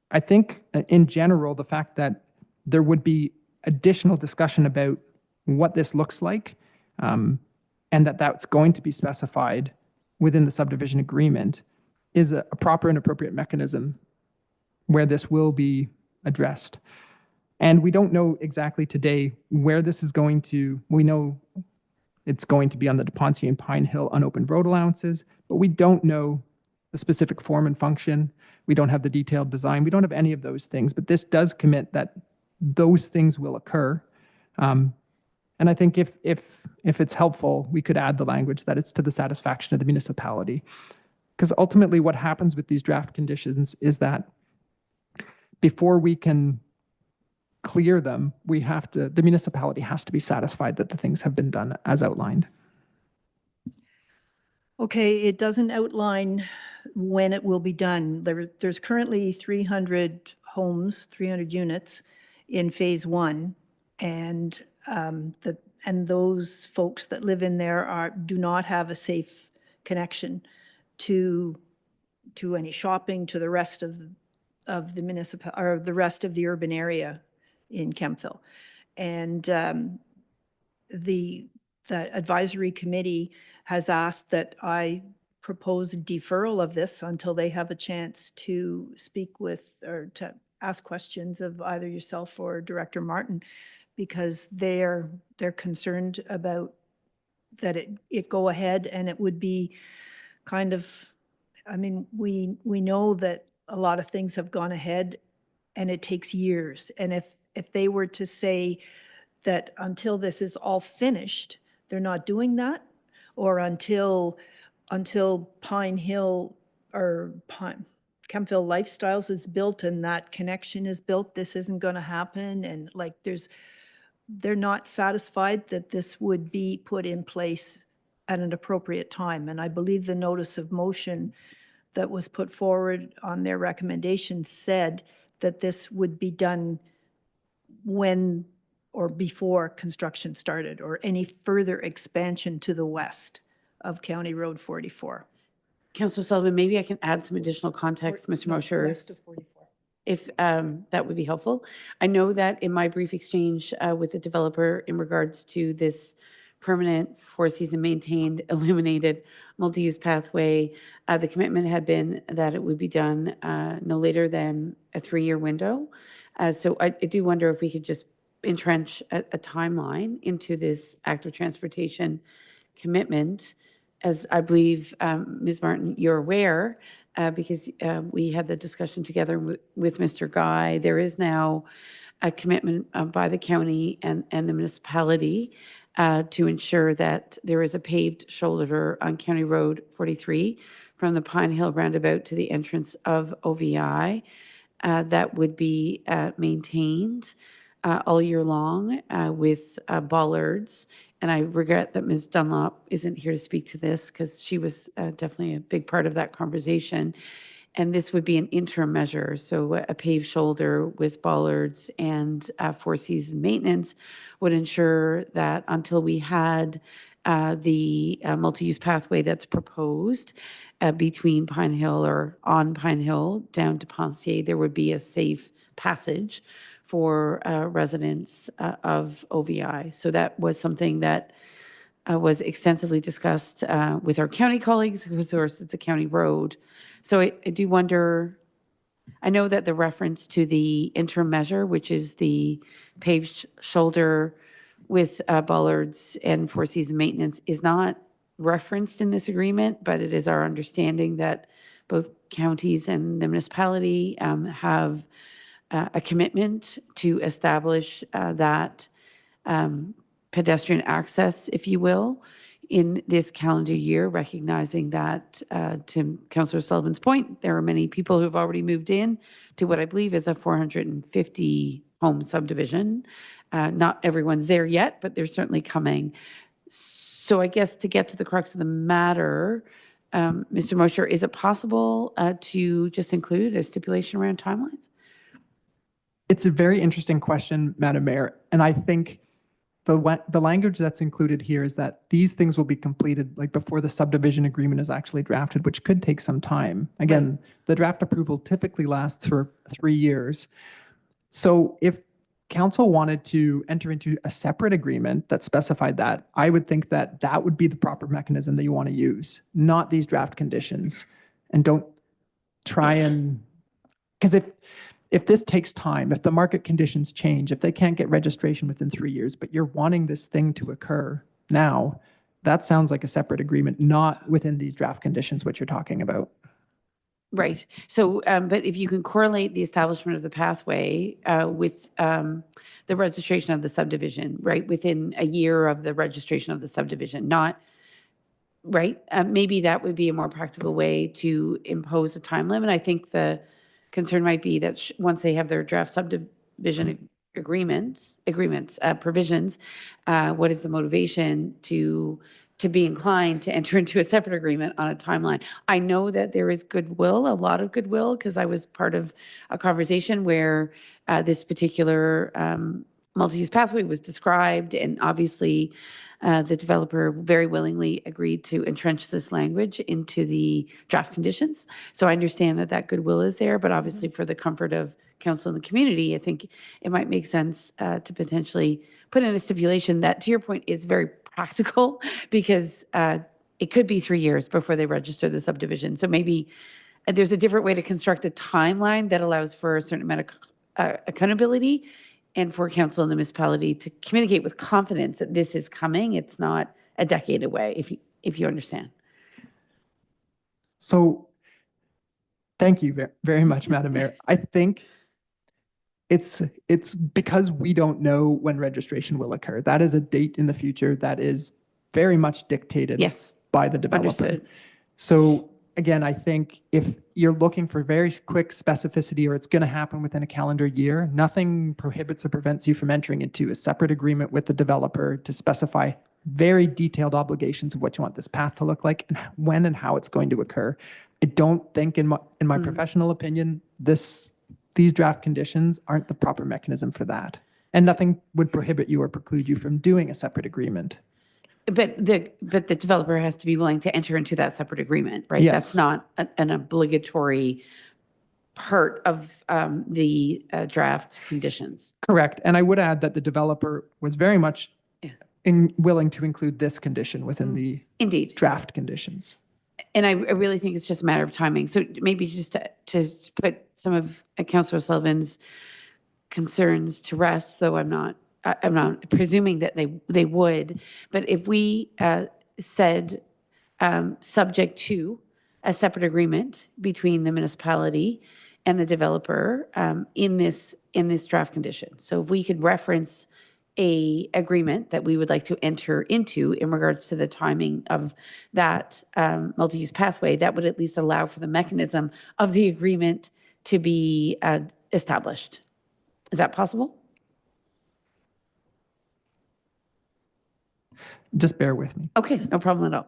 I think in general, the fact that there would be additional discussion about what this looks like, and that's going to be specified within the subdivision agreement is a proper and appropriate mechanism where this will be addressed. And we don't know exactly today where this is going to, we know it's going to be on the Depensier and Pine Hill unopened road allowances, but we don't know the specific form and function. We don't have the detailed design. We don't have any of those things, but this does commit that those things will occur. And I think if it's helpful, we could add the language that it's to the satisfaction of the municipality. Because ultimately what happens with these draft conditions is that before we can clear them, the municipality has to be satisfied that the things have been done as outlined. Okay, it doesn't outline when it will be done. There's currently 300 homes, 300 units in phase 1, and those folks that live in there do not have a safe connection to any shopping, to the rest of the municipal or the rest of the urban area in Kemptville. And the advisory committee has asked that I propose deferral of this until they have a chance to speak with or to ask questions of either yourself or Director Martin, because they're concerned about that it go ahead, and it would be kind of, I mean, we know that a lot of things have gone ahead and it takes years. And if they were to say that until this is all finished, they're not doing that, or until Pine Hill or Campville Lifestyles is built and that connection is built, this isn't going to happen. And like they're not satisfied that this would be put in place at an appropriate time. And I believe the notice of motion that was put forward on their recommendation said that this would be done when or before construction started or any further expansion to the west of County Road 44. Councillor Sullivan, maybe I can add some additional context, Mr. Mosher, West of 44. if that would be helpful. I know that in my brief exchange with the developer in regards to this permanent four-season maintained illuminated multi-use pathway, the commitment had been that it would be done no later than a 3-year window. So I do wonder if we could just entrench a timeline into this active transportation commitment. As I believe, Ms. Martin, you're aware, because we had the discussion together with Mr. Guy, there is now a commitment by the county and the municipality to ensure that there is a paved shoulder on County Road 43 from the Pine Hill roundabout to the entrance of OVI that would be maintained all year long with bollards. And I regret that Ms. Dunlop isn't here to speak to this because she was definitely a big part of that conversation. And this would be an interim measure. So a paved shoulder with bollards and four-season maintenance would ensure that until we had the multi-use pathway that's proposed between Pine Hill or on Pine Hill down to Pensier, there would be a safe passage for residents of OVI. So that was something that was extensively discussed with our county colleagues, because of course it's a county road. So I do wonder, I know that the reference to the interim measure, which is the paved shoulder with bollards and four-season maintenance, is not referenced in this agreement, but it is our understanding that both counties and the municipality have a commitment to establish that pedestrian access, if you will, in this calendar year, recognizing that, to Councillor Sullivan's point, there are many people who have already moved in to what I believe is a 450 home subdivision. Not everyone's there yet, but they're certainly coming. So I guess to get to the crux of the matter, Mr. Mosher, is it possible to just include a stipulation around timelines? It's a very interesting question, Madam Mayor, and I think the language that's included here is that these things will be completed like before the subdivision agreement is actually drafted, which could take some time. Again, the draft approval typically lasts for 3 years. So if council wanted to enter into a separate agreement that specified that, I would think that that would be the proper mechanism that you want to use, not these draft conditions. And don't try and, because if this takes time, if the market conditions change, if they can't get registration within 3 years, but you're wanting this thing to occur now, that sounds like a separate agreement, not within these draft conditions, what you're talking about. Right. So, but if you can correlate the establishment of the pathway with the registration of the subdivision, right, within a year of the registration of the subdivision, not, right, maybe that would be a more practical way to impose a time limit. I think the concern might be that once they have their draft subdivision provisions, what is the motivation to be inclined to enter into a separate agreement on a timeline? I know that there is goodwill, a lot of goodwill, because I was part of a conversation where this particular multi-use pathway was described, and obviously the developer very willingly agreed to entrench this language into the draft conditions. So I understand that that goodwill is there, but obviously for the comfort of council and the community, I think it might make sense to potentially put in a stipulation that, to your point, is very practical, because it could be 3 years before they register the subdivision. So maybe there's a different way to construct a timeline that allows for a certain amount of accountability, and for council and the municipality to communicate with confidence that this is coming. It's not a decade away, if you understand. So thank you very much, Madam Mayor. I think it's because we don't know when registration will occur. That is a date in the future that is very much dictated Yes. by the developer. Understood. So again, I think if you're looking for very quick specificity or it's going to happen within a calendar year, nothing prohibits or prevents you from entering into a separate agreement with the developer to specify very detailed obligations of what you want this path to look like and when and how it's going to occur. I don't think, in my professional opinion, these draft conditions aren't the proper mechanism for that. And nothing would prohibit you or preclude you from doing a separate agreement. But the developer has to be willing to enter into that separate agreement, right? Yes. That's not an obligatory part of the draft conditions. Correct. And I would add that the developer was very much willing to include this condition within the Indeed. draft conditions. And I really think it's just a matter of timing. So maybe just to put some of Councillor Sullivan's concerns to rest, though I'm not presuming that they would, but if we said subject to a separate agreement between the municipality and the developer in this draft condition. So if we could reference a agreement that we would like to enter into in regards to the timing of that multi-use pathway, that would at least allow for the mechanism of the agreement to be established. Is that possible? Just bear with me. Okay, no problem at all.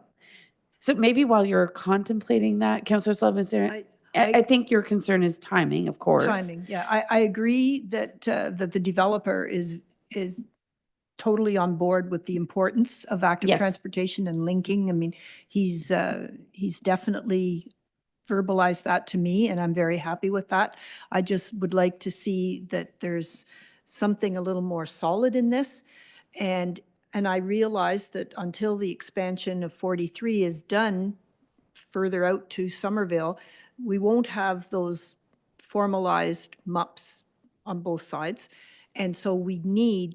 So maybe while you're contemplating that, Councillor Sullivan, is there, I think your concern is timing, of course. Timing, yeah. I agree that that the developer is totally on board with the importance of active Yes. transportation and linking. I mean, he's definitely verbalized that to me, and I'm very happy with that. I just would like to see that there's something a little more solid in this. And I realize that until the expansion of 43 is done further out to Somerville, we won't have those formalized MUPs on both sides. And so we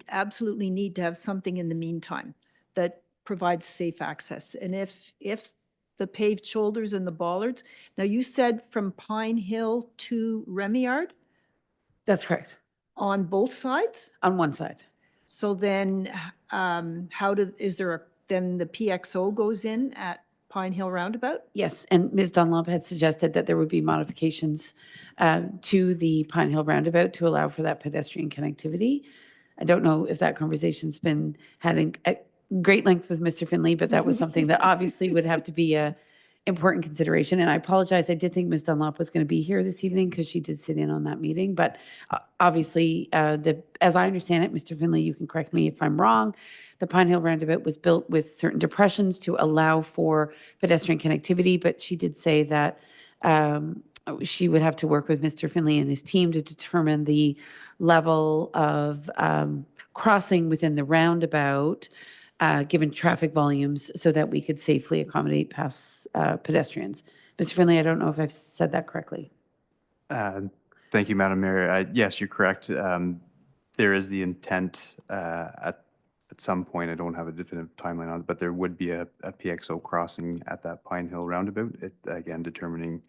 absolutely need to have something in the meantime that provides safe access. And if the paved shoulders and the bollards, now you said from Pine Hill to Remillard That's correct. on both sides? On one side. So then then the PXO goes in at Pine Hill Roundabout? Yes, and Ms. Dunlop had suggested that there would be modifications to the Pine Hill Roundabout to allow for that pedestrian connectivity. I don't know if that conversation's been had at great length with Mr. Finley, but that was something that obviously would have to be a important consideration. And I apologize, I did think Ms. Dunlop was going to be here this evening because she did sit in on that meeting. But obviously, as I understand it, Mr. Finley, you can correct me if I'm wrong, the Pine Hill Roundabout was built with certain depressions to allow for pedestrian connectivity, but she did say that she would have to work with Mr. Finley and his team to determine the level of crossing within the roundabout, given traffic volumes, so that we could safely accommodate past pedestrians. Mr. Finley, I don't know if I've said that correctly. Thank you, Madam Mayor. Yes, you're correct. There is the intent at some point, I don't have a definitive timeline on it, but there would be a PXO crossing at that Pine Hill roundabout, again, determining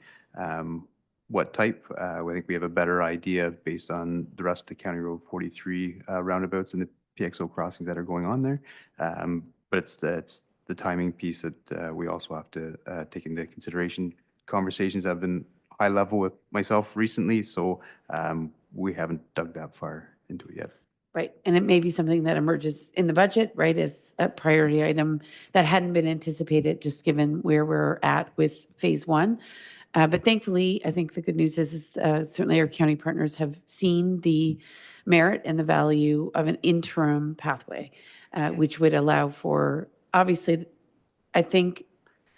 what type. I think we have a better idea based on the rest of the County Road 43 roundabouts and the PXO crossings that are going on there. But it's the timing piece that we also have to take into consideration. Conversations have been high level with myself recently, so we haven't dug that far into it yet. Right, and it may be something that emerges in the budget, right, as a priority item that hadn't been anticipated, just given where we're at with phase one. But thankfully, I think the good news is certainly our county partners have seen the merit and the value of an interim pathway, which would allow for, obviously, I think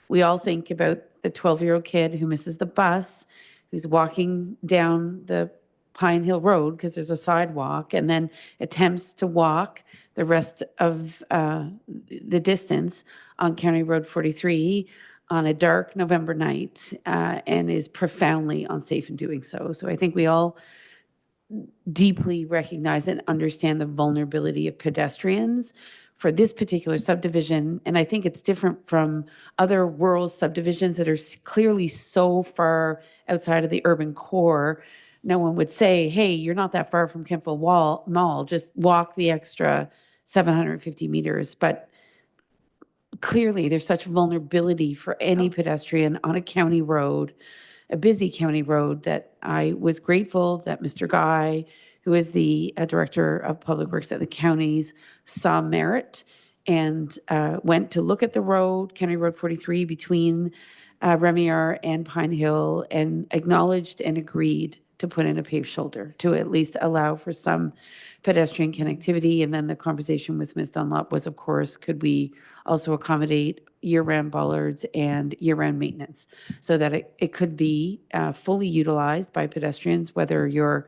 we all think about the 12-year-old kid who misses the bus, who's walking down the Pine Hill Road because there's a sidewalk, and then attempts to walk the rest of the distance on County Road 43 on a dark November night, and is profoundly unsafe in doing so. So I think we all deeply recognize and understand the vulnerability of pedestrians for this particular subdivision. And I think it's different from other rural subdivisions that are clearly so far outside of the urban core. No one would say, hey, you're not that far from Kempville Mall, just walk the extra 750 meters. But clearly there's such vulnerability for any pedestrian on a county road, a busy county road, that I was grateful that Mr. Guy, who is the Director of Public Works at the counties, saw merit and went to look at the road, County Road 43, between Remier and Pine Hill, and acknowledged and agreed to put in a paved shoulder to at least allow for some pedestrian connectivity. And then the conversation with Ms. Dunlop was, of course, could we also accommodate year-round bollards and year-round maintenance so that it could be fully utilized by pedestrians, whether you're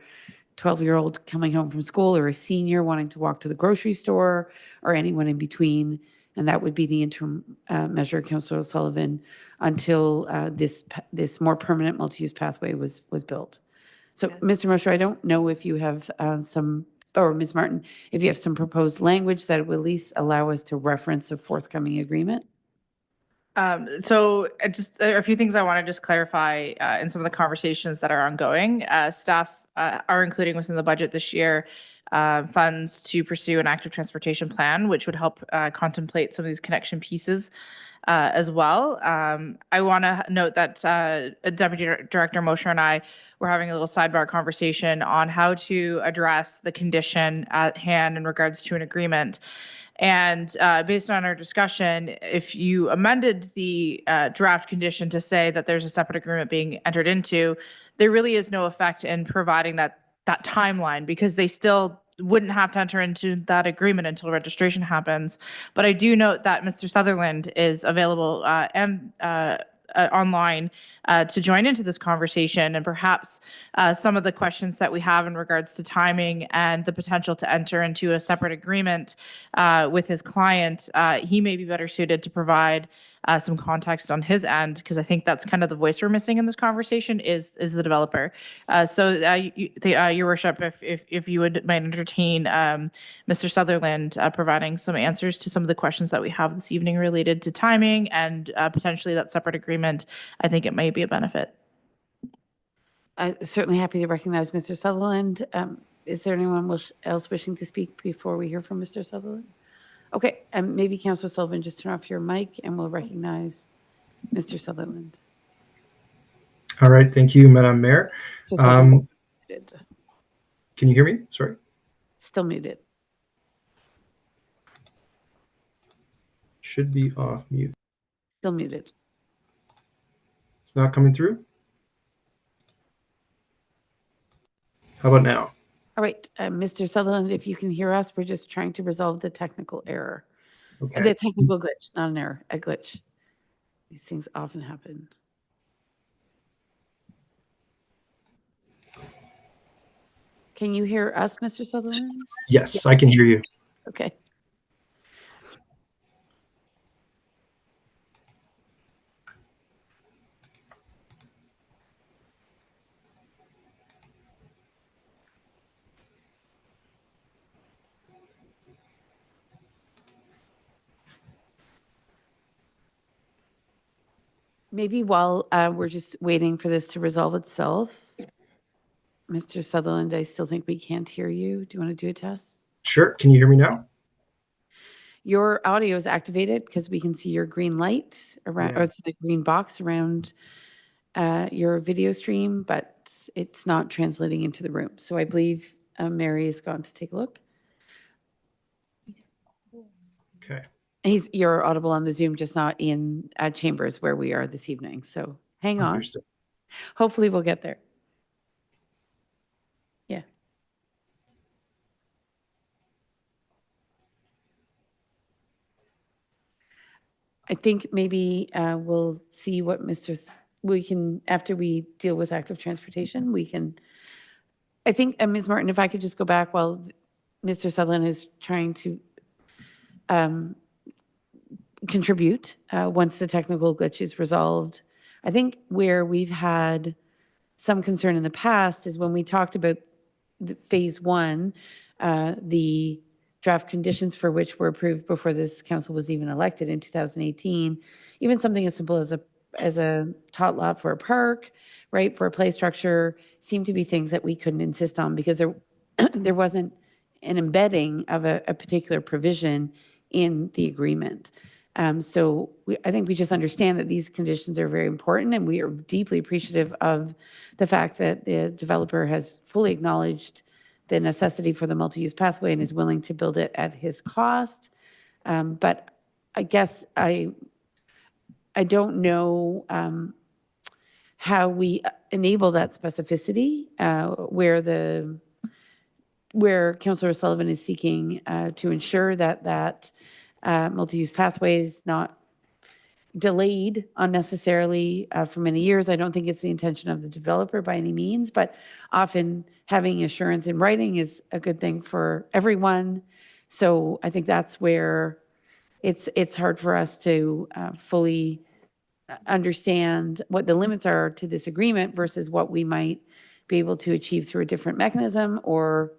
12-year-old coming home from school or a senior wanting to walk to the grocery store or anyone in between. And that would be the interim measure, Councillor O'Sullivan, until this more permanent multi-use pathway was built. So, Mr. Mosher, I don't know if you have or Ms. Martin, if you have some proposed language that will at least allow us to reference a forthcoming agreement. So just a few things I want to just clarify in some of the conversations that are ongoing. Staff are including within the budget this year funds to pursue an active transportation plan, which would help contemplate some of these connection pieces as well. I want to note that Deputy Director Mosher and I were having a little sidebar conversation on how to address the condition at hand in regards to an agreement. And based on our discussion, if you amended the draft condition to say that there's a separate agreement being entered into, there really is no effect in providing that timeline, because they still wouldn't have to enter into that agreement until registration happens. But I do note that Mr. Sutherland is available and online to join into this conversation, and perhaps some of the questions that we have in regards to timing and the potential to enter into a separate agreement with his client, he may be better suited to provide some context on his end, because I think that's kind of the voice we're missing in this conversation is the developer. Your worship, if you would might entertain Mr. Sutherland providing some answers to some of the questions that we have this evening related to timing and potentially that separate agreement, I think it may be a benefit. I'm certainly happy to recognize Mr. Sutherland. Is there anyone else wishing to speak before we hear from Mr. Sutherland? Okay, maybe Councillor Sullivan, just turn off your mic and we'll recognize Mr. Sutherland. All right, thank you, Madam Mayor. Mr. Sutherland, Can you hear me? Sorry. still muted. Should be off mute. Still muted. It's not coming through. How about now? All right, Mr. Sutherland, if you can hear us, we're just trying to resolve the technical error. Okay. The technical glitch, not an error, a glitch. These things often happen. Can you hear us, Mr. Sutherland? Yes, I can hear you. Okay. Maybe while we're just waiting for this to resolve itself, Mr. Sutherland, I still think we can't hear you. Do you want to do a test? Sure. Can you hear me now? Your audio is activated because we can see your green light around, Yeah. or it's the green box around your video stream, but it's not translating into the room. So I believe Mary has gone to take a look. Okay. You're audible on the Zoom, just not in chambers where we are this evening. So hang on. Understood. Hopefully we'll get there. Yeah. I think maybe we'll see what we can, after we deal with active transportation, we can, I think, Ms. Martin, if I could just go back while Mr. Sutherland is trying to contribute once the technical glitch is resolved. I think where we've had some concern in the past is when we talked about phase one, the draft conditions for which were approved before this council was even elected in 2018, even something as simple as a tot lot for a park, right, for a play structure, seemed to be things that we couldn't insist on because there wasn't an embedding of a particular provision in the agreement. I think we just understand that these conditions are very important, and we are deeply appreciative of the fact that the developer has fully acknowledged the necessity for the multi-use pathway and is willing to build it at his cost. But I guess I don't know how we enable that specificity where Councillor O'Sullivan is seeking to ensure that multi-use pathway is not delayed unnecessarily for many years. I don't think it's the intention of the developer by any means, but often having assurance in writing is a good thing for everyone. So I think that's where it's hard for us to fully understand what the limits are to this agreement versus what we might be able to achieve through a different mechanism or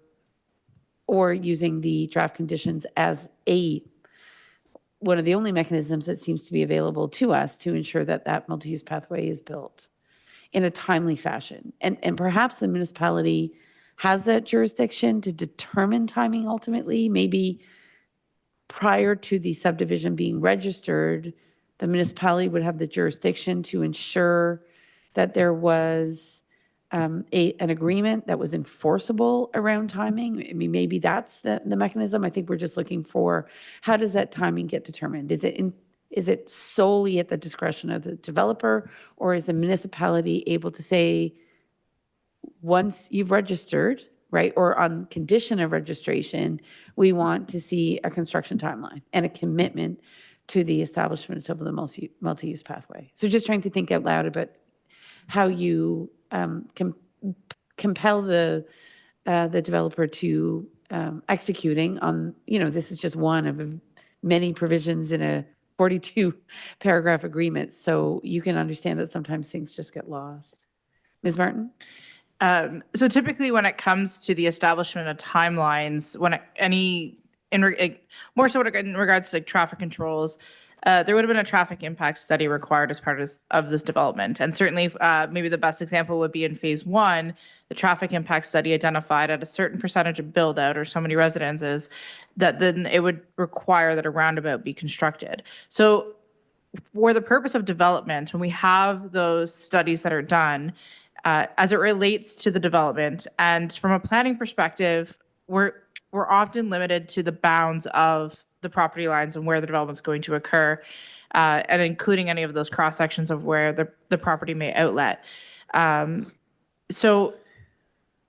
using the draft conditions as one of the only mechanisms that seems to be available to us to ensure that multi-use pathway is built in a timely fashion. And perhaps the municipality has that jurisdiction to determine timing ultimately. Maybe prior to the subdivision being registered, the municipality would have the jurisdiction to ensure that there was an agreement that was enforceable around timing. I mean, maybe that's the mechanism. I think we're just looking for, how does that timing get determined? Is it solely at the discretion of the developer, or is the municipality able to say, once you've registered, right, or on condition of registration, we want to see a construction timeline and a commitment to the establishment of the multi-use pathway? So just trying to think out loud about how you compel the developer to executing on, this is just one of many provisions in a 42 paragraph agreement. So you can understand that sometimes things just get lost. Ms. Martin? So typically when it comes to the establishment of timelines, more so in regards to traffic controls, there would have been a traffic impact study required as part of this development. And certainly maybe the best example would be in phase 1, the traffic impact study identified at a certain percentage of build out or so many residences that then it would require that a roundabout be constructed. So for the purpose of development, when we have those studies that are done, as it relates to the development, and from a planning perspective, we're often limited to the bounds of the property lines and where the development's going to occur, and including any of those cross sections of where the property may outlet. So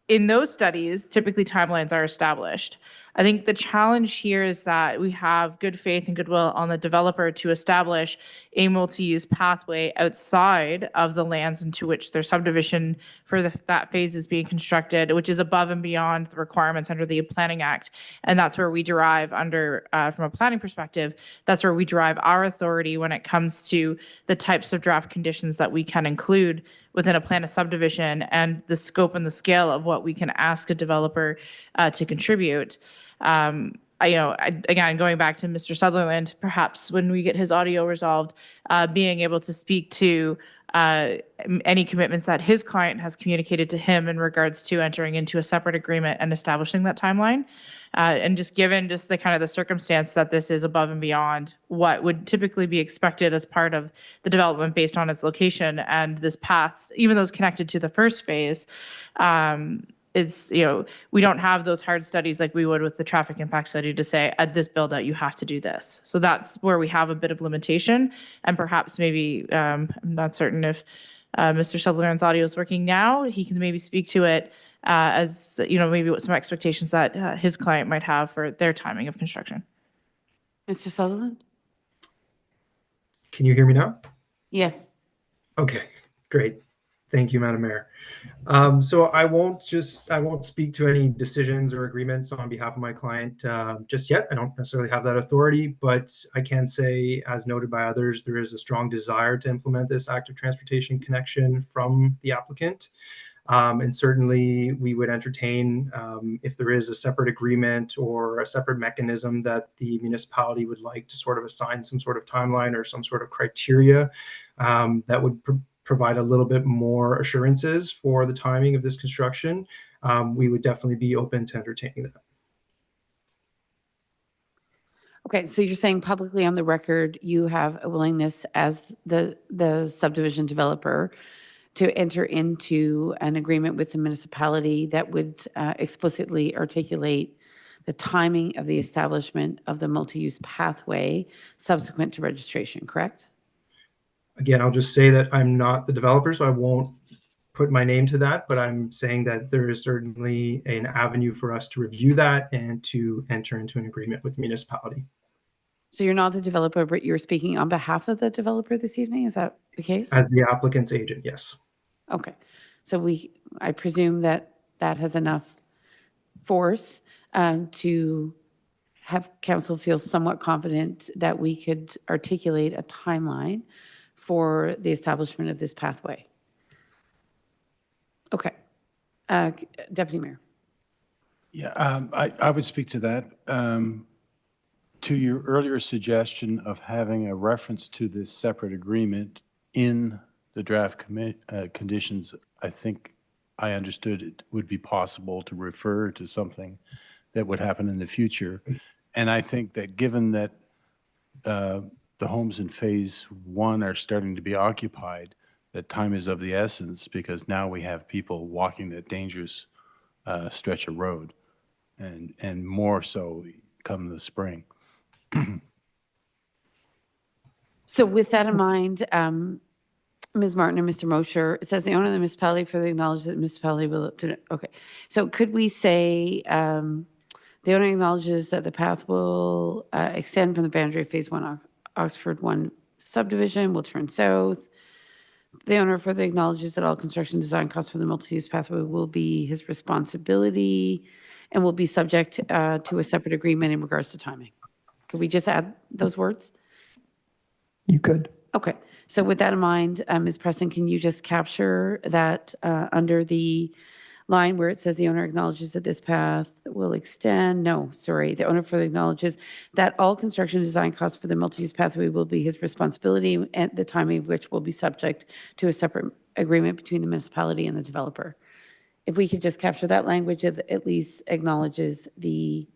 in those studies, typically timelines are established. I think the challenge here is that we have good faith and goodwill on the developer to establish a multi-use pathway outside of the lands into which their subdivision for that phase is being constructed, which is above and beyond the requirements under the Planning Act. And that's where we derive from a planning perspective, that's where we derive our authority when it comes to the types of draft conditions that we can include within a plan of subdivision and the scope and the scale of what we can ask a developer to contribute. Again, going back to Mr. Sutherland, perhaps when we get his audio resolved, being able to speak to any commitments that his client has communicated to him in regards to entering into a separate agreement and establishing that timeline. And just given just the kind of the circumstance that this is above and beyond what would typically be expected as part of the development based on its location and this path, even though it's connected to the first phase, we don't have those hard studies like we would with the traffic impact study to say at this build out you have to do this. So that's where we have a bit of limitation, and perhaps maybe I'm not certain if Mr. Sutherland's audio is working now. He can maybe speak to it as maybe what some expectations that his client might have for their timing of construction. Mr. Sutherland? Can you hear me now? Yes. Okay, great. Thank you, Madam Mayor. So I won't speak to any decisions or agreements on behalf of my client just yet. I don't necessarily have that authority, but I can say, as noted by others, there is a strong desire to implement this active transportation connection from the applicant. And certainly we would entertain if there is a separate agreement or a separate mechanism that the municipality would like to sort of assign some sort of timeline or some sort of criteria that would provide a little bit more assurances for the timing of this construction. We would definitely be open to entertaining that. Okay, so you're saying publicly on the record, you have a willingness as the subdivision developer to enter into an agreement with the municipality that would explicitly articulate the timing of the establishment of the multi-use pathway subsequent to registration, correct? Again, I'll just say that I'm not the developer, so I won't put my name to that, but I'm saying that there is certainly an avenue for us to review that and to enter into an agreement with the municipality. So you're not the developer, but you're speaking on behalf of the developer this evening? Is that the case? As the applicant's agent, yes. Okay. So I presume that that has enough force to have council feel somewhat confident that we could articulate a timeline for the establishment of this pathway. Okay. Deputy Mayor. Yeah, I would speak to that. To your earlier suggestion of having a reference to this separate agreement in the draft conditions, I think I understood it would be possible to refer to something that would happen in the future. And I think that given that the homes in phase one are starting to be occupied, that time is of the essence, because now we have people walking that dangerous stretch of road, and more so come the spring. So with that in mind, Ms. Martin and Mr. Mosher, it says the owner of the municipality further acknowledges that the municipality will, okay. So could we say the owner acknowledges that the path will extend from the boundary of phase one Oxford 1 subdivision, will turn south. The owner further acknowledges that all construction design costs for the multi-use pathway will be his responsibility and will be subject to a separate agreement in regards to timing. Could we just add those words? You could. Okay. So with that in mind, Ms. Preston, can you just capture that under the line where it says the owner acknowledges that this path will extend? No, sorry. The owner further acknowledges that all construction design costs for the multi-use pathway will be his responsibility, and the timing of which will be subject to a separate agreement between the municipality and the developer. If we could just capture that language, it at least acknowledges the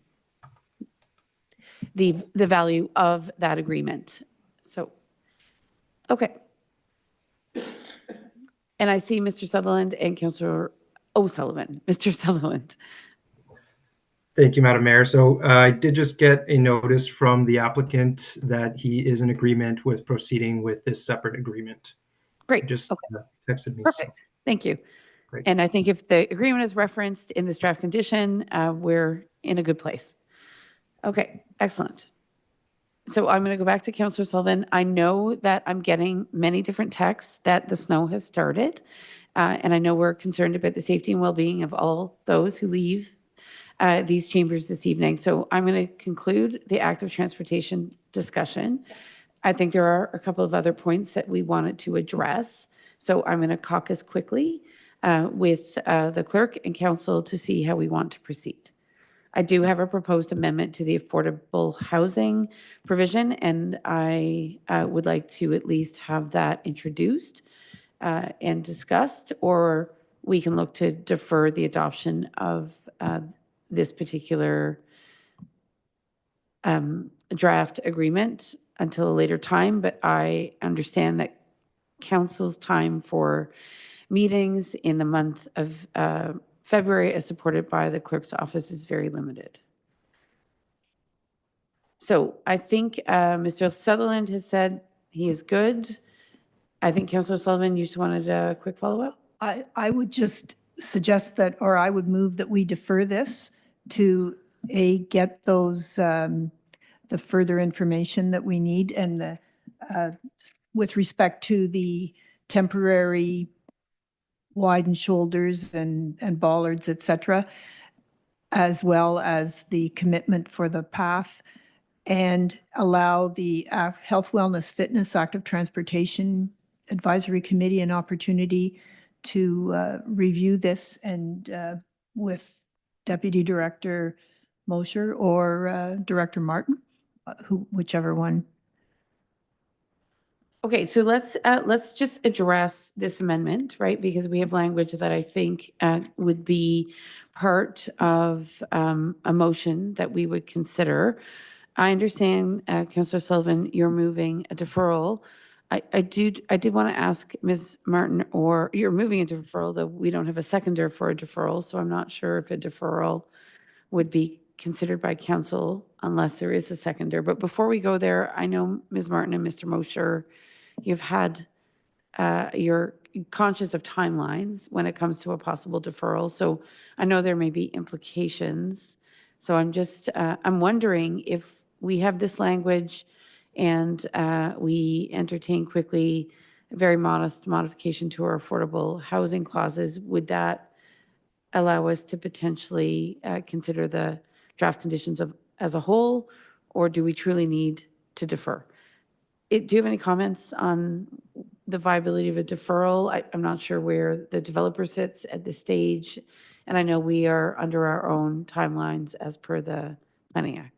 value of that agreement. So, okay. And I see Mr. Sutherland and Councillor O'Sullivan. Mr. Sutherland. Thank you, Madam Mayor. So I did just get a notice from the applicant that he is in agreement with proceeding with this separate agreement. Great. Just Okay. texted me. Perfect. Thank you. Great. And I think if the agreement is referenced in this draft condition, we're in a good place. Okay, excellent. So I'm going to go back to Councillor Sullivan. I know that I'm getting many different texts that the snow has started. And I know we're concerned about the safety and well-being of all those who leave these chambers this evening. So I'm going to conclude the active transportation discussion. I think there are a couple of other points that we wanted to address. So I'm going to caucus quickly with the clerk and council to see how we want to proceed. I do have a proposed amendment to the affordable housing provision, and I would like to at least have that introduced and discussed, or we can look to defer the adoption of this particular draft agreement until a later time. But I understand that council's time for meetings in the month of February, as supported by the clerk's office, is very limited. So I think Mr. Sutherland has said he is good. I think Councillor Sullivan, you just wanted a quick follow-up? I would just suggest that, or I would move that we defer this to get those, the further information that we need, and the, with respect to the temporary widened shoulders and bollards, et cetera, as well as the commitment for the path, and allow the Health, Wellness, Fitness, Active Transportation Advisory Committee an opportunity to review this, and with Deputy Director Mosher or Director Martin, whichever one. Okay, so let's just address this amendment, right? Because we have language that I think would be part of a motion that we would consider. I understand, Councillor Sullivan, you're moving a deferral. I did want to ask Ms. Martin, or you're moving a deferral, though we don't have a seconder for a deferral, so I'm not sure if a deferral would be considered by council unless there is a seconder. But before we go there, I know Ms. Martin and Mr. Mosher, you've had, you're conscious of timelines when it comes to a possible deferral. So I know there may be implications. So I'm just, I'm wondering if we have this language and we entertain quickly a very modest modification to our affordable housing clauses, would that allow us to potentially consider the draft conditions of, as a whole, or do we truly need to defer? Do you have any comments on the viability of a deferral? I'm not sure where the developer sits at this stage, and I know we are under our own timelines as per the Planning Act.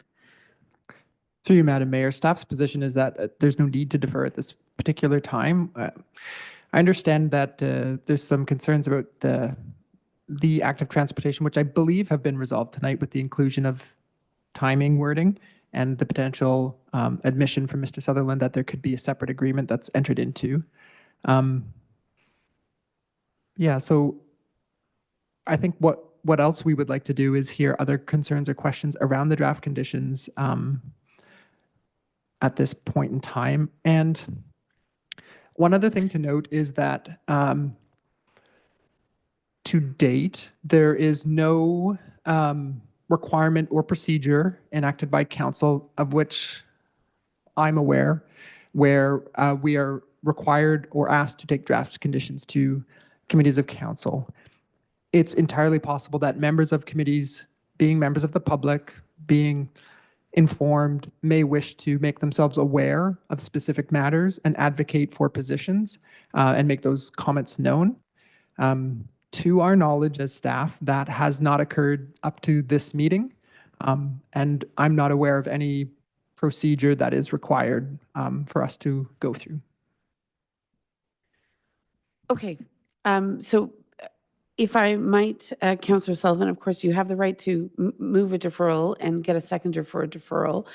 Through you, Madam Mayor, staff's position is that there's no need to defer at this particular time. I understand that there's some concerns about the active transportation, which I believe have been resolved tonight with the inclusion of timing wording and the potential admission from Mr. Sutherland that there could be a separate agreement that's entered into. Yeah, so I think what else we would like to do is hear other concerns or questions around the draft conditions at this point in time. And one other thing to note is that to date, there is no requirement or procedure enacted by council of which I'm aware where we are required or asked to take draft conditions to committees of council. It's entirely possible that members of committees, being members of the public, being informed, may wish to make themselves aware of specific matters and advocate for positions and make those comments known. To our knowledge as staff, that has not occurred up to this meeting, and I'm not aware of any procedure that is required for us to go through. Okay, so if I might, Councillor Sullivan, of course, you have the right to move a deferral and get a seconder for a deferral.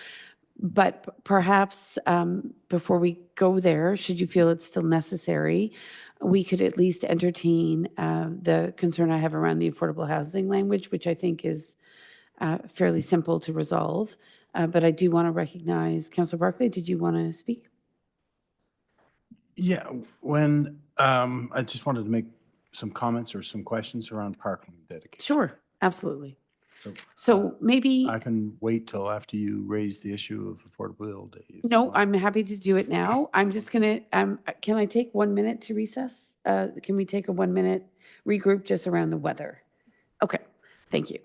But perhaps before we go there, should you feel it's still necessary, we could at least entertain the concern I have around the affordable housing language, which I think is fairly simple to resolve. But I do want to recognize Councillor Barclay. Did you want to speak? Yeah, when I just wanted to make some comments or some questions around parking dedication. Sure, absolutely. So, So maybe, I can wait till after you raise the issue of affordability. if you no, want. I'm happy to do it now. I'm just going to, can I take 1 minute to recess? Can we take a 1 minute regroup just around the weather? Okay, thank you.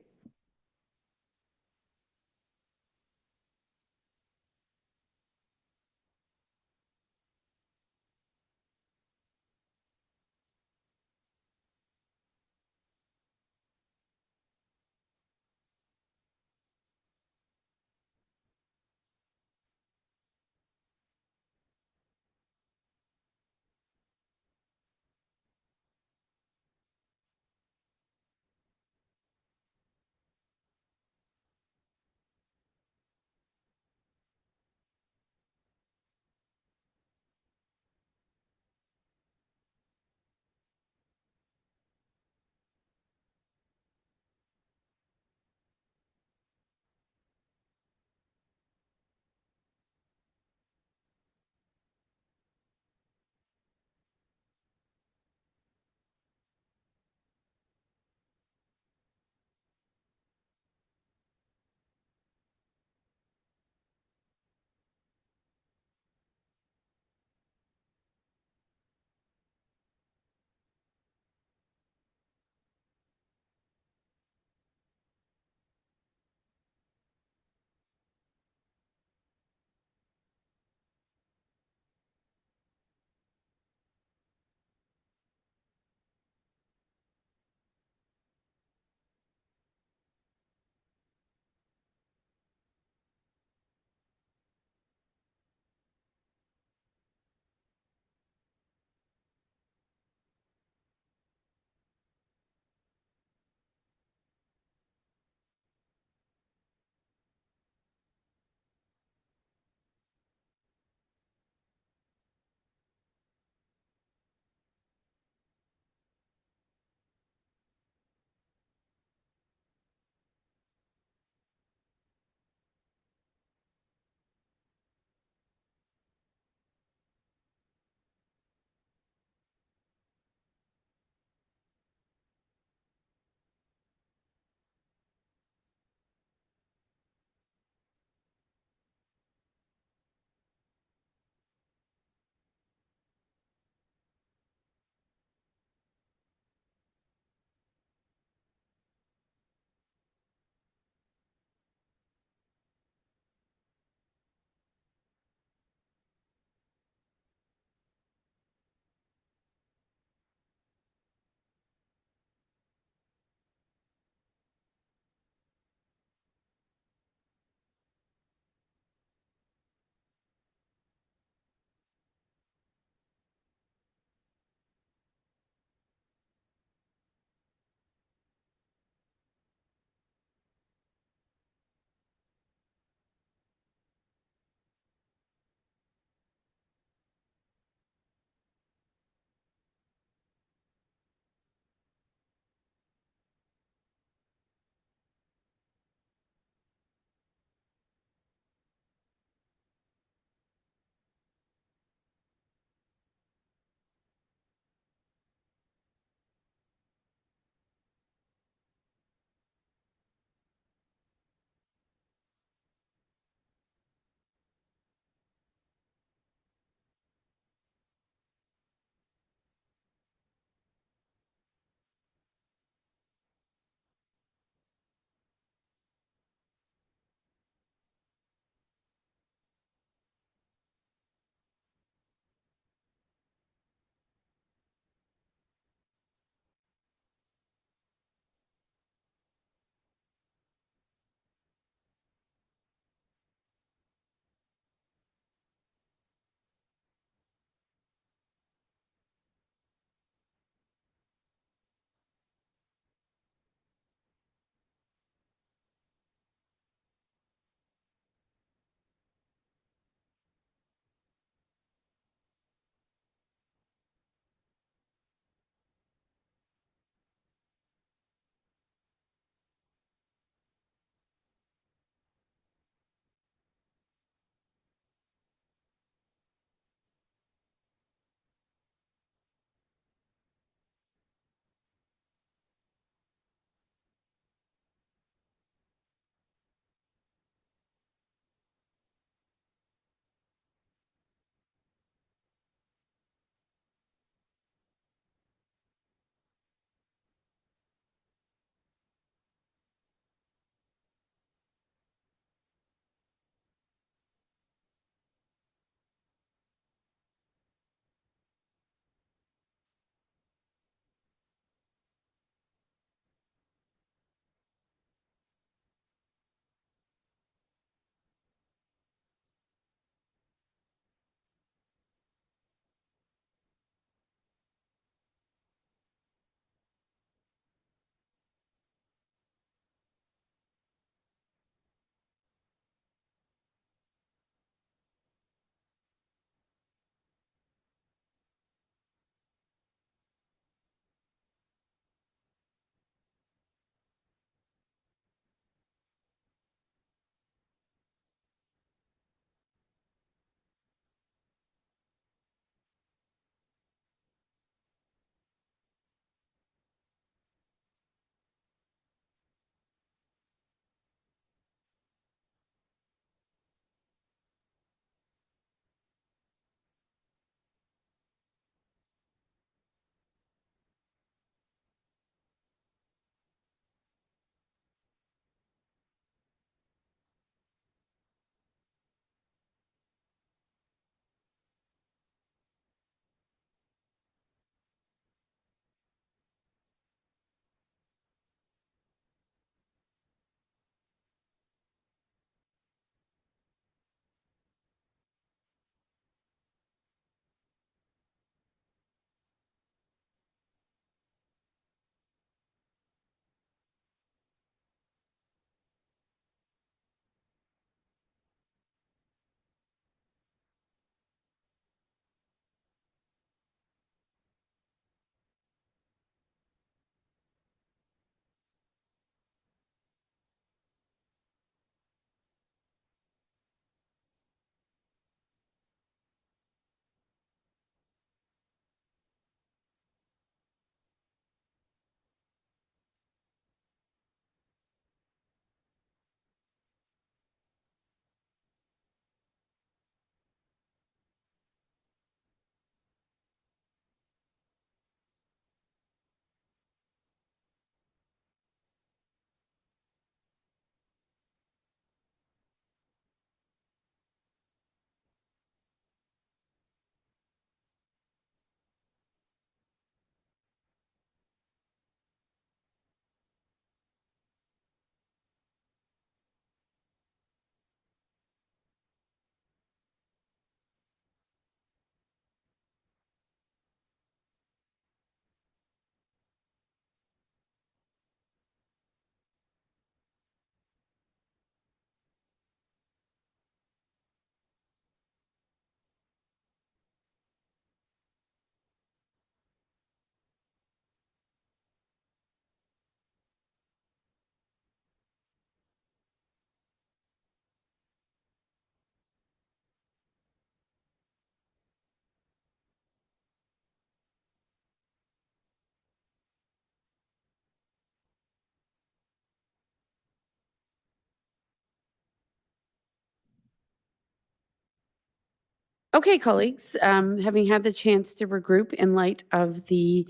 Okay, colleagues, having had the chance to regroup in light of the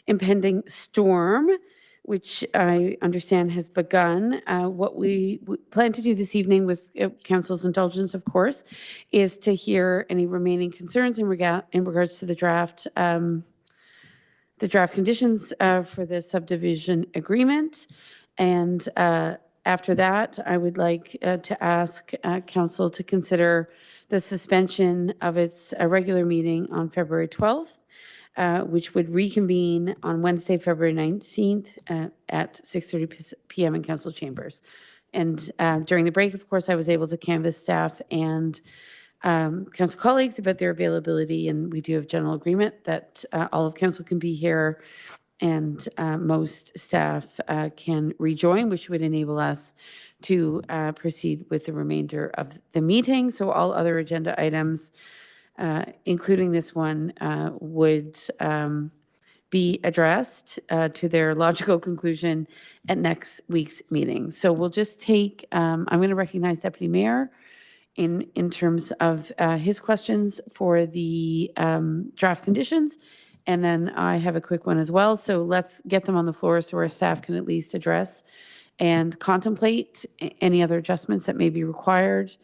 impending storm, which I understand has begun, what we plan to do this evening with council's indulgence, of course, is to hear any remaining concerns in regards to the draft conditions for the subdivision agreement. And after that, I would like to ask council to consider the suspension of its regular meeting on February 12th, which would reconvene on Wednesday, February 19th at 6:30 p.m. in council chambers. And during the break, of course, I was able to canvass staff and council colleagues about their availability, and we do have general agreement that all of council can be here and most staff can rejoin, which would enable us to proceed with the remainder of the meeting. So all other agenda items, including this one, would be addressed to their logical conclusion at next week's meeting. So we'll just take, I'm going to recognize Deputy Mayor in terms of his questions for the draft conditions. And then I have a quick one as well. So let's get them on the floor so our staff can at least address and contemplate any other adjustments that may be required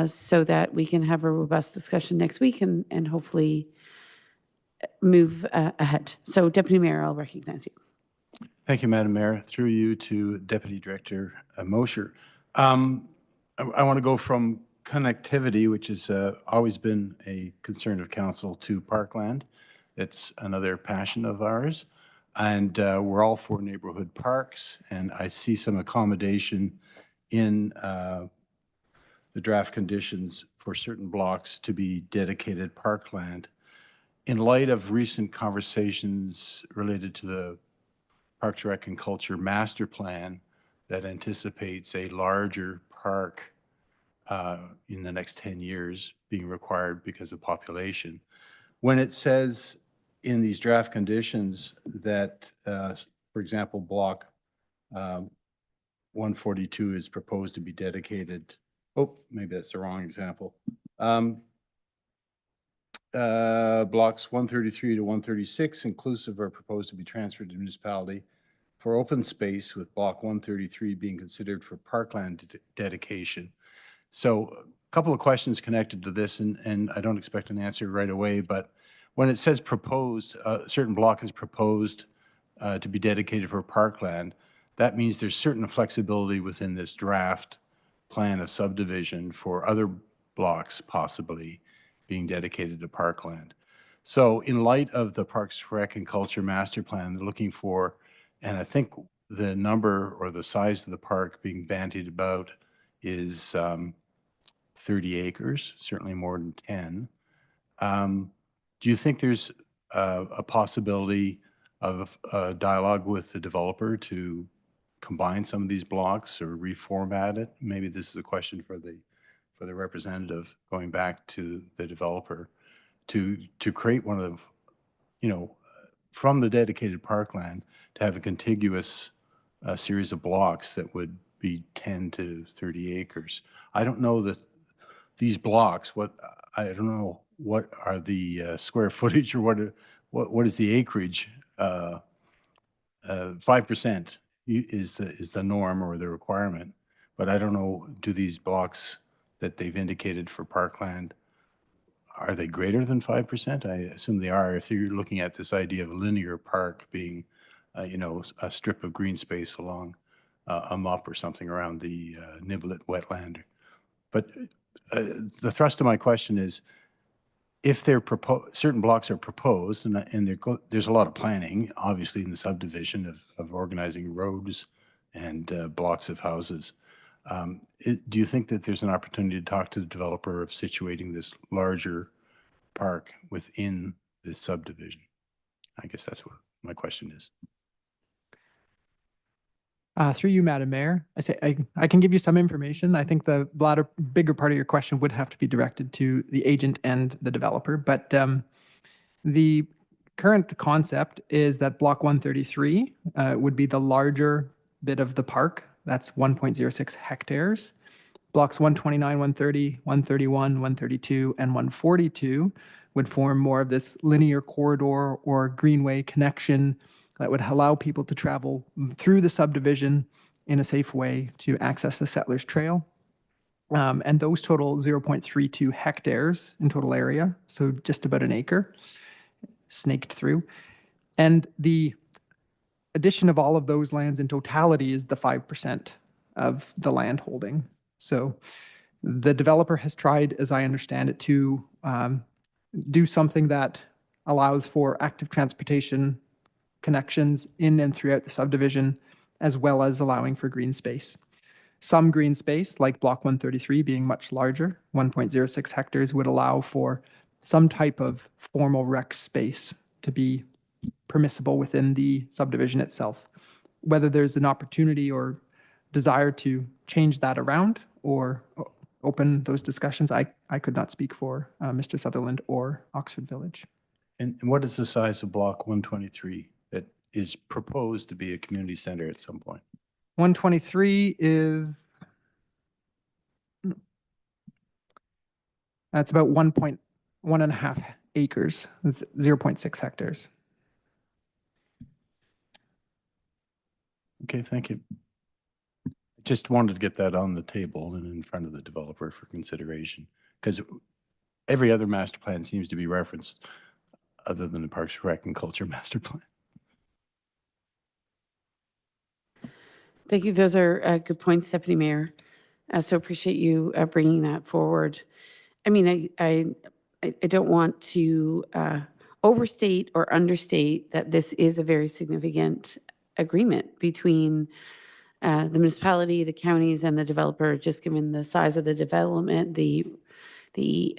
so that we can have a robust discussion next week and hopefully move ahead. So Deputy Mayor, I'll recognize you. Thank you, Madam Mayor. Through you to Deputy Director Mosher. I want to go from connectivity, which has always been a concern of council, to parkland. It's another passion of ours. And we're all for neighborhood parks. And I see some accommodation in the draft conditions for certain blocks to be dedicated parkland. In light of recent conversations related to the Parks, Rec and Culture Master Plan that anticipates a larger park in the next 10 years being required because of population. When it says in these draft conditions that, for example, block 142 is proposed to be dedicated, oh, maybe that's the wrong example. Blocks 133 to 136 inclusive are proposed to be transferred to municipality for open space, with block 133 being considered for parkland dedication. So a couple of questions connected to this, and I don't expect an answer right away, but when it says proposed, a certain block is proposed to be dedicated for parkland, that means there's certain flexibility within this draft plan of subdivision for other blocks possibly being dedicated to parkland. So in light of the Parks, Rec and Culture Master Plan, they're looking for, and I think the number or the size of the park being bandied about is 30 acres, certainly more than 10. Do you think there's a possibility of a dialogue with the developer to combine some of these blocks or reformat it? Maybe this is a question for the representative, going back to the developer, to create one of, from the dedicated parkland, to have a contiguous series of blocks that would be 10 to 30 acres. I don't know that these blocks, I don't know what are the square footage or what is the acreage. 5% is the norm or the requirement, but I don't know, do these blocks that they've indicated for parkland, are they greater than 5%? I assume they are, if you're looking at this idea of a linear park being, a strip of green space along a MUP or something around the Niblett wetland. But the thrust of my question is, if they're certain blocks are proposed, and there's a lot of planning, obviously, in the subdivision of organizing roads and blocks of houses. Do you think that there's an opportunity to talk to the developer of situating this larger park within this subdivision? I guess that's what my question is. Through you, Madam Mayor, I can give you some information. I think the bigger part of your question would have to be directed to the agent and the developer. But the current concept is that block 133 would be the larger bit of the park. That's 1.06 hectares. Blocks 129, 130, 131, 132, and 142 would form more of this linear corridor or greenway connection that would allow people to travel through the subdivision in a safe way to access the Settlers Trail. And those total 0.32 hectares in total area, so just about an acre snaked through. And the addition of all of those lands in totality is the 5% of the land holding. So the developer has tried, as I understand it, to do something that allows for active transportation connections in and throughout the subdivision, as well as allowing for green space. Some green space, like Block 133 being much larger, 1.06 hectares, would allow for some type of formal rec space to be permissible within the subdivision itself. Whether there's an opportunity or desire to change that around or open those discussions, I could not speak for Mr. Sutherland or Oxford Village. And what is the size of Block 123 that is proposed to be a community center at some point? 123 is, that's about 1.5 acres. It's 0.6 hectares. Okay, thank you. Just wanted to get that on the table and in front of the developer for consideration, because every other master plan seems to be referenced other than the Parks, Rec, and Culture master plan. Thank you. Those are good points, Deputy Mayor. So appreciate you bringing that forward. I mean, I don't want to overstate or understate that this is a very significant agreement between the municipality, the counties, and the developer, just given the size of the development, the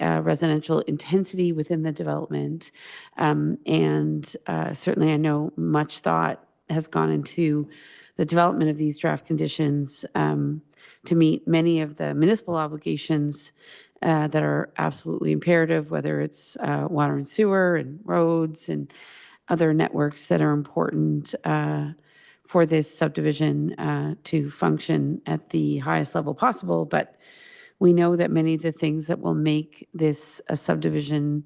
residential intensity within the development. And certainly I know much thought has gone into the development of these draft conditions to meet many of the municipal obligations that are absolutely imperative, whether it's water and sewer and roads and other networks that are important for this subdivision to function at the highest level possible. But we know that many of the things that will make this a subdivision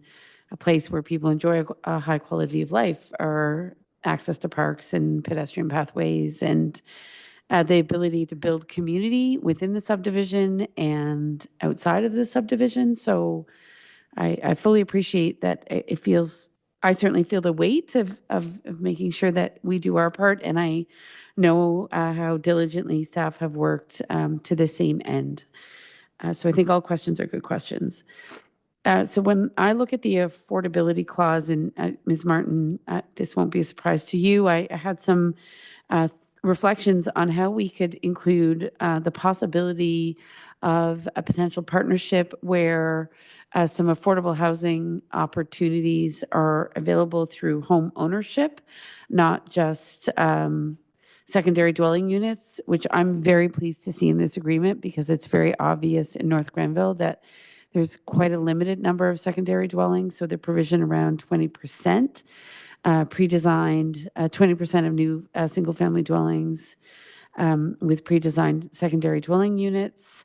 a place where people enjoy a high quality of life are access to parks and pedestrian pathways and the ability to build community within the subdivision and outside of the subdivision. So I fully appreciate that it feels, I certainly feel the weight of making sure that we do our part. And I know how diligently staff have worked to the same end. So I think all questions are good questions. So when I look at the affordability clause, and Ms. Martin, this won't be a surprise to you, I had some reflections on how we could include the possibility of a potential partnership where some affordable housing opportunities are available through home ownership, not just secondary dwelling units, which I'm very pleased to see in this agreement because it's very obvious in North Grenville that there's quite a limited number of secondary dwellings. So the provision around 20%, pre-designed, 20% of new single-family dwellings with pre-designed secondary dwelling units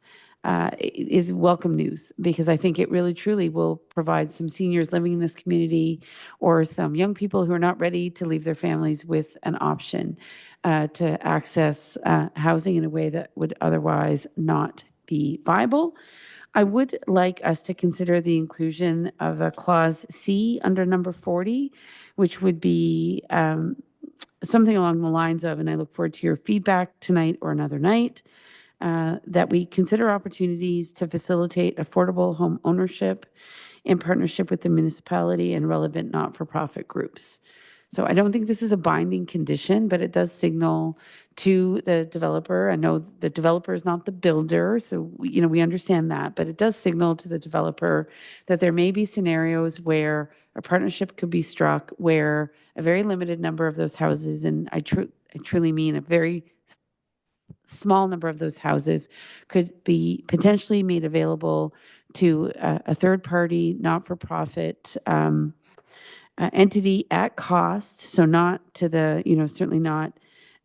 is welcome news, because I think it really truly will provide some seniors living in this community or some young people who are not ready to leave their families with an option to access housing in a way that would otherwise not be viable. I would like us to consider the inclusion of a clause C under number 40, which would be something along the lines of, and I look forward to your feedback tonight or another night, that we consider opportunities to facilitate affordable home ownership in partnership with the municipality and relevant not-for-profit groups. So I don't think this is a binding condition, but it does signal to the developer. I know the developer is not the builder, so we understand that, but it does signal to the developer that there may be scenarios where a partnership could be struck where a very limited number of those houses, and I truly mean a very small number of those houses, could be potentially made available to a third party, not-for-profit entity at cost. So not to the, certainly not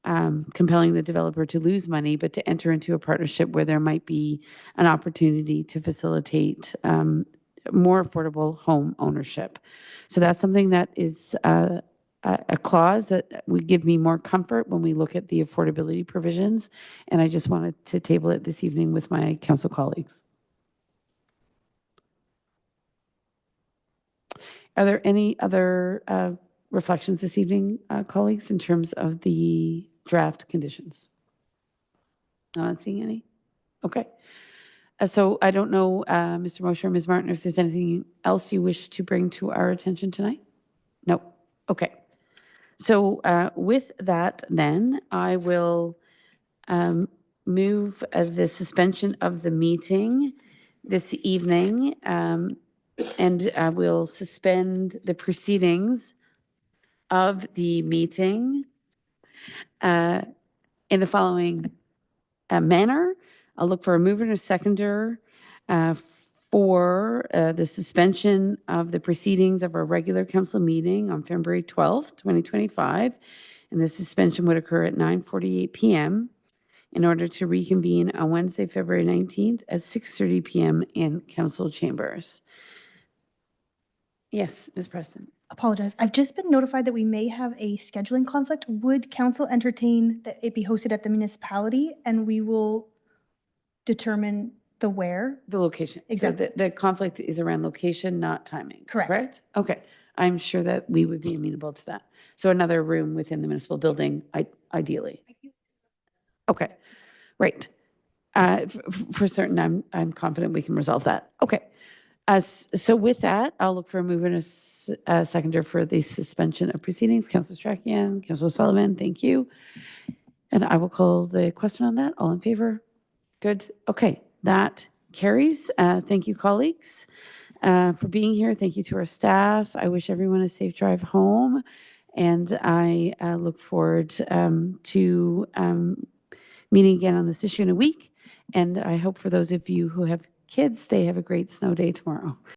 compelling the developer to lose money, but to enter into a partnership where there might be an opportunity to facilitate more affordable home ownership. So that's something that is a clause that would give me more comfort when we look at the affordability provisions. And I just wanted to table it this evening with my council colleagues. Are there any other reflections this evening, colleagues, in terms of the draft conditions? Not seeing any? Okay. So I don't know, Mr. Mosher or Ms. Martin, if there's anything else you wish to bring to our attention tonight? No. Okay. So with that, then, I will move the suspension of the meeting this evening, and I will suspend the proceedings of the meeting in the following manner. I'll look for a mover and a seconder for the suspension of the proceedings of our regular council meeting on February 12th, 2025. And the suspension would occur at 9:48 p.m. in order to reconvene on Wednesday, February 19th at 6:30 p.m. in council chambers. Yes, Ms. Preston. Apologize. I've just been notified that we may have a scheduling conflict. Would council entertain that it be hosted at the municipality, and we will determine the where? The location. Exactly. So the conflict is around location, not timing. Correct. Okay. I'm sure that we would be amenable to that. So another room within the municipal building, ideally. Okay. Right. For certain, I'm confident we can resolve that. Okay. So with that, I'll look for a mover and a seconder for the suspension of proceedings. Councilor Strachian, Councilor Sullivan, thank you. And I will call the question on that. All in favor? Good. Okay. That carries. Thank you, colleagues, for being here. Thank you to our staff. I wish everyone a safe drive home. And I look forward to meeting again on this issue in a week. And I hope for those of you who have kids, they have a great snow day tomorrow.